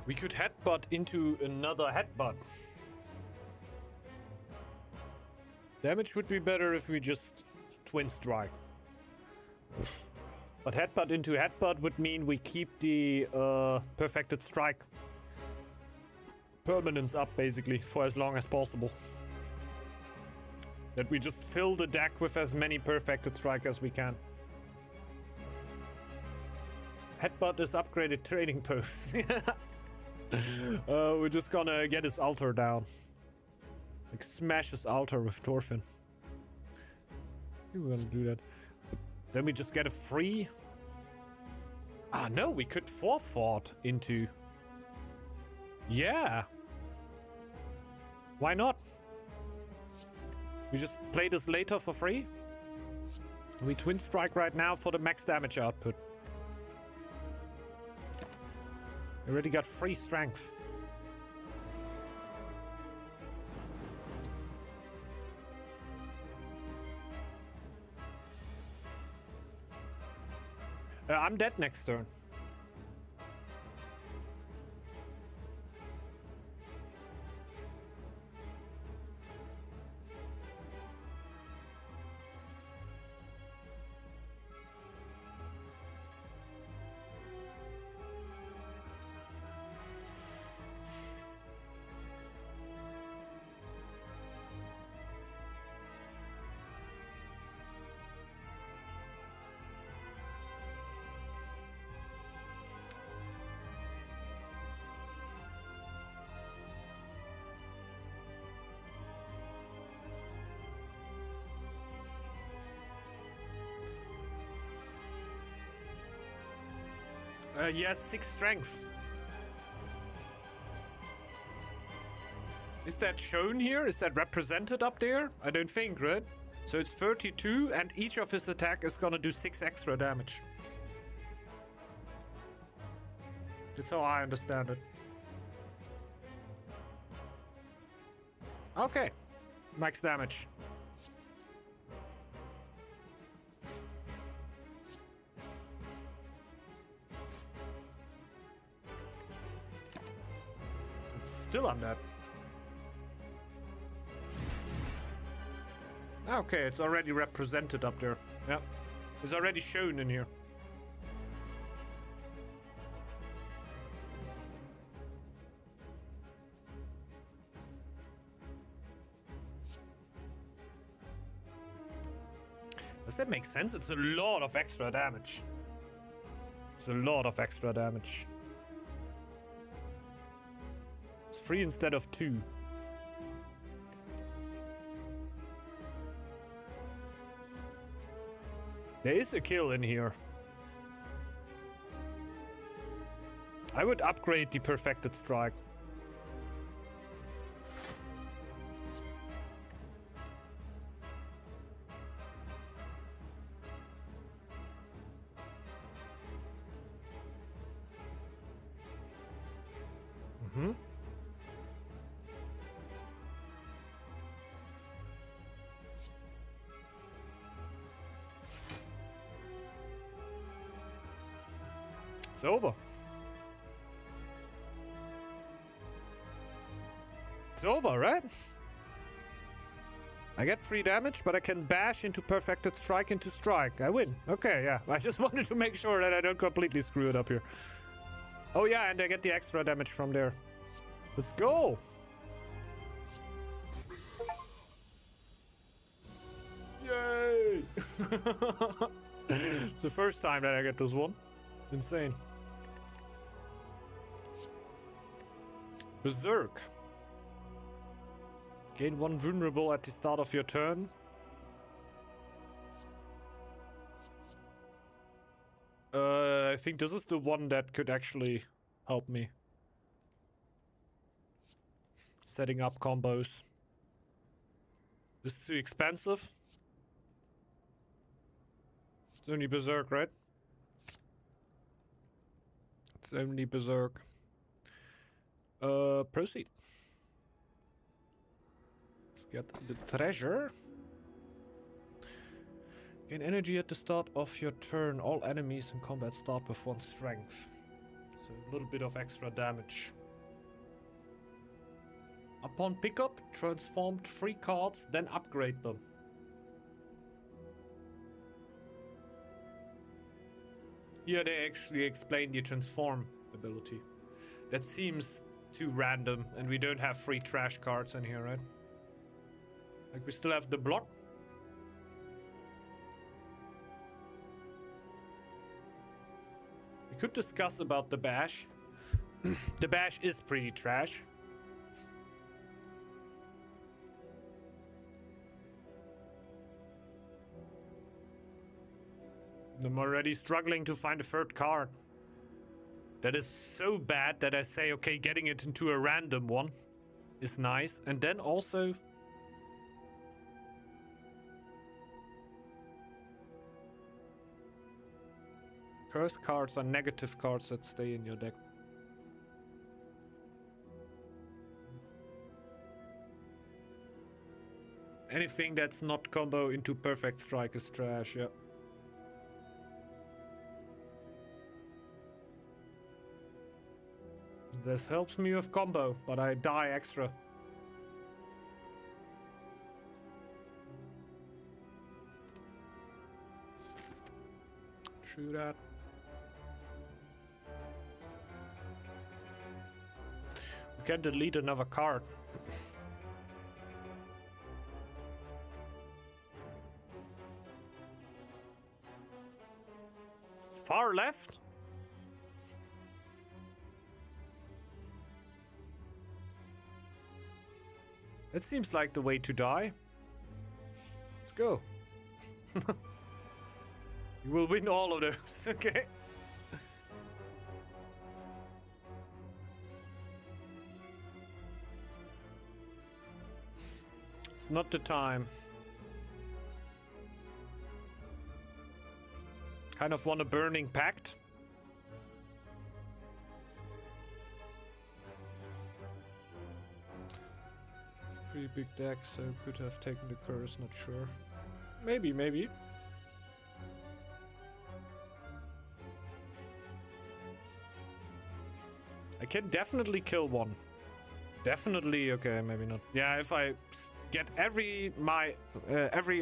We could headbutt into another headbutt. Damage would be better if we just twin strike. But headbutt into headbutt would mean we keep the perfected strike permanence up, basically, for as long as possible. That we just fill the deck with as many perfected strike as we can. Headbutt is upgraded trading pose. We're just gonna get his altar down. Like smash his altar with Thorfinn. I think we're gonna do that. Then we just get a free... Ah no, we could forethought into... Yeah! Why not? We just play this later for free. We twin strike right now for the max damage output. I already got free strength. I'm dead next turn. Yes, 6 strength. Is that shown here? Is that represented up there? I don't think, right? So it's 32 and each of his attack is gonna do 6 extra damage. That's how I understand it. Okay. Max damage. Still undead. Okay, it's already represented up there. Yeah. It's already shown in here. Does that make sense? It's a lot of extra damage. It's a lot of extra damage. 3 instead of 2. There is a kill in here. I would upgrade the perfected strike. It's over. It's over, right? I get 3 damage, but I can bash into perfected strike into strike. I win. Okay, yeah. I just wanted to make sure that I don't completely screw it up here. Oh yeah, and I get the extra damage from there. Let's go! Yay! It's the first time that I get this one. Insane. Berserk. Gain 1 vulnerable at the start of your turn. I think this is the one that could actually help me. Setting up combos. This is too expensive. It's only Berserk, right? It's only Berserk. Proceed. Let's get the treasure. Gain energy at the start of your turn. All enemies in combat start with 1 strength. So So a little bit of extra damage. Upon pickup, transformed 3 cards, then upgrade them. Here they actually explain the transform ability. That seems too random, and we don't have 3 trash cards in here, right? Like, we still have the block. We could discuss about the bash. The bash is pretty trash. I'm already struggling to find a 3rd card. That is so bad that I say, okay, getting it into a random one is nice. And then also... curse cards are negative cards that stay in your deck. Anything that's not combo into perfect strike is trash, yeah. This helps me with combo, but I die extra. True that. We can delete another card. Far left? That seems like the way to die. Let's go. You will win all of those, okay? It's not the time. Kind of want a burning pact. Pretty big deck, so could have taken the curse, not sure. Maybe. I can definitely kill one. Definitely, okay, maybe not. Yeah, if I get every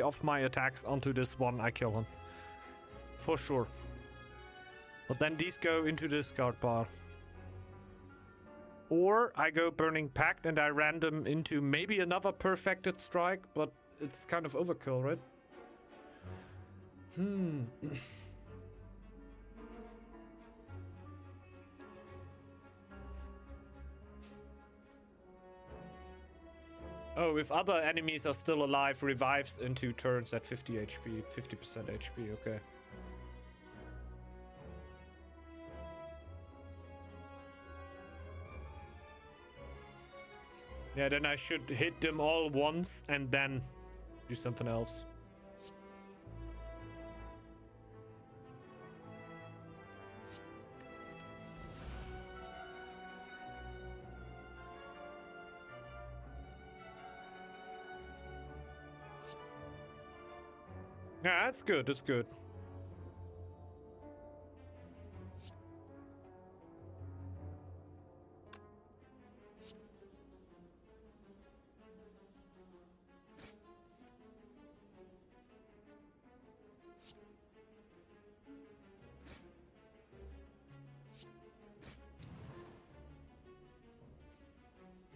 of my attacks onto this one, I kill him. For sure. But then these go into this card bar. Or I go Burning Pact and I random into maybe another perfected strike, but it's kind of overkill, right? Oh, if other enemies are still alive, revives in 2 turns at 50 HP, 50% HP, okay. Yeah, then I should hit them all once and then do something else. Yeah, that's good, that's good.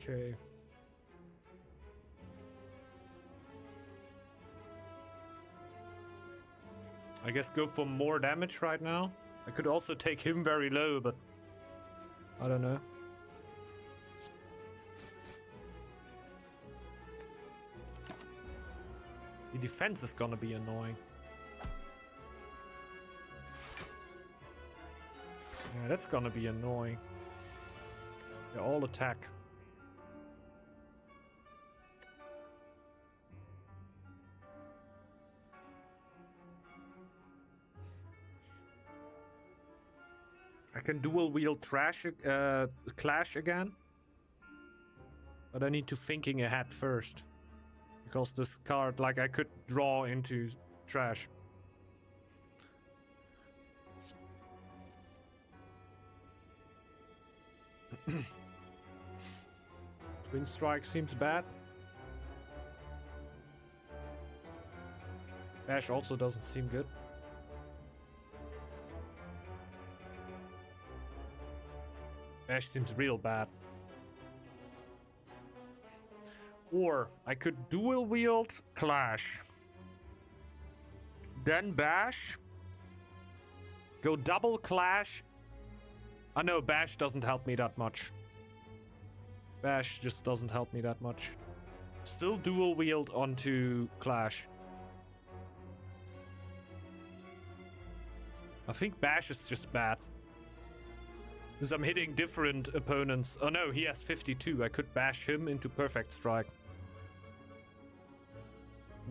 Okay. I guess go for more damage right now. I could also take him very low, but I don't know. The defense is gonna be annoying. Yeah, that's gonna be annoying. They all attack. I can dual wield Clash again. But I need to thinking ahead first. Because this card, like, I could draw into trash. Twin strike seems bad. Bash also doesn't seem good. Bash seems real bad. Or I could dual wield Clash. Then Bash. Go double Clash. I know Bash doesn't help me that much. Bash just doesn't help me that much. Still dual wield onto Clash. I think Bash is just bad. Because I'm hitting different opponents. Oh no, he has 52. I could bash him into perfect strike.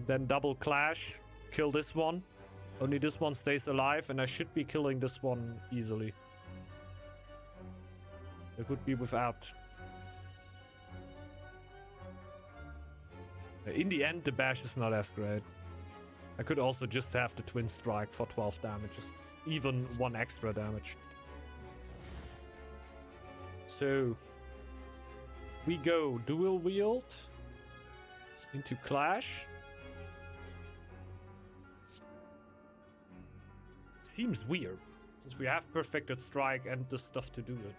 Then double Clash. Kill this one. Only this one stays alive, and I should be killing this one easily. It would be without. In the end, the bash is not as great. I could also just have the twin strike for 12 damage, just even 1 extra damage. So we go dual wield into Clash. Seems weird, since we have perfected strike and the stuff to do it.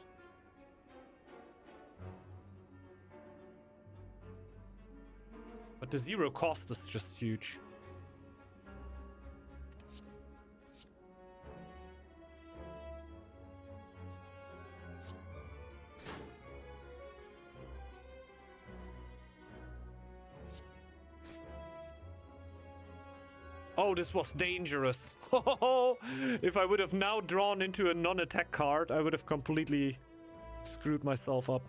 But the 0 cost is just huge. Oh, this was dangerous. If I would have now drawn into a non-attack card, I would have completely screwed myself up.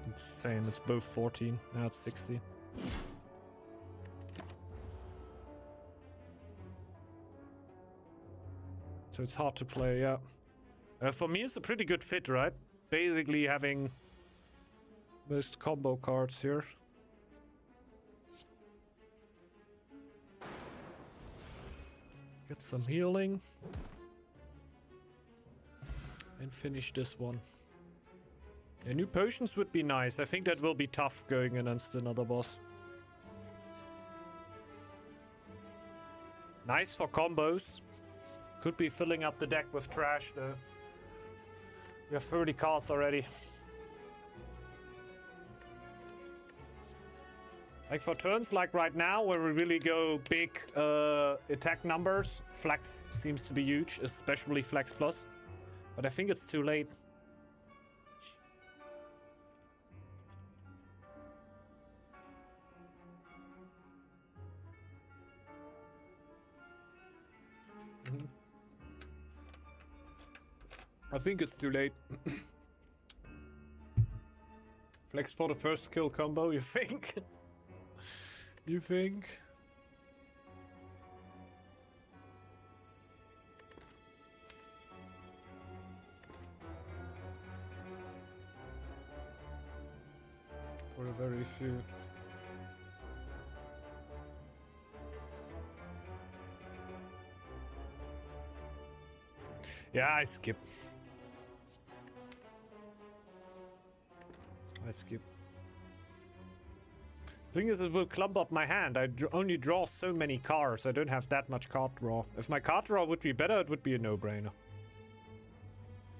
Insane, it's both 14, now it's 60. So it's hard to play, yeah. For me, it's a pretty good fit, right? Basically having most combo cards here. Get some healing. And finish this one. Yeah, new potions would be nice. I think that will be tough going against another boss. Nice for combos. Could be filling up the deck with trash though. We have 30 cards already. Like for turns like right now, where we really go big attack numbers, Flex seems to be huge, especially Flex Plus. But I think it's too late. I think it's too late. Flex for the first kill combo, you think? You think? For a very few. Yeah, I skip. I skip. Thing is, it will clump up my hand. I only draw so many cards. I don't have that much card draw. If my card draw would be better, it would be a no-brainer.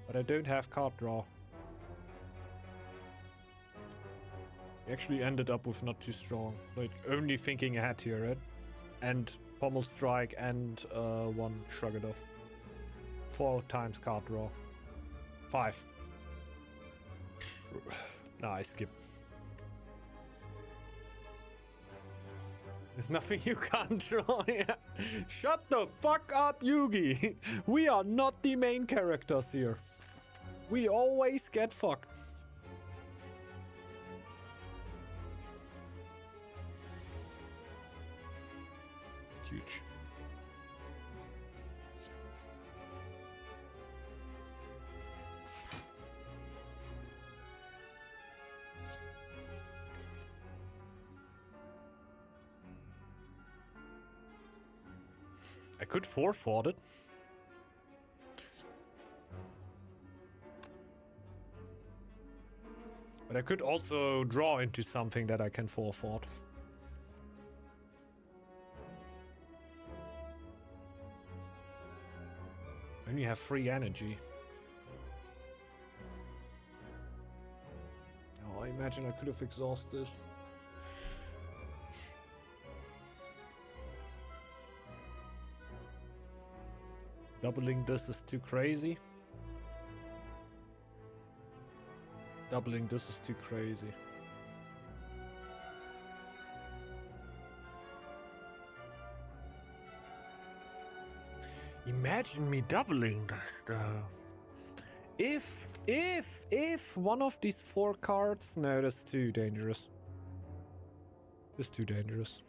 But I don't have card draw. I actually ended up with not too strong. Like, only thinking ahead here, right? And Pommel Strike and one Shrug It Off. 4 times card draw. 5. Nah, I skip. There's nothing you can't draw. Yeah. Shut the fuck up, Yugi. We are not the main characters here. We always get fucked. Huge. I could forfeit it. But I could also draw into something that I can forfeit. I only have 3 energy. Oh, I imagine I could have exhausted this. Doubling this is too crazy. Doubling this is too crazy. Imagine me doubling this though. If one of these 4 cards... No, that's too dangerous. That's too dangerous.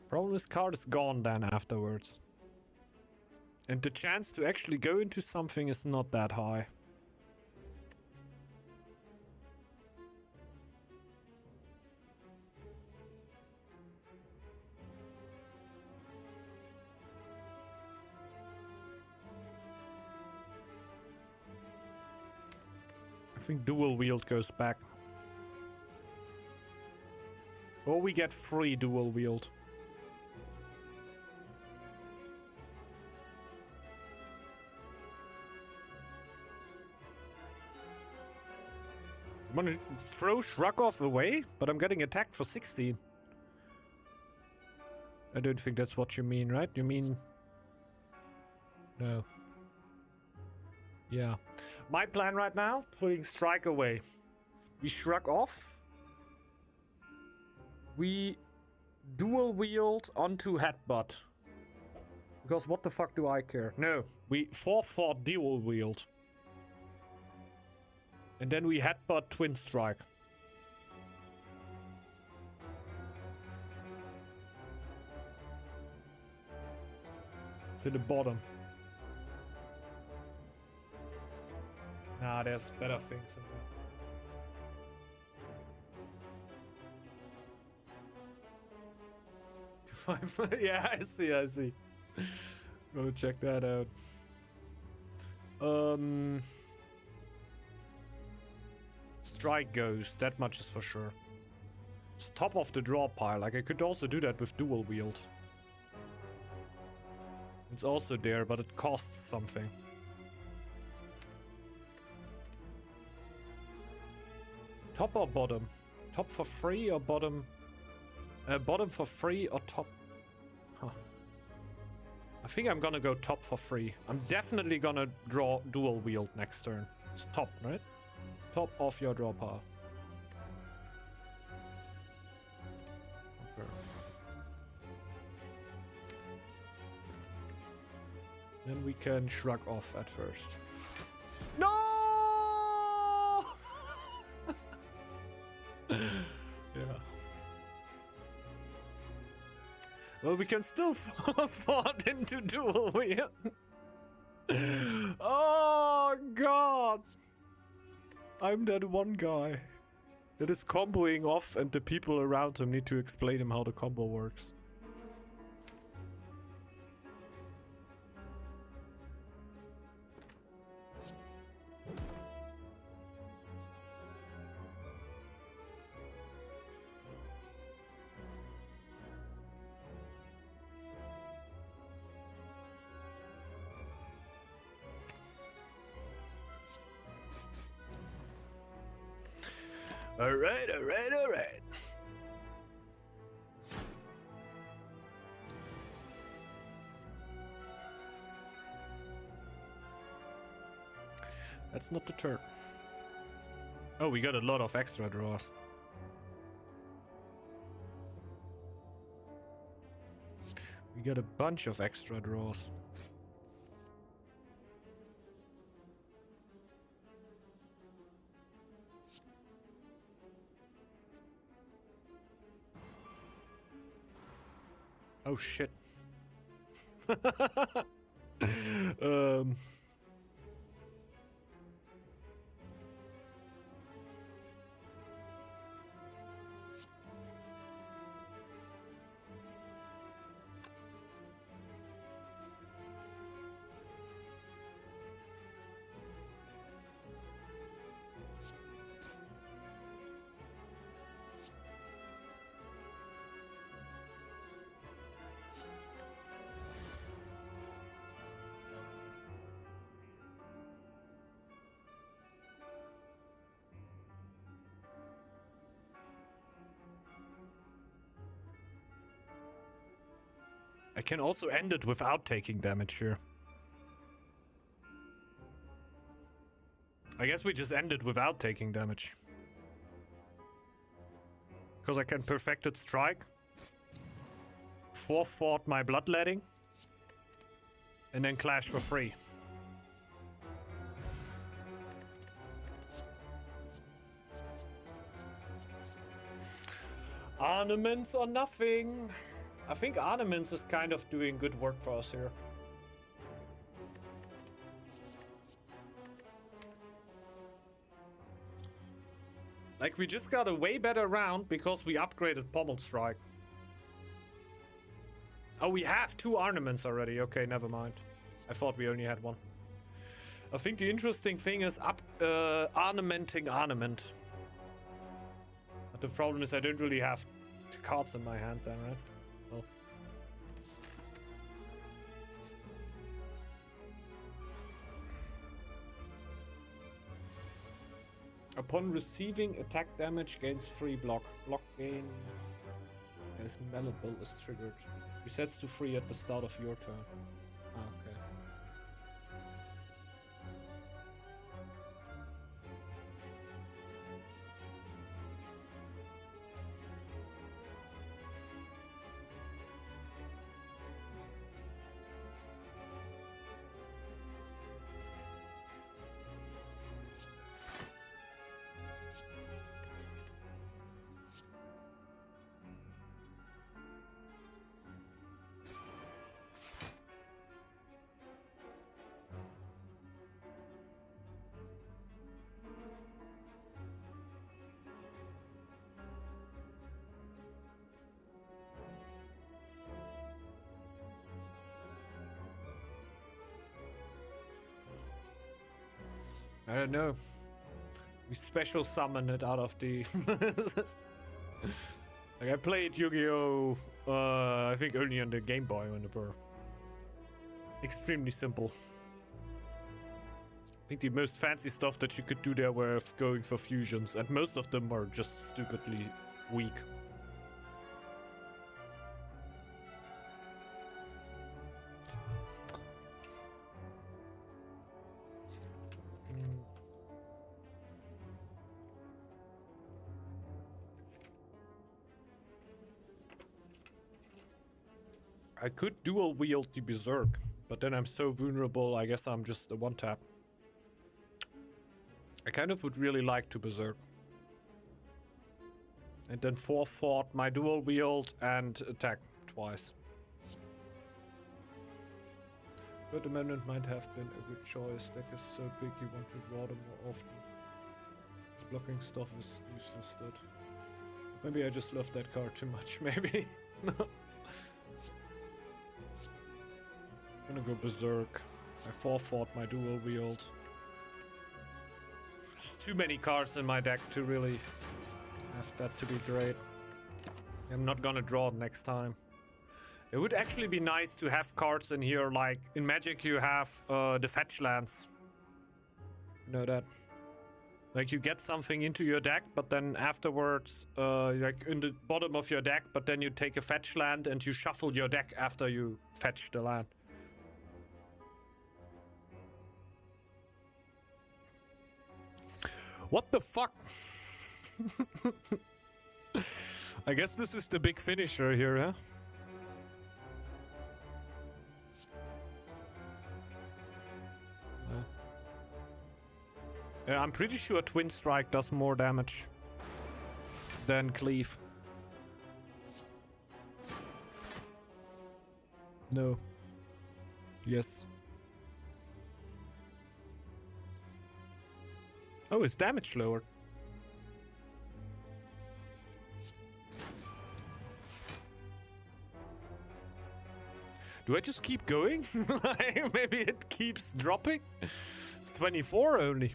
Problem is, card is gone then afterwards. And the chance to actually go into something is not that high. I think dual wield goes back. Or we get free dual wield. I'm gonna throw Shrug off away, but I'm getting attacked for 16. I don't think that's what you mean, right? You mean... No. Yeah. My plan right now, putting Strike away. We Shrug off. We dual wield onto Headbutt. Because what the fuck do I care? No, we forfeit dual wield. And then we Headbutt Twin Strike. To the bottom. Nah, there's better things in there. Yeah, I see. Gotta check that out. Strike goes, that much is for sure. It's top of the draw pile. Like, I could also do that with dual wield. It's also there, but it costs something. Top or bottom? Top for free or bottom? Bottom for free or top? Huh. I think I'm gonna go top for free. I'm definitely gonna draw dual wield next turn. It's top, right? Top of your draw pile. Okay. Then we can shrug off at first. No! Yeah. Well, we can still forward into dual wield. Oh god! I'm that one guy that is comboing off and the people around him need to explain him how the combo works. Alright. That's not the turn. Oh, we got a lot of extra draws. We got a bunch of extra draws. Oh shit. I can also end it without taking damage here. I guess we just end it without taking damage. Because I can Perfected Strike. Forethought my Bloodletting. And then Clash for free. Ornaments or nothing. I think Ornaments is kind of doing good work for us here. Like, we just got a way better round because we upgraded Pommel Strike. Oh, we have 2 Ornaments already. Okay, never mind. I thought we only had 1. I think the interesting thing is ornamenting Ornament. But the problem is I don't really have cards in my hand then, right? Oh. Upon receiving attack damage, gains 3 block. Block gain as Malleable is triggered. Resets to 3 at the start of your turn. Ah, okay. I don't know. We special summon it out of the... Like, I played Yu-Gi-Oh! I think only on the Game Boy when it were extremely simple. I think the most fancy stuff that you could do there were going for fusions, and most of them were just stupidly weak. I could dual wield the Berserk, but then I'm so vulnerable, I guess I'm just a one-tap. I kind of would really like to Berserk. And then forethought my dual wield and attack twice. Third Amendment might have been a good choice. Deck is so big you want to draw them more often. This blocking stuff is useless still. Maybe I just love that card too much, maybe. I'm gonna go Berserk. I forethought my dual wield. There's too many cards in my deck to really have that to be great. I'm not gonna draw it next time. It would actually be nice to have cards in here, like in Magic you have the fetch lands. You know that? Like you get something into your deck, but then afterwards, like in the bottom of your deck, but then you take a fetch land and you shuffle your deck after you fetch the land. What the fuck? I guess this is the big finisher here, huh? I'm pretty sure Twin Strike does more damage than Cleave. No. Yes. Oh, is damage lowered? Do I just keep going? Maybe it keeps dropping? It's 24 only.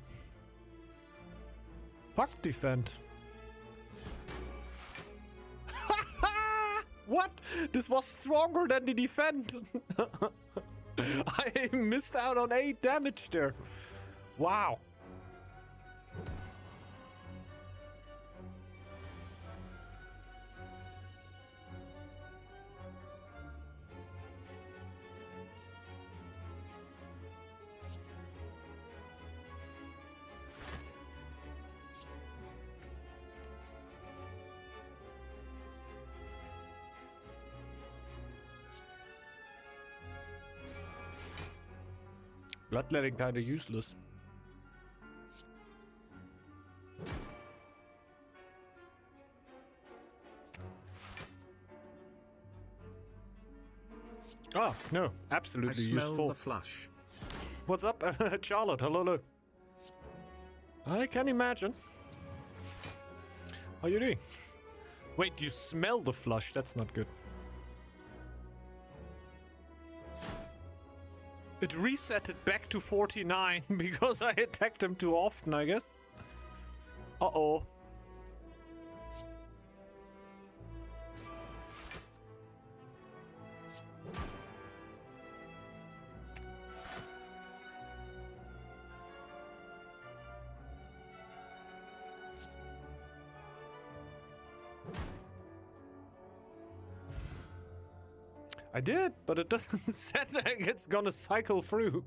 Fuck defend. What? This was stronger than the defend. I missed out on 8 damage there. Wow. Bloodletting kinda useless. Oh, no. Absolutely I smell useful. the flush. What's up, Charlotte? Hello, hello. I can imagine. How you doing? Wait, you smell the flush? That's not good. It reset it back to 49 because I attacked him too often, I guess. Uh-oh. I did, but it doesn't sound like it's gonna cycle through.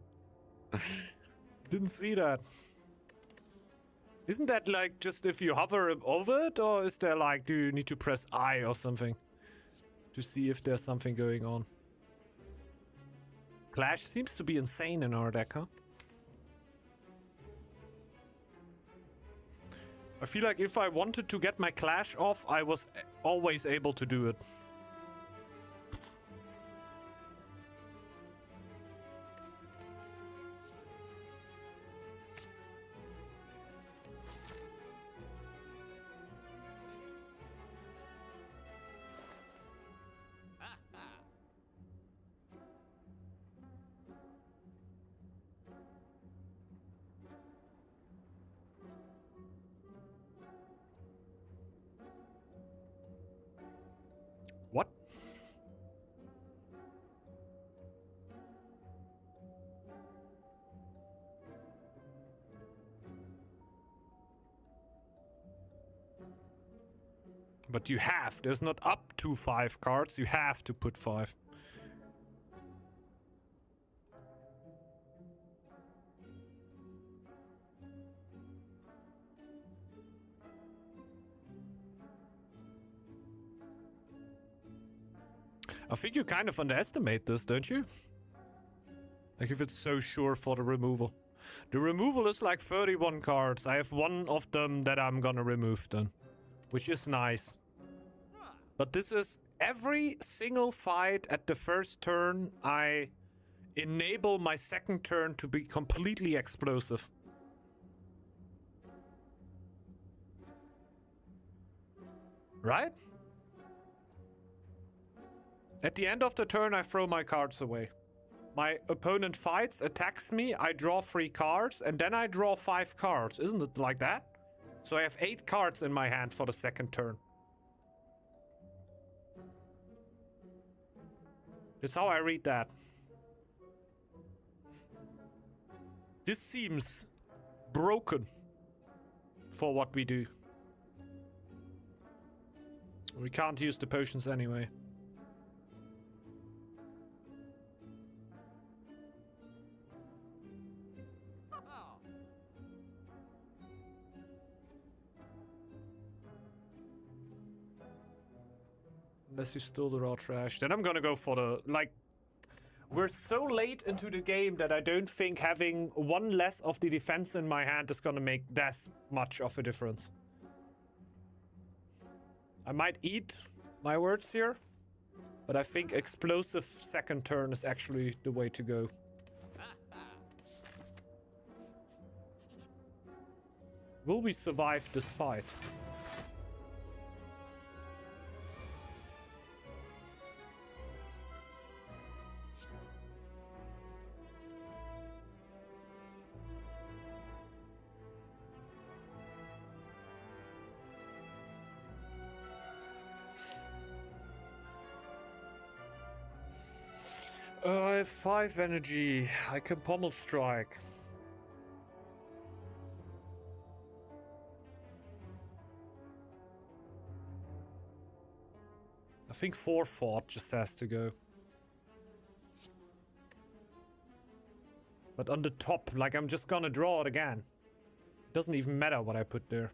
Didn't see that. Isn't that like just if you hover over it, or is there like, do you need to press I or something to see if there's something going on? Clash seems to be insane in our deck, huh? I feel like if I wanted to get my Clash off, I was always able to do it. What? But you have. There's not up to 5 cards. You have to put 5. I think you kind of underestimate this, don't you? Like if it's so sure for the removal. The removal is like 31 cards. I have one of them that I'm gonna remove then. Which is nice. But this is every single fight at the first turn, I enable my second turn to be completely explosive. Right? At the end of the turn, I throw my cards away. My opponent fights, attacks me, I draw 3 cards, and then I draw 5 cards. Isn't it like that? So I have 8 cards in my hand for the second turn. That's how I read that. This seems broken for what we do. We can't use the potions anyway. Unless you stole the raw trash. Then I'm gonna go for the, like... We're so late into the game that I don't think having 1 less of the defense in my hand is gonna make that much of a difference. I might eat my words here, but I think explosive second turn is actually the way to go. Will we survive this fight? I have 5 energy. I can pommel strike. I think 4 fort just has to go. But on the top, like I'm just gonna draw it again. Doesn't even matter what I put there.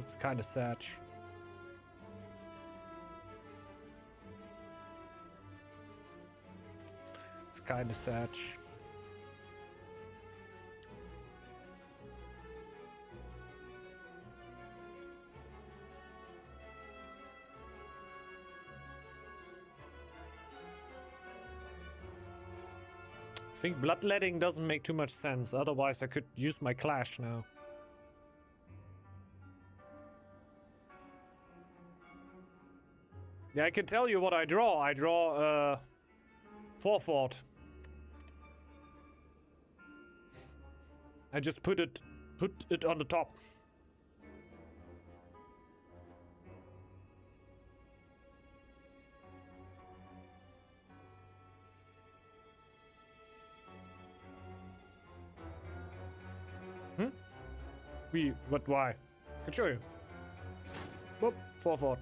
It's kind of sad. It's kind of sad. I think bloodletting doesn't make too much sense, otherwise I could use my clash now. Yeah, I can tell you what I draw. I draw forethought. I just put it on the top. But why? I can show you. Whoop, forethought.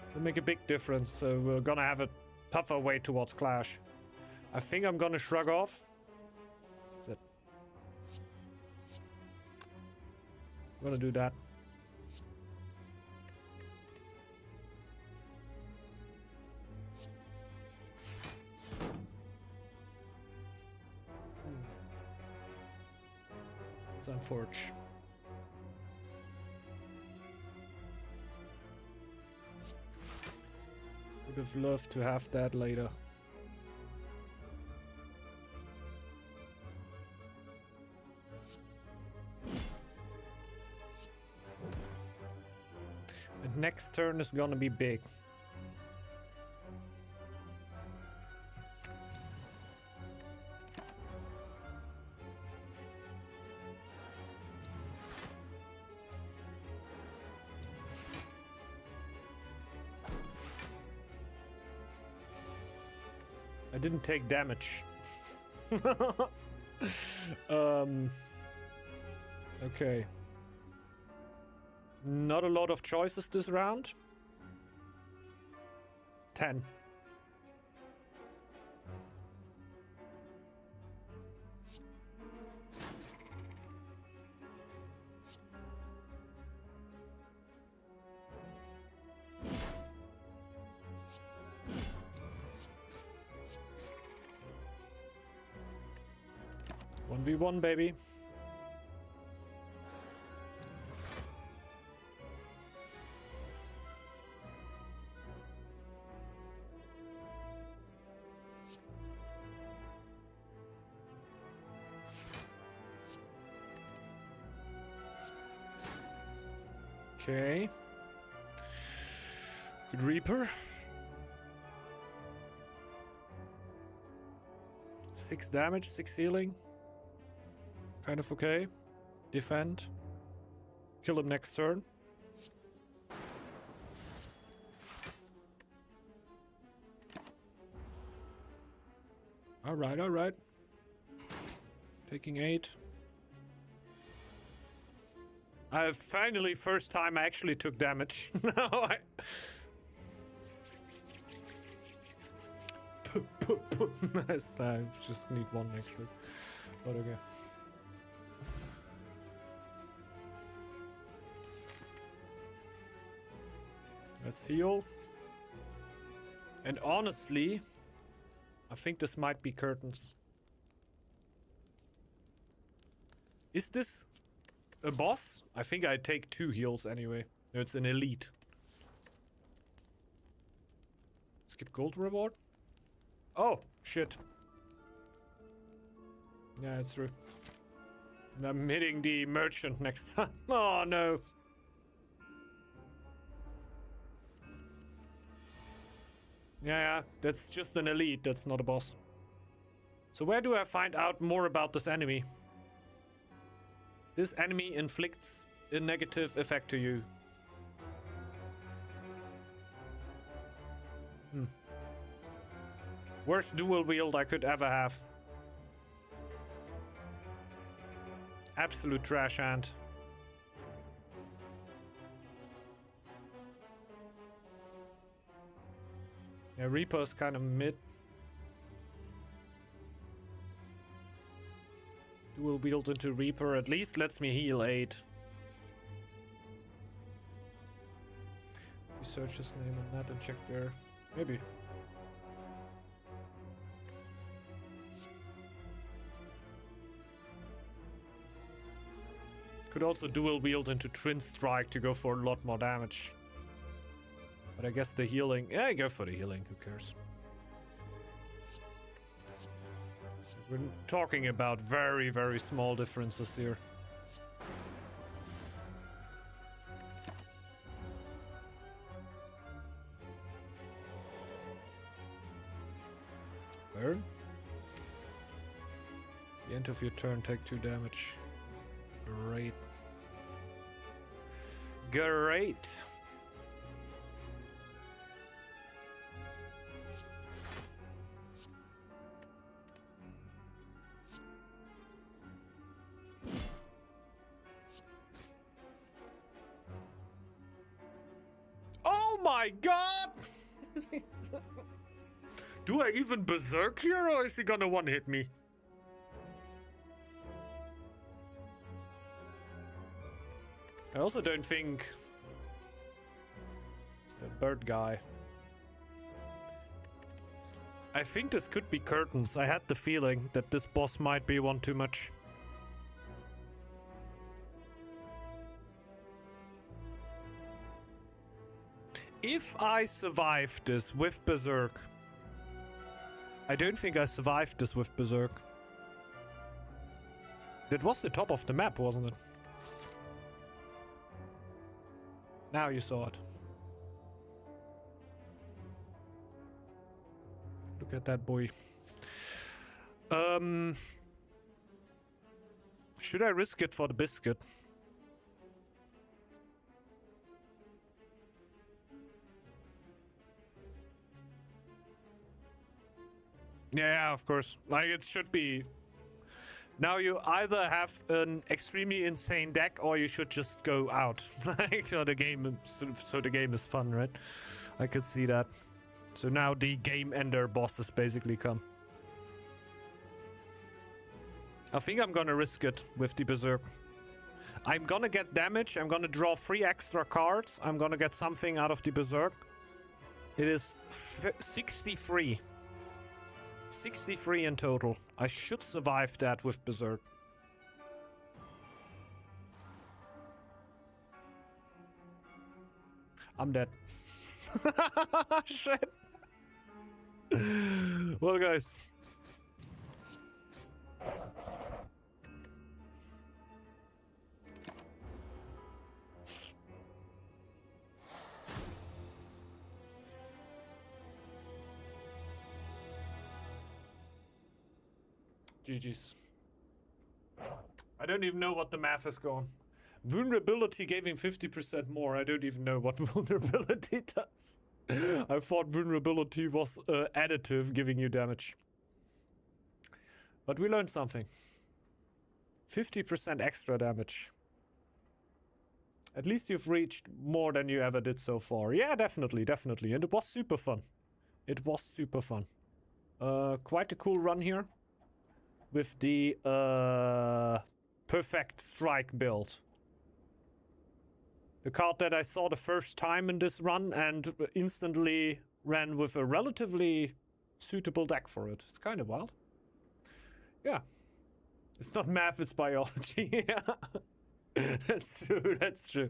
It'll make a big difference, so we're gonna have a tougher way towards Clash. I think I'm gonna shrug off. That's it. I'm gonna do that. It's unfortunate. Would have loved to have that later. And next turn is gonna be big. I didn't take damage. Okay. Not a lot of choices this round. 10. One v one, baby. Okay. Good Reaper. 6 damage, 6 healing. Kind of okay. Defend. Kill him next turn. Alright, alright. Taking 8. Finally, first time I actually took damage. No, Nice. I just need one actually. But okay. Let's heal. And honestly, I think this might be curtains. Is this a boss? I think I take 2 heals anyway. No, it's an elite. Skip gold reward? Oh, shit. Yeah, it's true. And I'm hitting the merchant next time. Oh, no. Yeah, that's just an elite. That's not a boss. So where do I find out more about this enemy? This enemy inflicts a negative effect to you. Worst dual wield I could ever have. Absolute trash hand. Yeah, Reaper's kind of mid. Dual wield into Reaper at least lets me heal 8. Research his name on that and check there. Maybe. Could also dual wield into Twin Strike to go for a lot more damage. But I guess the healing... Yeah, go for the healing, who cares? We're talking about very, very small differences here. Burn. The end of your turn, take 2 damage. Great. Great. Oh my god! Do I even berserk here, or is he gonna one-hit me? I also don't think it's the bird guy. I think this could be curtains. I had the feeling that this boss might be one too much. If I survived this with Berserk... I don't think I survived this with Berserk. That was the top of the map, wasn't it? Now you saw it. Look at that boy. Should I risk it for the biscuit? Yeah, of course. Like, it should be. Now you either have an extremely insane deck, or you should just go out. Like, so the game is fun, right? I could see that. So now the game ender bosses basically come. I think I'm gonna risk it with the Berserk. I'm gonna get damage. I'm gonna draw 3 extra cards. I'm gonna get something out of the Berserk. It is 63. 63 in total. I should survive that with Berserk. I'm dead. Shit. Well, guys. GG's. I don't even know what the math is going. Vulnerability gave him 50% more. I don't even know what vulnerability does. I thought vulnerability was additive, giving you damage. But we learned something. 50% extra damage. At least you've reached more than you ever did so far. Yeah, definitely, definitely. And it was super fun. It was super fun. Quite a cool run here. With the perfect strike build. The card that I saw the first time in this run and instantly ran with a relatively suitable deck for it. It's kind of wild. Yeah. It's not math, it's biology. Yeah. That's true, that's true.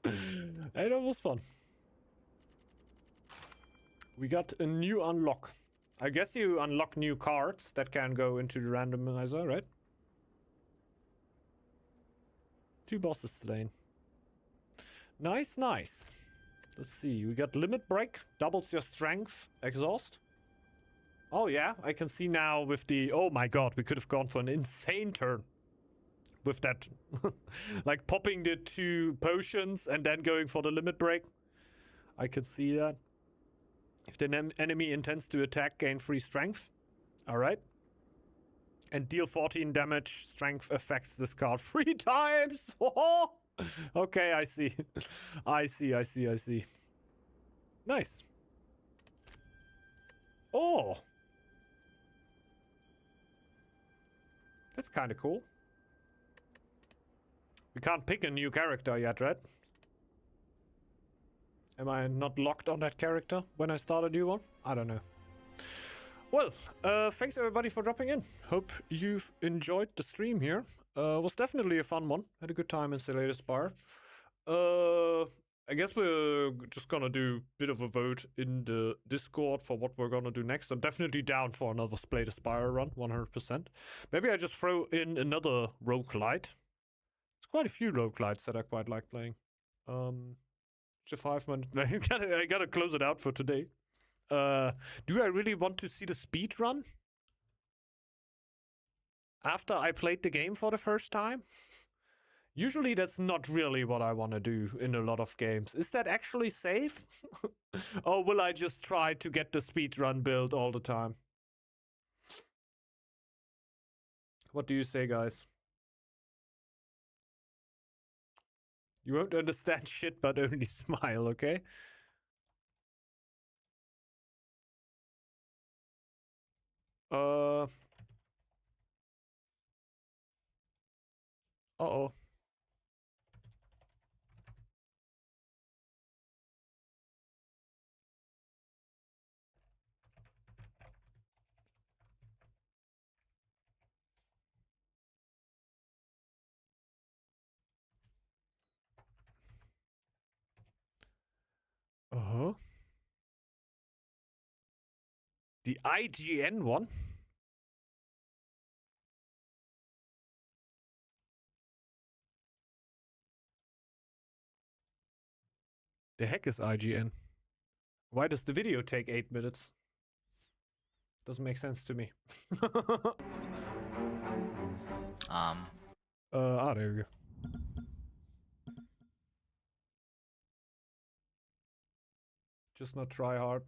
And it was fun. We got a new unlock. I guess you unlock new cards that can go into the randomizer, right? 2 bosses slain. Nice, nice. Let's see. We got limit break, doubles your strength, exhaust. Oh yeah, I can see now with the... Oh my god, we could have gone for an insane turn. With that. Like popping the 2 potions and then going for the limit break. I could see that. If the enemy intends to attack, gain 3 strength. Alright. And deal 14 damage. Strength affects this card 3 times. Okay, I see. I see. Nice. Oh. That's kind of cool. We can't pick a new character yet, right? Am I not locked on that character when I start a new one? I don't know. Well, thanks everybody for dropping in. Hope you've enjoyed the stream here. Was definitely a fun one. Had a good time in the latest Spire. I guess we're just gonna do a bit of a vote in the Discord for what we're gonna do next. I'm definitely down for another Slay the Spire run, 100%. Maybe I just throw in another roguelite. There's quite a few roguelites that I quite like playing. It's a 5 minute. I gotta close it out for today. Do I really want to see the speed run after I played the game for the first time? Usually that's not really what I want to do in a lot of games. Is that actually safe? Or will I just try to get the speedrun build all the time? What do you say, guys? You won't understand shit, but only smile, okay? Uh-oh. Uh-huh. The IGN one? The heck is IGN? Why does the video take 8 minutes? Doesn't make sense to me. There we go. Just not try hard.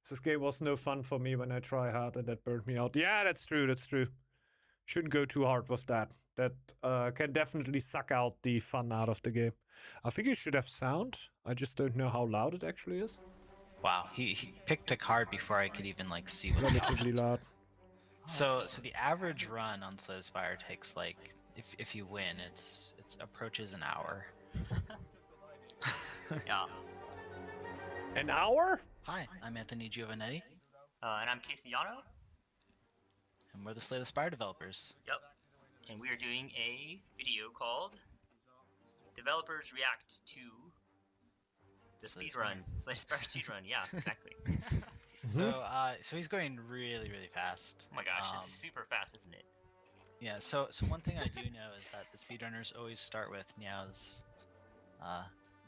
This game was no fun for me when I try hard and that burned me out. Yeah, that's true, that's true. Shouldn't go too hard with that. That can definitely suck out the fun out of the game. I think you should have sound. I just don't know how loud it actually is. Wow, he picked a card before I could even like see what relatively loud. So the average run on Slay the Spire takes like if you win, it's approaches an hour. Yeah. An hour? Hi, I'm Anthony Giovanetti. And I'm Casey Yano. And we're the Slay the Spire developers. Yep. And we are doing a video called Developers React to the Speedrun. Slay the Spire Speedrun, yeah, exactly. So he's going really fast. Oh my gosh, this is super fast, isn't it? Yeah, so one thing I do know is that the speedrunners always start with Niao's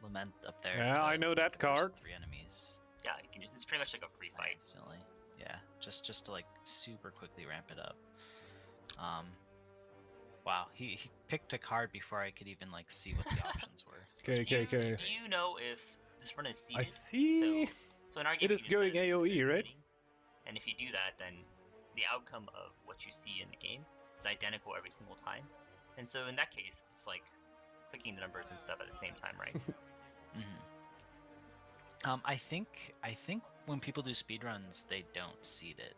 Lament up there. Yeah, I know that card. 3 enemies. Yeah, you can just, it's pretty much like a free fight. Instantly. Yeah, just to like super quickly ramp it up. Wow, he picked a card before I could even like see what the options were. Okay. Do you know if this run is seeded? I see. So in our game, it is going AoE, right? And if you do that, then the outcome of what you see in the game is identical every single time. And so in that case, it's like clicking the numbers and stuff at the same time, right? I think when people do speedruns, they don't seed it.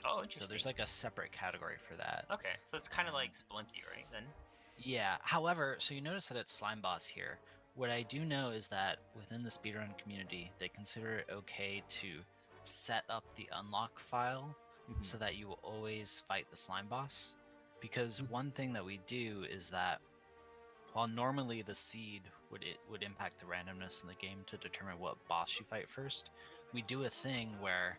Oh, interesting. So there's like a separate category for that. Okay, so it's kind of like Spelunky, right, then? Yeah, however, so you notice that it's Slime Boss here. What I do know is that within the speedrun community, they consider it okay to set up the unlock file so that you will always fight the Slime Boss. Because one thing that we do is that while normally the seed would impact the randomness in the game to determine what boss you fight first, we do a thing where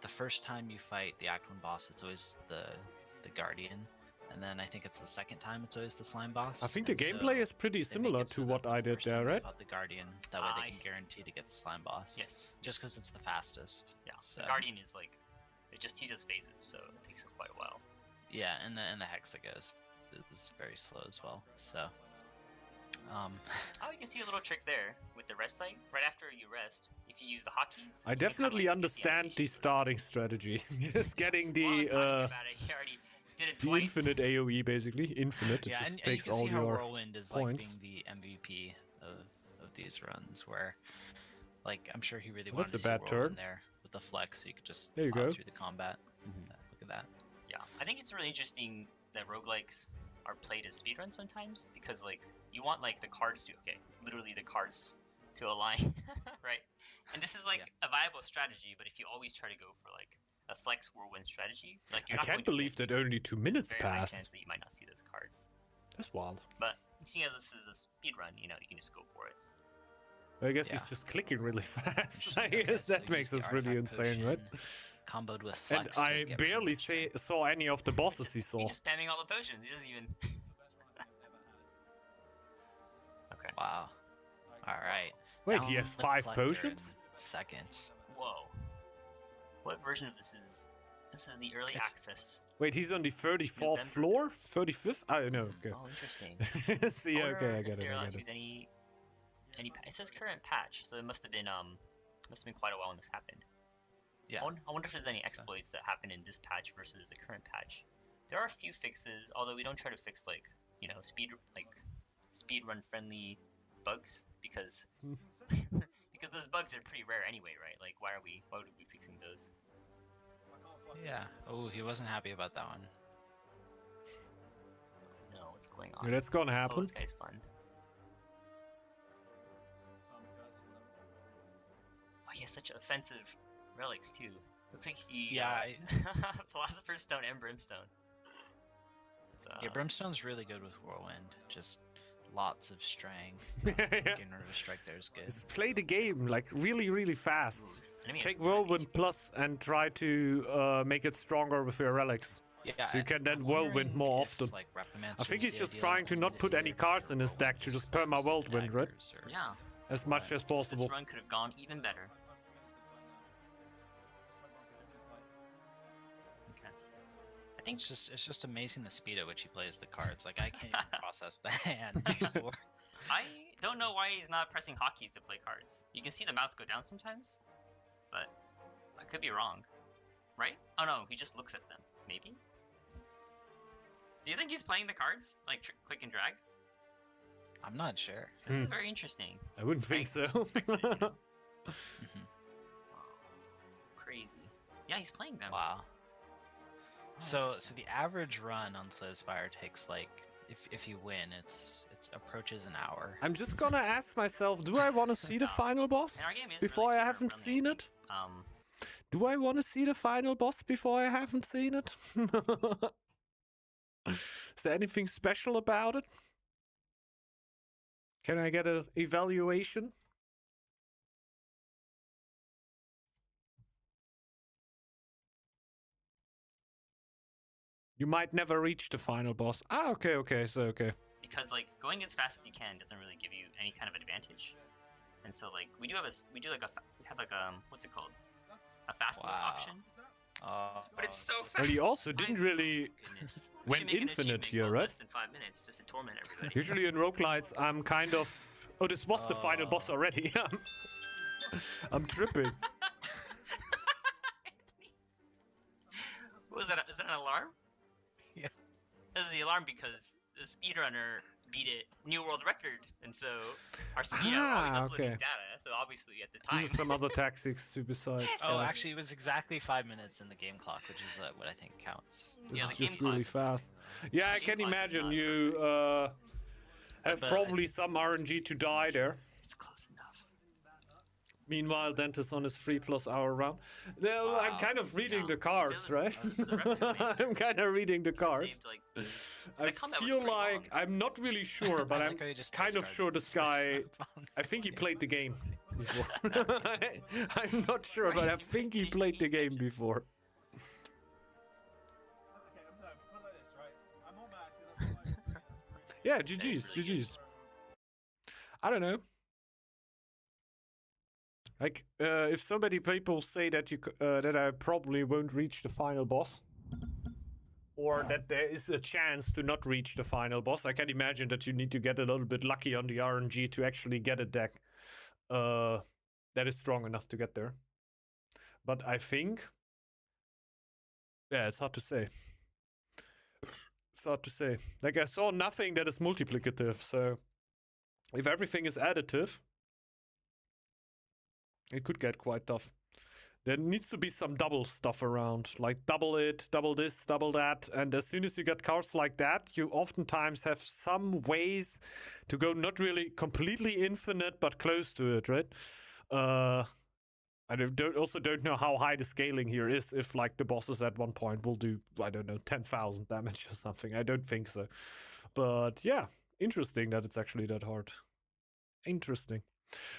the first time you fight the Act 1 boss, it's always the Guardian, and then I think it's the second time it's always the Slime Boss. I think the gameplay is pretty similar to what I did there, right? The Guardian, that way they can guarantee to get the Slime Boss. Yes. Just because it's the fastest. Yeah. So. The Guardian is like, it just teases phases, so it takes quite a while. Yeah, and the Hexaghost is very slow as well. So. Oh, you can see a little trick there with the rest site. Right after you rest, if you use the hotkeys, I definitely understand the starting strategy. Just getting the infinite AoE, basically infinite. Yeah, it just and takes you can all see how your Whirlwind is points. like being the MVP of these runs, where like I'm sure he really Well, wanted that's to a see bad Whirlwind turn. there with the flex, so you could just There you plow go. through the combat. Look at that. Yeah, I think it's really interesting that roguelikes are played as speedruns sometimes because like you want like the cards to literally the cards to align, right? And this is like a viable strategy, but if you always try to go for like a flex whirlwind strategy, like you're I not can't going to believe win that only because 2 there's minutes a very high passed. chance that you might not see those cards. That's wild. But seeing as this is a speedrun, you know, you can just go for it. I guess Yeah. he's just clicking really fast. Interesting. I Okay, guess so that you makes use the us really artifact insane, right? potion, Comboed with And flex. to I get barely some strength. saw any of the bosses he saw. He's just spamming all the potions. He doesn't even. Okay. Wow. All right. Wait, Down he has the 5 collector in potions? Seconds. Whoa. What version of this is? This is the early It's- access. Wait, he's on the 34th November. floor? 35th? I don't know. Okay. Oh, interesting. See, I wonder okay, I if get it. they're I allowed get to it. use any. It says current patch, so it must have been quite a while when this happened. Yeah. I wonder if there's any exploits that happen in this patch versus the current patch. There are a few fixes, although we don't try to fix like speed run friendly bugs because because those bugs are pretty rare anyway, right? Like why would we be fixing those? Yeah. Oh, he wasn't happy about that one. No, what's going Yeah, on? that's gonna Oh, happen. this guy's fun. Oh, he has such offensive relics too. Looks like he Yeah, Philosopher's Stone and Brimstone. It's, Yeah, Brimstone's really good with Whirlwind. Just lots of strength. Yeah. Getting rid of strike there is good. Just play the game like really, really fast. ooh, this enemy has Take a ton of Whirlwind HP. Plus and try to make it stronger with your relics. Yeah, So you can then I'm Whirlwind wondering more if, often. Like, I think Reprimancer's he's the just ideal trying to enemy not this put any year cards for in his deck to Whirlwind just perma spells, Whirlwind, right? daggers, or- Yeah, As much as this possible. run could have gone even better. Okay. I think It's just amazing the speed at which he plays the cards. Like I can't even process the hand before. I don't know why he's not pressing hotkeys to play cards. You can see the mouse go down sometimes, but I could be wrong. Right? Oh no, he just looks at them. Maybe? Do you think he's playing the cards? Like click and drag? I'm not sure. This is very interesting. I wouldn't think so. just expected it. Mhm. Crazy. Yeah, he's playing them. Wow. Oh, So interesting. the average run on Spire takes like if you win, it's approaches an hour. I'm just gonna ask myself, do I want to see the No. final boss And our game is before really I speedrun haven't friendly, seen I it? think. Do I want to see the final boss before I haven't seen it? Is there anything special about it? Can I get an evaluation? You might never reach the final boss. Ah, okay, so okay. Because like going as fast as you can doesn't really give you any kind of advantage. And so like we have what's it called? A fast mode Wow. option. But it's so fast. But he also didn't really Goodness. We went should make an infinite achievement here, called right? Less than 5 minutes just to torment everybody. Usually in roguelites, I'm kind of... Oh, this was the final boss already. I'm tripping. What was that? Is that an alarm? Yeah. That was the alarm because the speedrunner beat it new world record, and so our speed always uploading okay. data. So obviously at the time, These are some other tactics to besides. Oh, that. actually, it was exactly 5 minutes in the game clock, which is what I think counts. This yeah, is the game just really clock. fast. Yeah, I game can clock is imagine not you have But, probably some RNG to die there. it's close enough. Meanwhile, Dentist on his 3+ hour round. No, I'm Wow. kind of reading Yeah. the cards, This is- right? this is a reptile answer. I'm kind of reading the cards. Saved, like, I that combat was feel pretty like long. I'm not really sure, but I I'm like how he just kind of discards sure the this guy. I think he played the game before. I'm not sure, but I think he played the game before. Yeah, GG's, really good. GG's. I don't know. Like, if somebody people say that that I probably won't reach the final boss, or that there is a chance to not reach the final boss, I can imagine that you need to get a little bit lucky on the RNG to actually get a deck that is strong enough to get there. But I think, yeah, it's hard to say. It's hard to say. Like, I saw nothing that is multiplicative, so if everything is additive, it could get quite tough. There needs to be some double stuff around, like double it, double this, double that. And as soon as you get cards like that, you oftentimes have some ways to go not really completely infinite, but close to it, right? I also don't know how high the scaling here is. If like the bosses at one point will do, I don't know, 10,000 damage or something. I don't think so. But yeah, interesting that it's actually that hard. Interesting.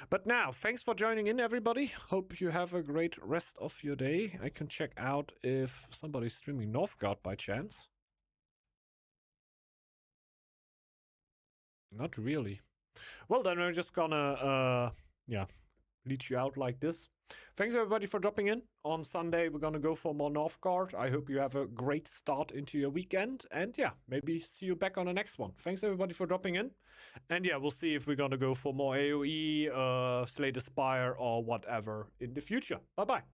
But now, thanks for joining in, everybody. Hope you have a great rest of your day. I can check out if somebody's streaming Northgard by chance. Not really. Well, then we're just gonna, lead you out like this. Thanks everybody for dropping in. On Sunday, we're gonna go for more Northgard. I hope you have a great start into your weekend. And yeah, maybe see you back on the next one. Thanks everybody for dropping in. And yeah, we'll see if we're gonna go for more AoE, Slay the Spire, or whatever in the future. Bye-bye.